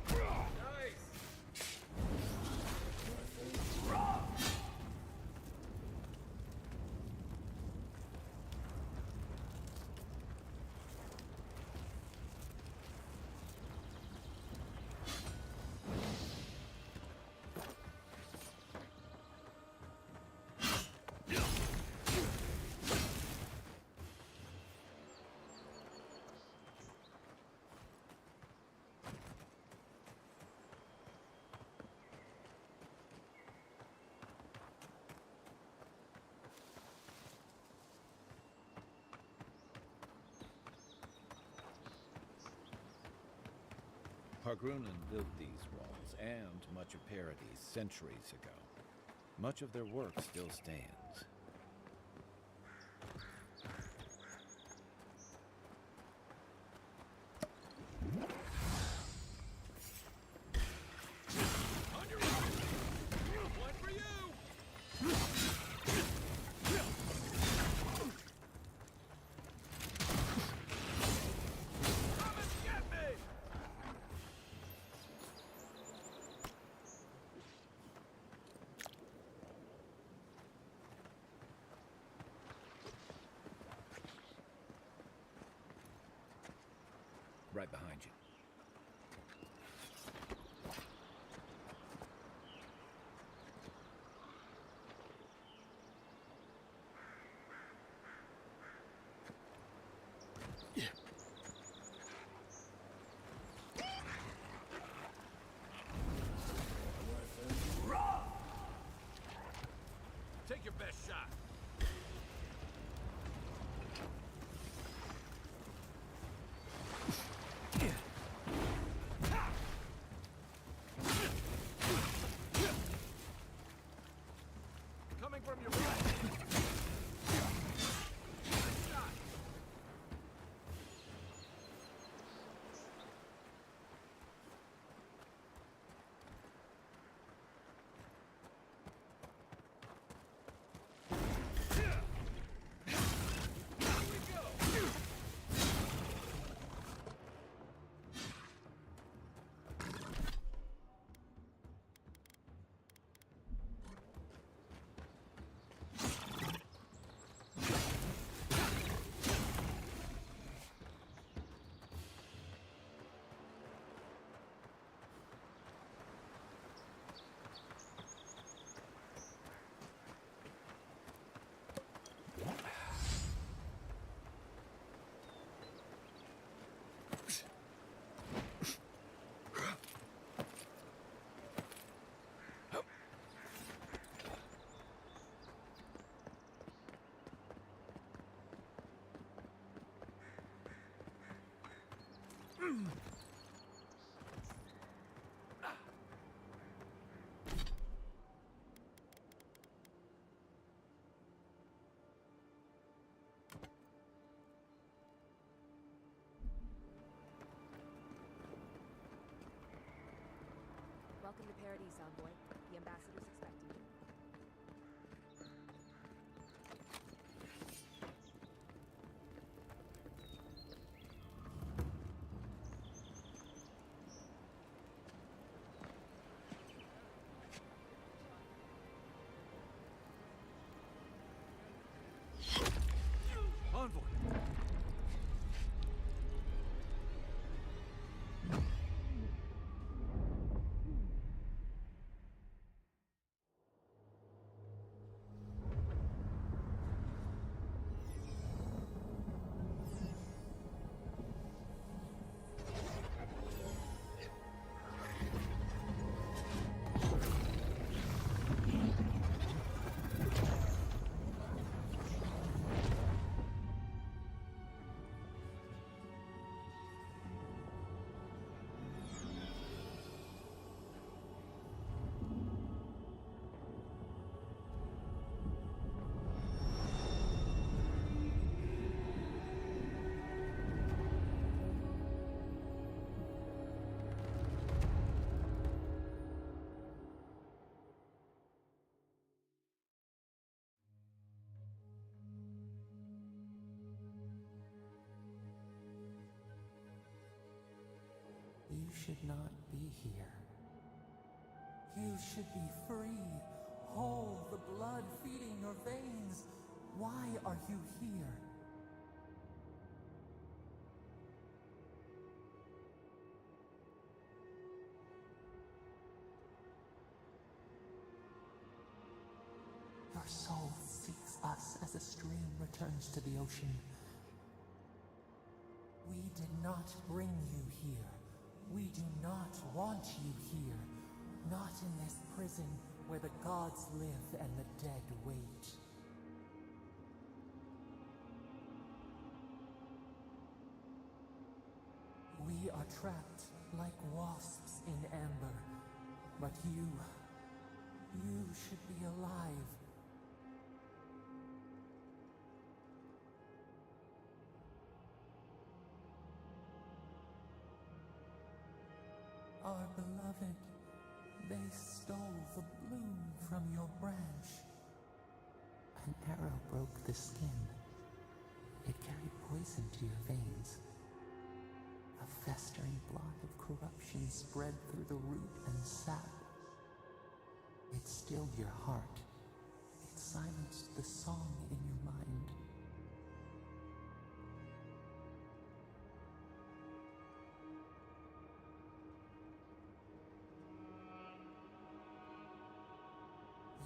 Nice. Hargrunnen built these walls and much of Paradis centuries ago. Much of their work still stands. On your right. One for you. Come and get me. Right behind you. Take your best shot. Coming from your right. Nice shot. Here we go. Welcome to Paradis, Envoy. The ambassador's expecting you. should not be here. You should be free, whole, the blood feeding your veins. Why are you here? Your soul seeks us as a stream returns to the ocean. We did not bring you here. We do not want you here. Not in this prison where the gods live and the dead wait. We are trapped like wasps in amber. But you should be alive. Our beloved, they stole the bloom from your branch. An arrow broke the skin. It carried poison to your veins. A festering blot of corruption spread through the root and sap. It stilled your heart. It silenced the song in your mind.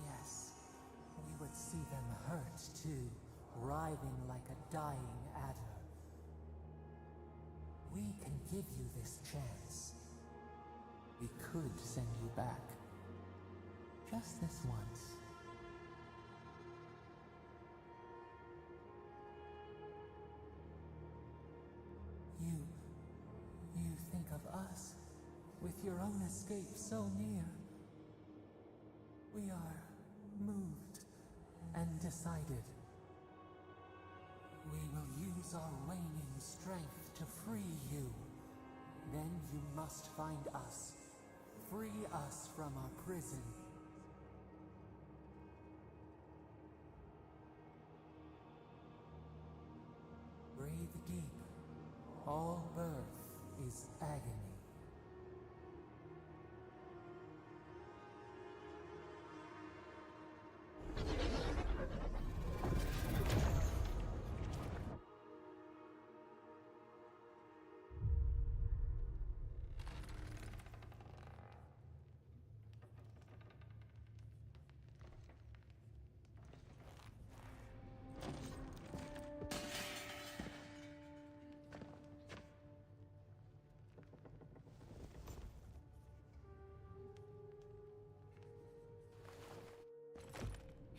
Yes, we would see them hurt too, writhing like a dying adder. We can give you this chance. We could send you back. Just this once. You think of us, with your own escape so near. We are moved and decided. We will use our waning strength to free you. Then you must find us. Free us from our prison. Breathe deep. All birth is agony.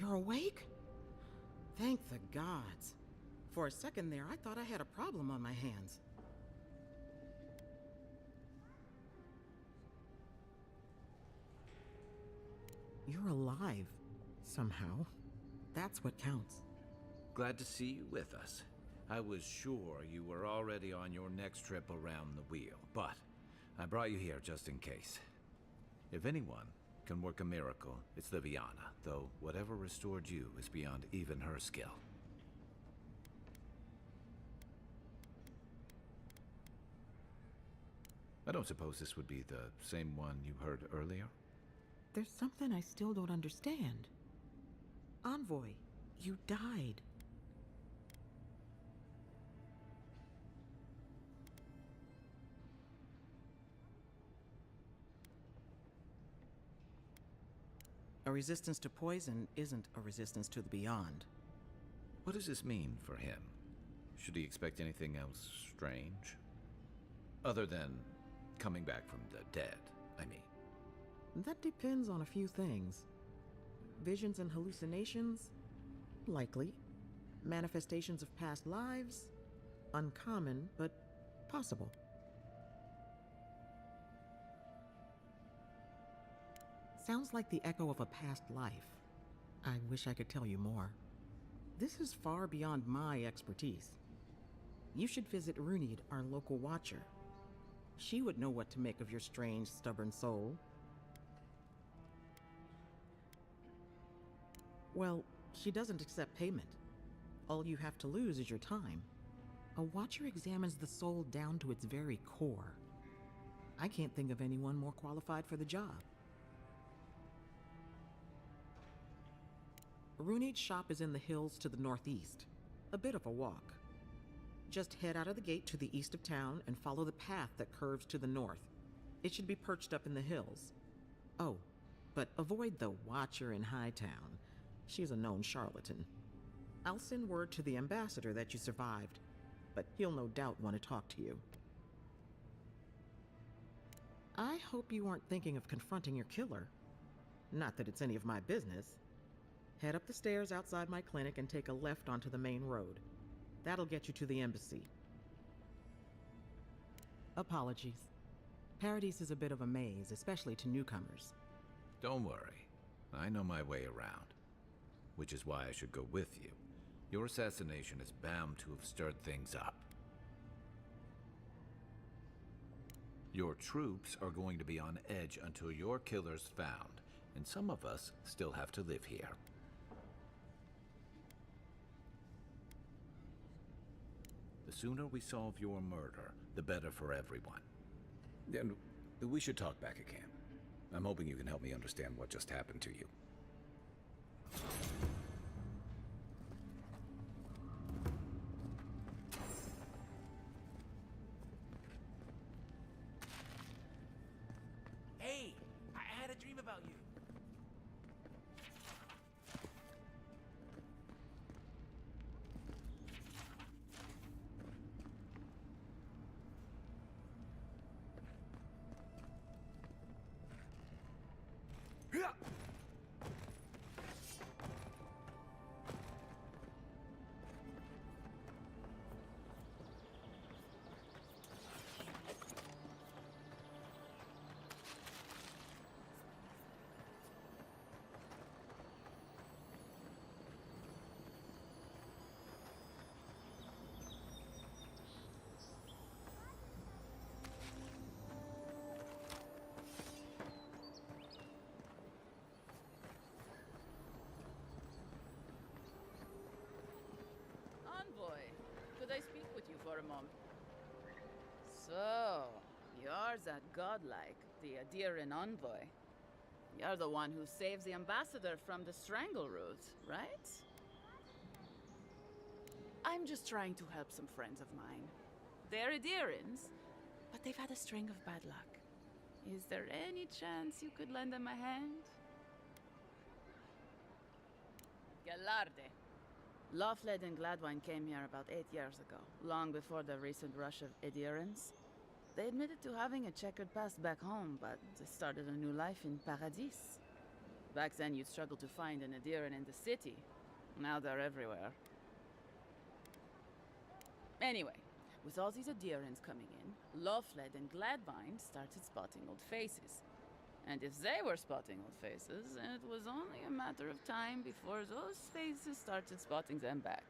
You're awake? Thank the gods. For a second there, I thought I had a problem on my hands. You're alive, somehow. That's what counts. Glad to see you with us. I was sure you were already on your next trip around the wheel, but I brought you here just in case. If anyone can work a miracle, it's Liviana, though whatever restored you is beyond even her skill. I don't suppose this would be the same one you heard earlier? There's something I still don't understand. Envoy, you died. A resistance to poison isn't a resistance to the beyond. What does this mean for him? Should he expect anything else strange? Other than coming back from the dead, I mean. That depends on a few things. Visions and hallucinations? Likely. Manifestations of past lives? Uncommon, but possible. Sounds like the echo of a past life. I wish I could tell you more. This is far beyond my expertise. You should visit Runid, our local watcher. She would know what to make of your strange, stubborn soul. Well, she doesn't accept payment. All you have to lose is your time. A watcher examines the soul down to its very core. I can't think of anyone more qualified for the job. Runeed's shop is in the hills to the northeast. A bit of a walk. Just head out of the gate to the east of town and follow the path that curves to the north. It should be perched up in the hills. Oh, but avoid the Watcher in Hightown. She's a known charlatan. I'll send word to the ambassador that you survived, but he'll no doubt want to talk to you. I hope you aren't thinking of confronting your killer. Not that it's any of my business. Head up the stairs outside my clinic and take a left onto the main road. That'll get you to the embassy. Apologies. Paradise is a bit of a maze, especially to newcomers. Don't worry. I know my way around. Which is why I should go with you. Your assassination is bound to have stirred things up. Your troops are going to be on edge until your killer's found, and some of us still have to live here. The sooner we solve your murder, the better for everyone. And we should talk back at camp. I'm hoping you can help me understand what just happened to you. Hey, I had a dream about you. Envoy, could I speak with you for a moment? So, you're that godlike, the Adiran envoy. You're the one who saves the ambassador from the strangle root, right? I'm just trying to help some friends of mine. They're Adirans, but they've had a string of bad luck. Is there any chance you could lend them a hand? Galarde. Lawfled and Gladwine came here about 8 years ago, long before the recent rush of Edirans. They admitted to having a checkered past back home, but they started a new life in Paradis. Back then, you'd struggle to find an Ediran in the city. Now they're everywhere. Anyway, with all these Edirans coming in, Lawfled and Gladwine started spotting old faces. And if they were spotting old faces, it was only a matter of time before those faces started spotting them back.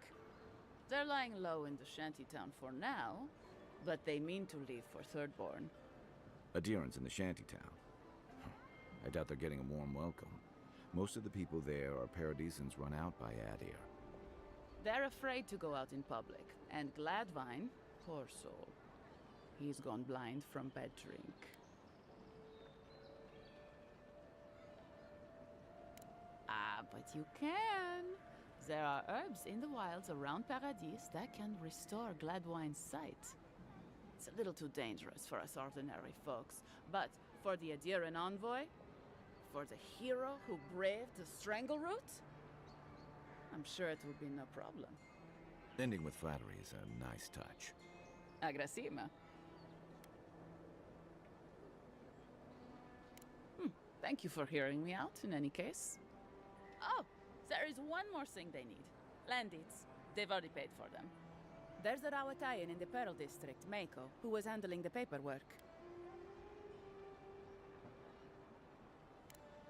They're lying low in the shantytown for now, but they mean to leave for Thirdborn. Adherents in the shantytown. I doubt they're getting a warm welcome. Most of the people there are Paradisans run out by Adir. They're afraid to go out in public, and Gladwine, poor soul, he's gone blind from bad drink. Ah, but you can. There are herbs in the wilds around Paradis that can restore Gladwine's sight. It's a little too dangerous for us ordinary folks, but for the Adiran envoy, for the hero who braved the strangle route, I'm sure it will be no problem. Ending with flattery is a nice touch. Agrasima. Thank you for hearing me out, in any case. Oh, there is one more thing they need. Land deeds. They've already paid for them. There's a Rawatayan in the Pearl District, Mako, who was handling the paperwork.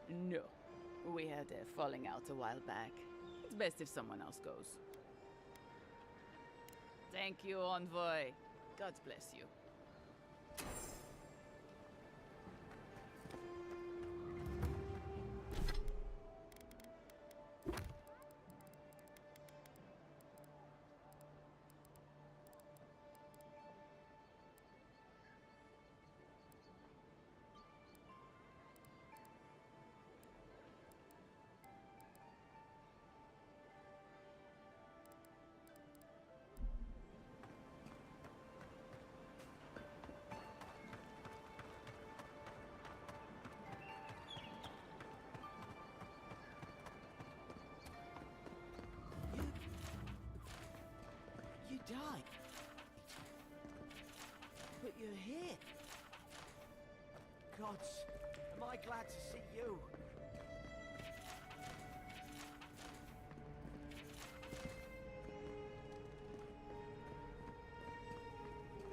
No. We had a falling out a while back. It's best if someone else goes. Thank you, Envoy. God bless you. died. But you're here. Gods, am I glad to see you.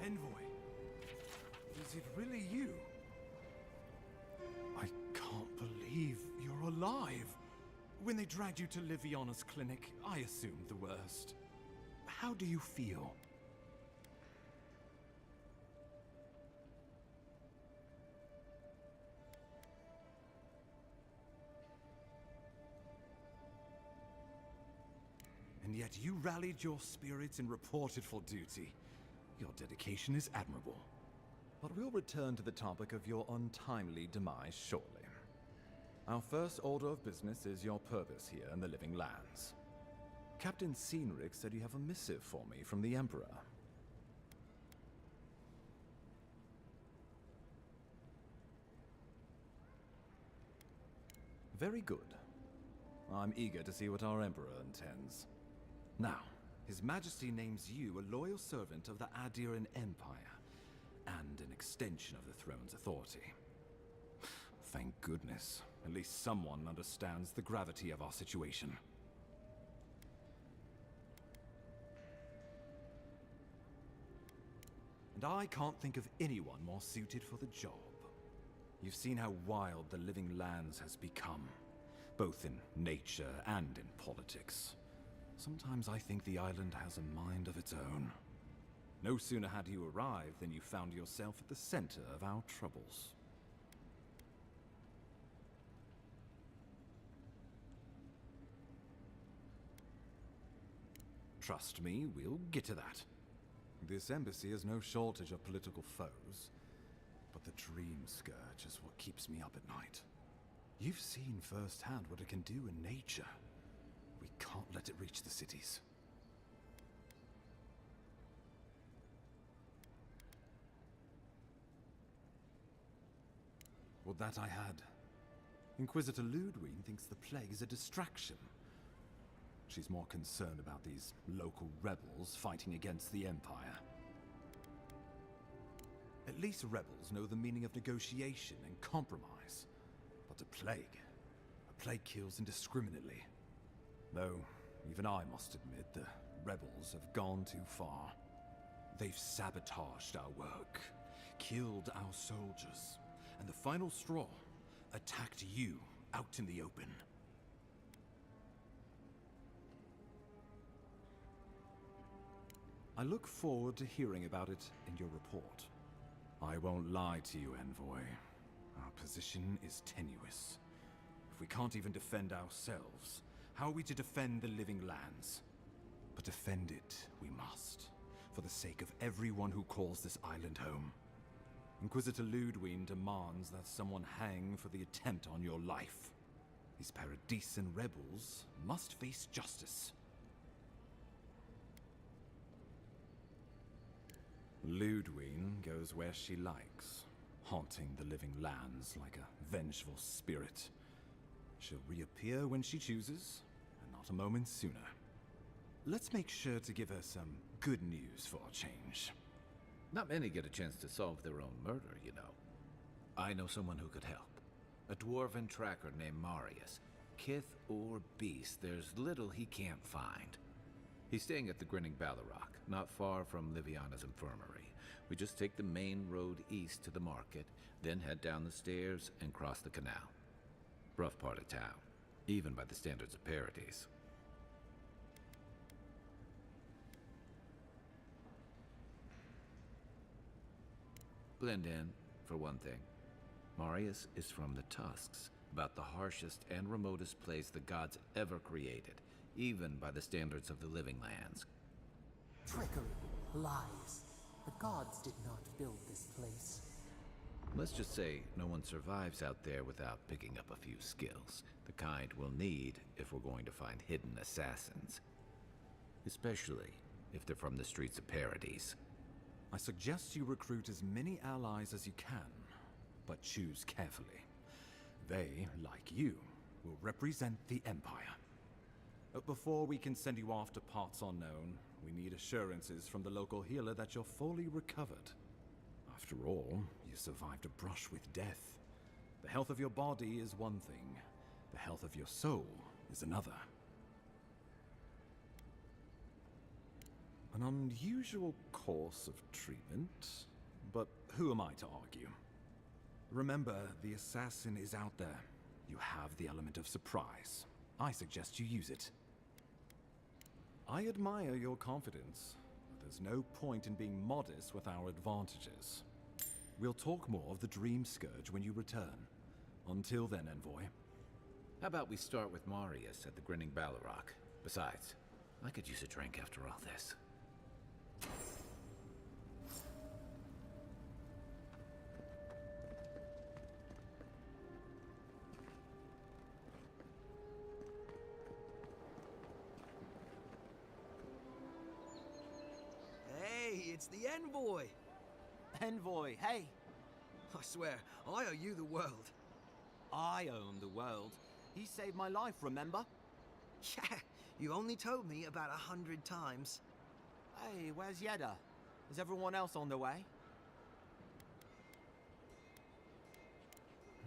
Envoy, is it really you? I can't believe you're alive. When they dragged you to Liviana's clinic, I assumed the worst. How do you feel? And yet you rallied your spirits and reported for duty. Your dedication is admirable. But we'll return to the topic of your untimely demise shortly. Our first order of business is your purpose here in the Living Lands. Captain Cynric said you have a missive for me from the Emperor. Very good. I'm eager to see what our Emperor intends. Now, His Majesty names you a loyal servant of the Adiran Empire, and an extension of the throne's authority. Thank goodness. At least someone understands the gravity of our situation. And I can't think of anyone more suited for the job. You've seen how wild the Living Lands has become, both in nature and in politics. Sometimes I think the island has a mind of its own. No sooner had you arrived than you found yourself at the center of our troubles. Trust me, we'll get to that. This embassy has no shortage of political foes, but the Dream Scourge is what keeps me up at night. You've seen firsthand what it can do in nature. We can't let it reach the cities. Well, that I had. Inquisitor Ludwig thinks the plague is a distraction. She's more concerned about these local rebels fighting against the Empire. At least rebels know the meaning of negotiation and compromise. But a plague kills indiscriminately. Though, even I must admit, the rebels have gone too far. They've sabotaged our work, killed our soldiers, and the final straw, attacked you out in the open. I look forward to hearing about it in your report. I won't lie to you, Envoy. Our position is tenuous. If we can't even defend ourselves, how are we to defend the Living Lands? But defend it we must, for the sake of everyone who calls this island home. Inquisitor Ludwig demands that someone hang for the attempt on your life. These Paradisian rebels must face justice. Ludwig goes where she likes, haunting the Living Lands like a vengeful spirit. She'll reappear when she chooses, and not a moment sooner. Let's make sure to give her some good news for a change. Not many get a chance to solve their own murder, you know. I know someone who could help. A dwarven tracker named Marius. Kith or beast, there's little he can't find. He's staying at the Grinning Ballarrock, not far from Liviana's infirmary. We just take the main road east to the market, then head down the stairs and cross the canal. Rough part of town, even by the standards of Paradise. Blend in, for one thing. Marius is from the Tusks, about the harshest and remotest place the gods ever created, even by the standards of the Living Lands. Trickery, lies. The gods did not build this place. Let's just say no one survives out there without picking up a few skills, the kind we'll need if we're going to find hidden assassins. Especially if they're from the streets of Paradise. I suggest you recruit as many allies as you can, but choose carefully. They, like you, will represent the Empire. But before we can send you off to parts unknown, we need assurances from the local healer that you're fully recovered. After all, you survived a brush with death. The health of your body is one thing. The health of your soul is another. An unusual course of treatment, but who am I to argue? Remember, the assassin is out there. You have the element of surprise. I suggest you use it. I admire your confidence, but there's no point in being modest with our advantages. We'll talk more of the Dream Scourge when you return. Until then, Envoy. How about we start with Marius at the Grinning Balrog? Besides, I could use a drink after all this. Hey, it's the Envoy! Envoy, hey! I swear, I owe you the world. I owe him the world. He saved my life, remember? Yeah, you only told me about 100 times. Hey, where's Yeda? Is everyone else on their way?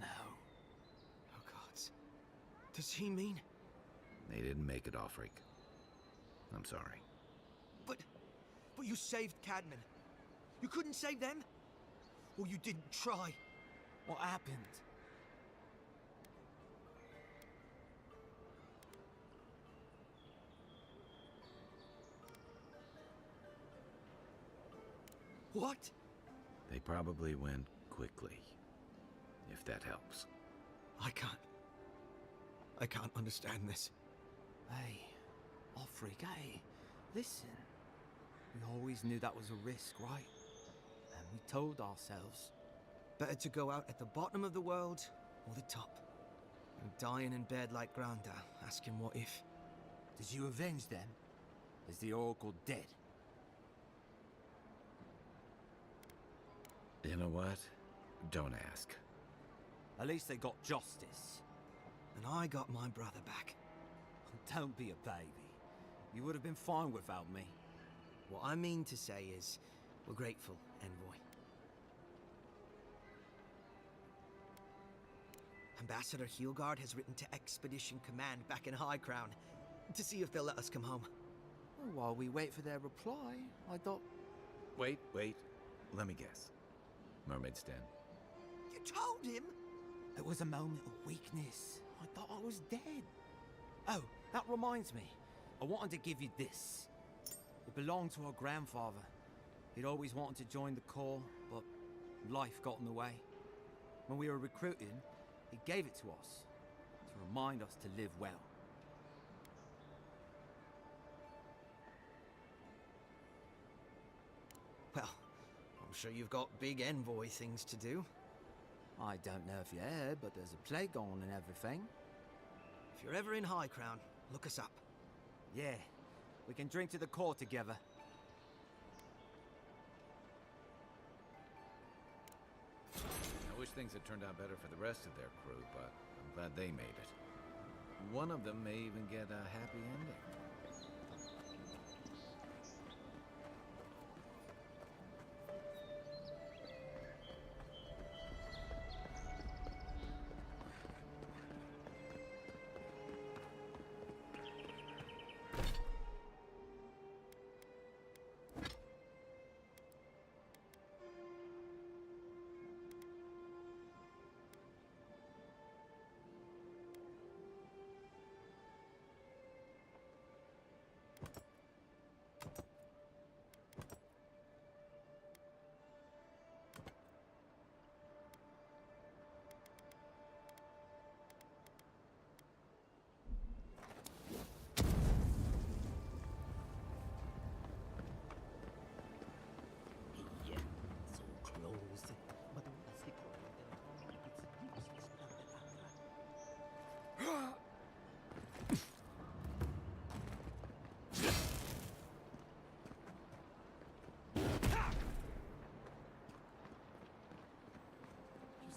No. Oh, gods. Does he mean... They didn't make it, Offreak. I'm sorry. But you saved Cadman. You couldn't save them? Or you didn't try? What happened? What? They probably went quickly, if that helps. I can't understand this. Hey, Offreak, hey, listen. We always knew that was a risk, right? And we told ourselves. Better to go out at the bottom of the world or the top. And dying in bed like Granda, asking what if. Did you avenge them? Is the Oracle dead? You know what? Don't ask. At least they got justice. And I got my brother back. Don't be a baby. You would have been fine without me. What I mean to say is, we're grateful, Envoy. Ambassador Heelguard has written to Expedition Command back in High Crown to see if they'll let us come home. Well, while we wait for their reply, I thought... Wait. Let me guess. Mermaid's Den. You told him? It was a moment of weakness. I thought I was dead. Oh, that reminds me. I wanted to give you this. It belonged to our grandfather. He'd always wanted to join the Corps, but life got in the way. When we were recruiting, he gave it to us to remind us to live well. Well, I'm sure you've got big Envoy things to do. I don't know if you heard, but there's a plague on and everything. If you're ever in High Crown, look us up. Yeah, we can drink to the Corps together. I wish things had turned out better for the rest of their crew, but I'm glad they made it. One of them may even get a happy ending.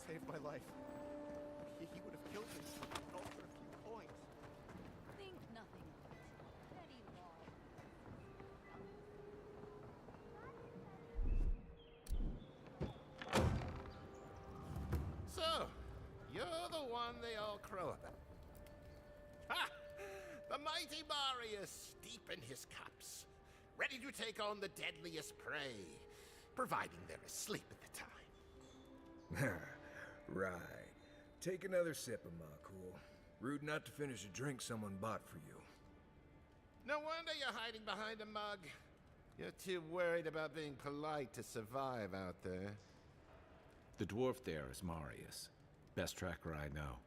Saved my life. He would have killed me, all for a few points. Think nothing of it. Pretty long. one they all crow about. Ha! The mighty Marius, deep in his cups, ready to take on the deadliest prey, providing they're asleep at the time. Right. Take another sip of my cool. Rude not to finish a drink someone bought for you. No wonder you're hiding behind a mug. You're too worried about being polite to survive out there. The dwarf there is Marius. Best tracker I know.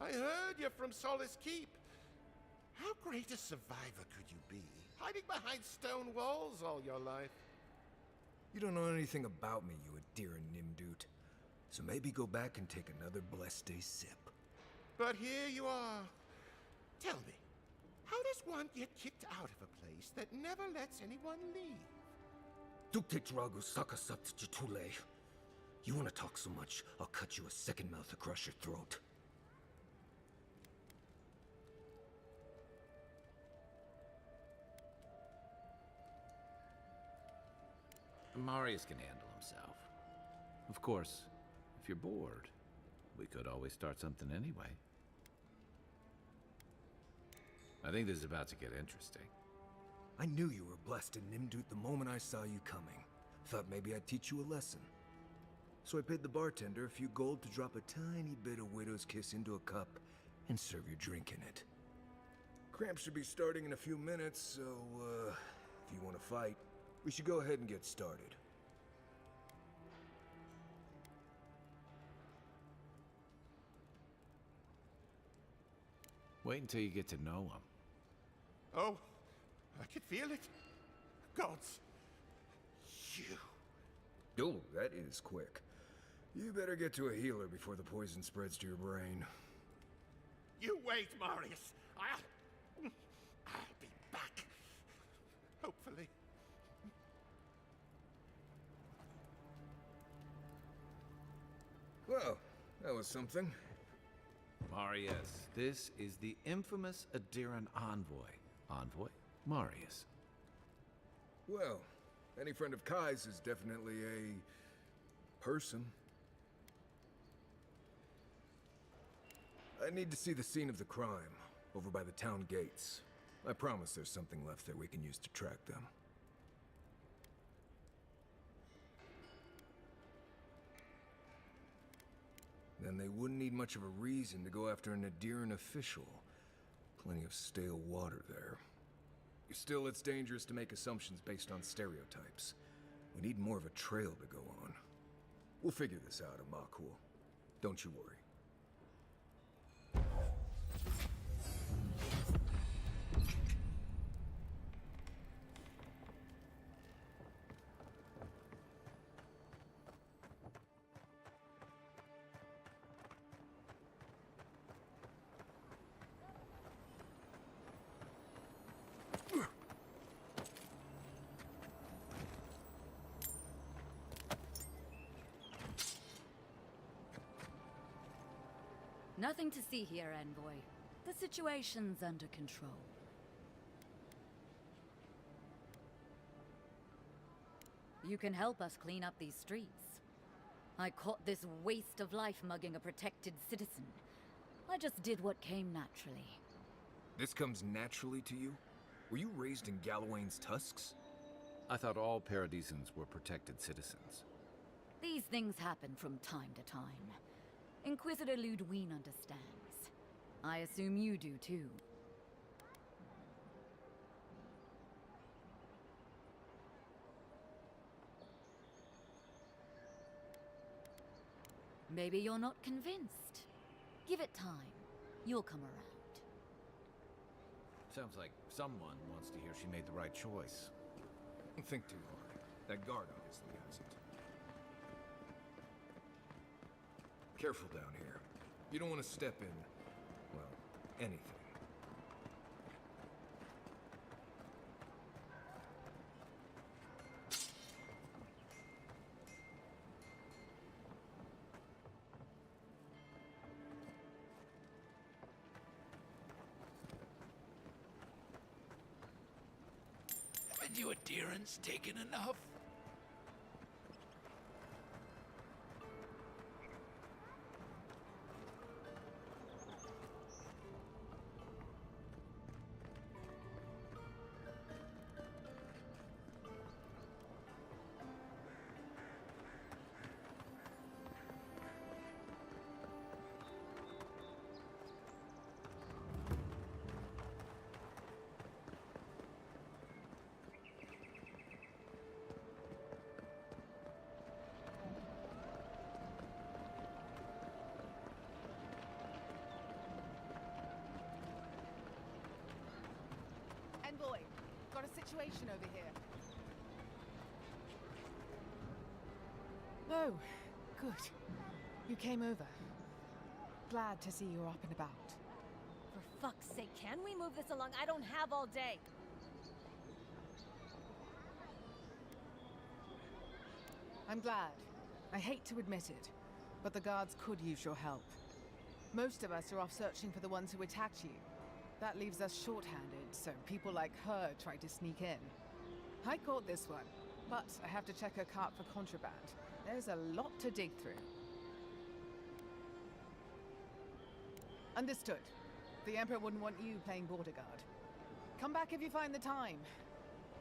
I heard you're from Solace Keep. How great a survivor could you be, hiding behind stone walls all your life? You don't know anything about me, you Adira Nimdut. So maybe go back and take another blessed day sip. But here you are. Tell me, how does one get kicked out of a place that never lets anyone leave? Dukte Dragu Sakasat Jitule. You want to talk so much, I'll cut you a second mouth across your throat. Marius can handle himself. Of course, if you're bored, we could always start something anyway. I think this is about to get interesting. I knew you were blessed in Nimdut the moment I saw you coming. Thought maybe I'd teach you a lesson. So I paid the bartender a few gold to drop a tiny bit of Widow's Kiss into a cup and serve your drink in it. Cramps should be starting in a few minutes, so, if you want to fight, we should go ahead and get started. Wait until you get to know him. Oh, I can feel it. Gods, you. Oh, that is quick. You better get to a healer before the poison spreads to your brain. You wait, Marius. I'll be back. Hopefully. Well, that was something. Marius, this is the infamous Adiran envoy. Envoy? Marius. Well, any friend of Kai's is definitely a person. I need to see the scene of the crime, over by the town gates. I promise there's something left there we can use to track them. Then they wouldn't need much of a reason to go after an Adiran official. Plenty of stale water there. Still, it's dangerous to make assumptions based on stereotypes. We need more of a trail to go on. We'll figure this out, Amakul. Don't you worry. Nothing to see here, Envoy. The situation's under control. You can help us clean up these streets. I caught this waste of life mugging a protected citizen. I just did what came naturally. This comes naturally to you? Were you raised in Gallowayne's tusks? I thought all Paradisans were protected citizens. These things happen from time to time. Inquisitor Ludwine understands. I assume you do too. Maybe you're not convinced. Give it time. You'll come around. Sounds like someone wants to hear she made the right choice. Don't think too hard. That guard obviously hasn't. Careful down here. You don't want to step in, well, anything. you adherents taken enough? Envoy, got a situation over here. Oh, good. You came over. Glad to see you're up and about. For fuck's sake, can we move this along? I don't have all day. I'm glad. I hate to admit it, but the guards could use your help. Most of us are off searching for the ones who attacked you. That leaves us short-handed, so people like her try to sneak in. I caught this one, but I have to check her cart for contraband. There's a lot to dig through. Understood. The Emperor wouldn't want you playing border guard. Come back if you find the time.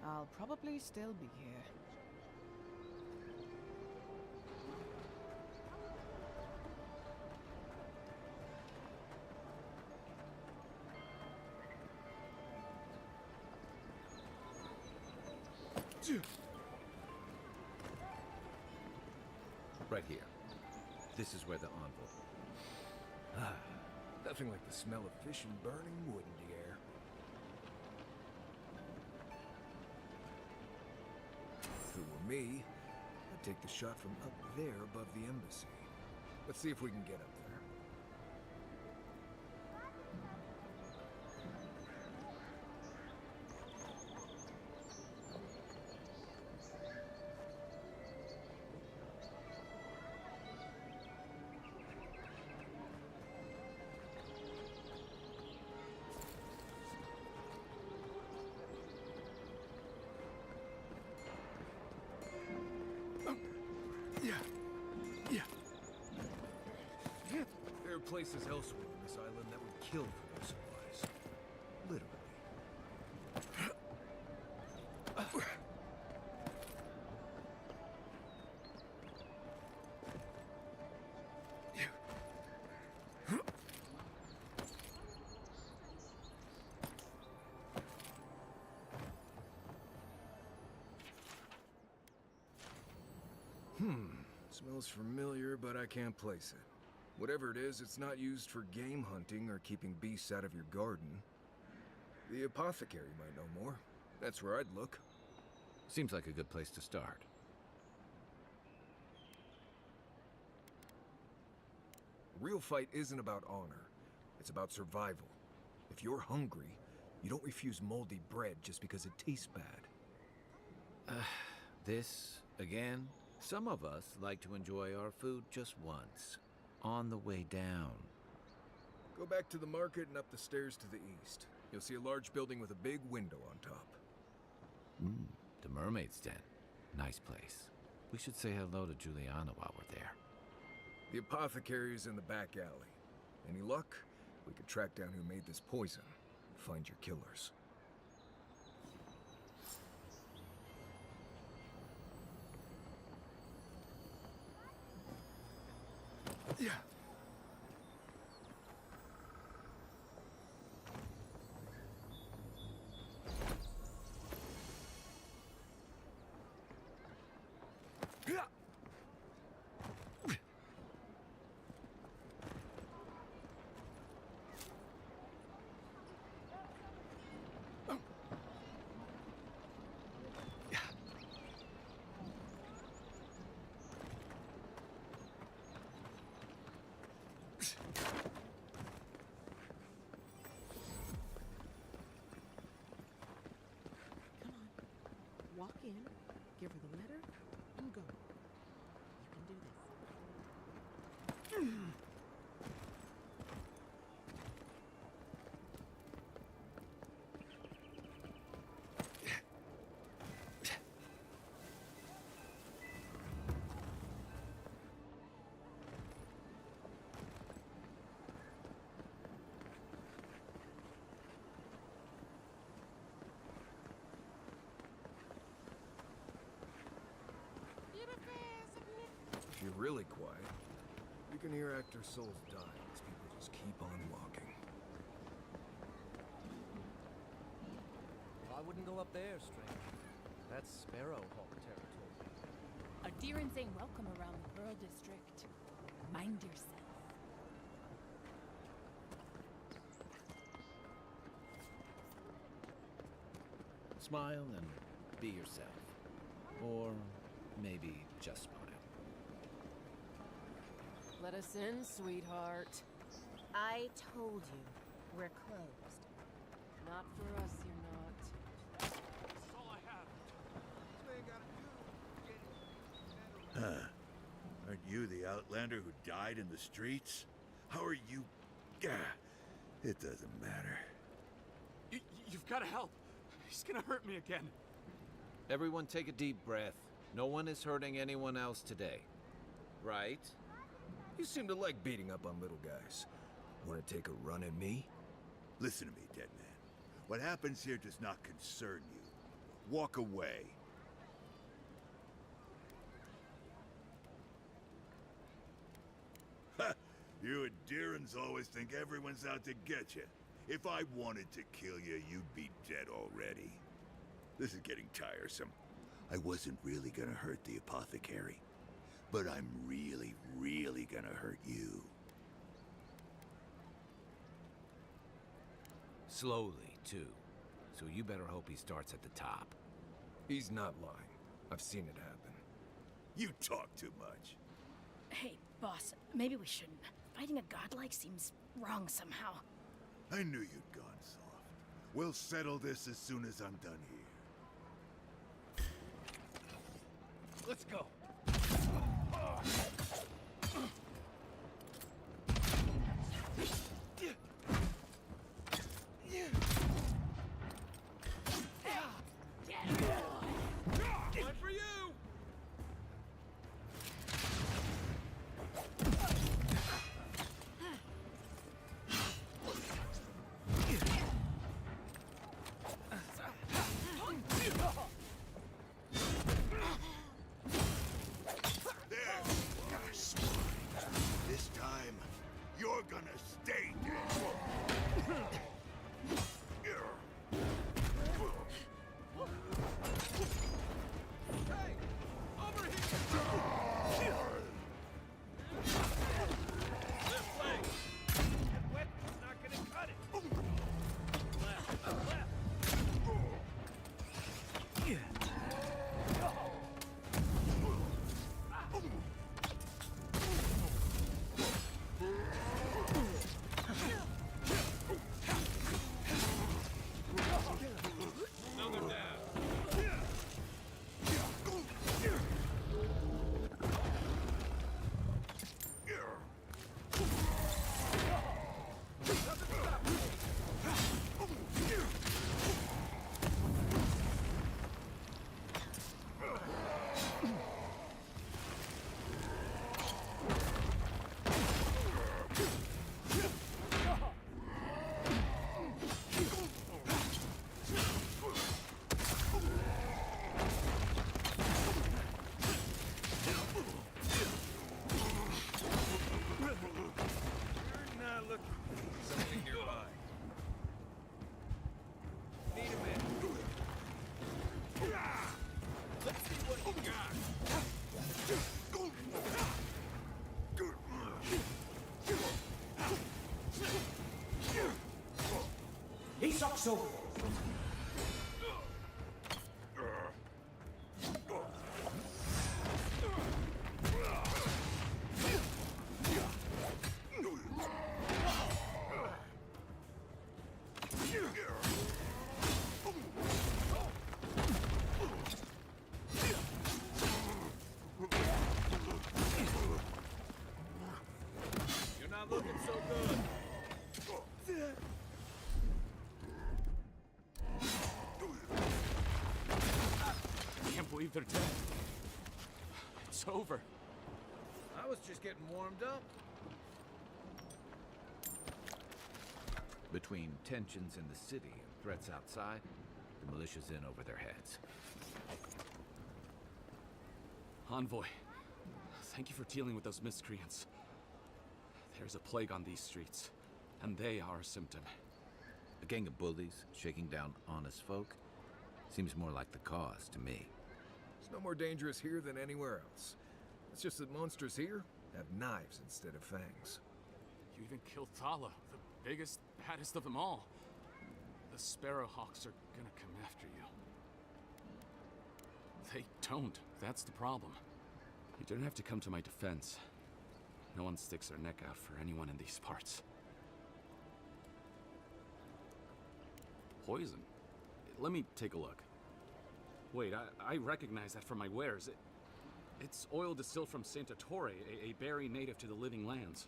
I'll probably still be here. Right here. This is where the envoy... Nothing like the smell of fish and burning wood in the air. If it were me, I'd take the shot from up there above the embassy. Let's see if we can get up there. There are places elsewhere on this island that would kill for those supplies. Literally. Smells familiar, but I can't place it. Whatever it is, it's not used for game hunting or keeping beasts out of your garden. The apothecary might know more. That's where I'd look. Seems like a good place to start. A real fight isn't about honor. It's about survival. If you're hungry, you don't refuse moldy bread just because it tastes bad. This, again? Some of us like to enjoy our food just once, on the way down. Go back to the market and up the stairs to the east. You'll see a large building with a big window on top. The Mermaid's Den. Nice place. We should say hello to Juliana while we're there. The apothecary is in the back alley. Any luck, we could track down who made this poison and find your killers. Yeah. Walk in, give her the letter, and go. You can do this. you're really quiet, you can hear actor souls die as people just keep on walking. I wouldn't go up there, stranger. That's Sparrowhawk territory. Adherents ain't welcome around the Pearl District. Mind yourself. Smile and be yourself. Or maybe just smile. Let us in, sweetheart. I told you, we're closed. Not for us, you're not. That's all I have. Huh. Aren't you the outlander who died in the streets? How are you... Gah, it doesn't matter. You've got to help. He's gonna hurt me again. Everyone take a deep breath. No one is hurting anyone else today. Right? You seem to like beating up on little guys. Want to take a run at me? Listen to me, dead man. What happens here does not concern you. Walk away. Ha! You Adherents always think everyone's out to get you. If I wanted to kill you, you'd be dead already. This is getting tiresome. I wasn't really gonna hurt the apothecary, but I'm really, really gonna hurt you. Slowly, too. So you better hope he starts at the top. He's not lying. I've seen it happen. You talk too much. Hey, boss, maybe we shouldn't. Fighting a godlike seems wrong somehow. I knew you'd gone soft. We'll settle this as soon as I'm done here. Let's go. One for you. This time, you're gonna stay dead. Hey, over here. Left leg. That weapon's not gonna cut it. Left, left. Another down. You're not looking. Something nearby. Need a minute. Let's see what you got. Isokso! You're not looking so good. I can't believe they're dead. It's over. I was just getting warmed up. Between tensions in the city and threats outside, the militia's in over their heads. Envoy, Thank you for dealing with those miscreants. There's a plague on these streets, and they are a symptom. A gang of bullies shaking down honest folk? Seems more like the cause to me. It's no more dangerous here than anywhere else. It's just that monsters here have knives instead of fangs. You even killed Thala, the biggest, baddest of them all. The Sparrowhawks are gonna come after you. They don't. That's the problem. You don't have to come to my defense. No one sticks their neck out for anyone in these parts. Poison? Let me take a look. Wait, I recognize that from my wares. It's oil distilled from Santa Torre, a berry native to the Living Lands.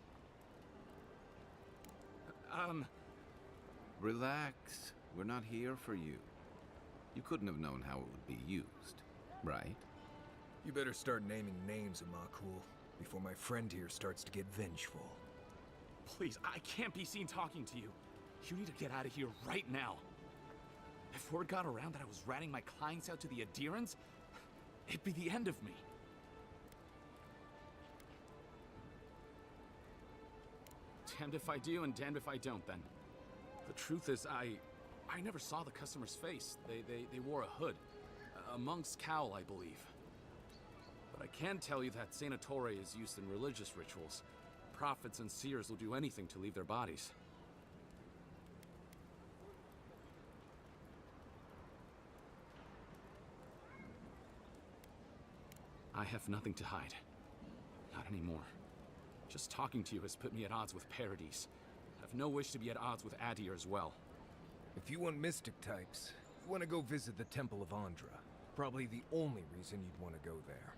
Relax. We're not here for you. You couldn't have known how it would be used, right? You better start naming names, Amakul, before my friend here starts to get vengeful. Please, I can't be seen talking to you. You need to get out of here right now. If word got around that I was ratting my clients out to the Adherents, it'd be the end of me. Damned if I do and damned if I don't, then. The truth is, I never saw the customer's face. They wore a hood. A monk's cowl, I believe. But I can tell you that Santa Torre is used in religious rituals. Prophets and seers will do anything to leave their bodies. I have nothing to hide. Not anymore. Just talking to you has put me at odds with Paradise. I have no wish to be at odds with Adir as well. If you want mystic types, you want to go visit the Temple of Andra. Probably the only reason you'd want to go there.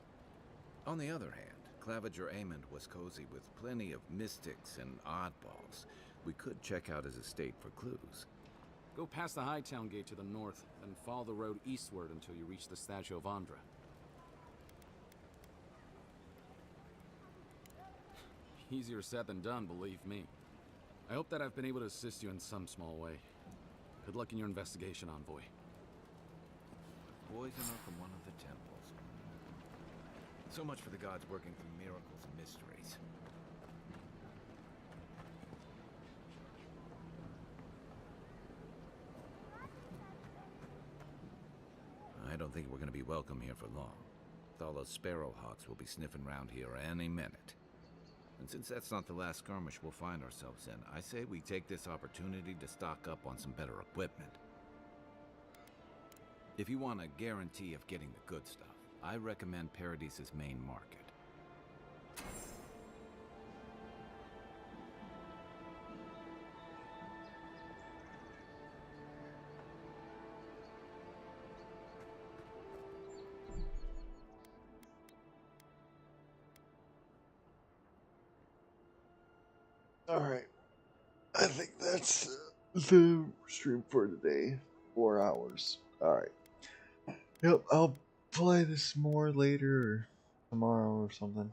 On the other hand, Claviger Amond was cozy with plenty of mystics and oddballs. We could check out his estate for clues. Go past the Hightown Gate to the north, then follow the road eastward until you reach the statue of Andra. Easier said than done, believe me. I hope that I've been able to assist you in some small way. Good luck in your investigation, Envoy. Poisoner from one of the temples. So much for the gods working through miracles and mysteries. I don't think we're going to be welcome here for long. Thalla's Sparrowhawks will be sniffing around here any minute. And since that's not the last skirmish we'll find ourselves in, I say we take this opportunity to stock up on some better equipment. If you want a guarantee of getting the good stuff, I recommend Paradise's main market. Alright. I think that's the stream for today. 4 hours. Alright. Yep, I'll play this more later or tomorrow or something.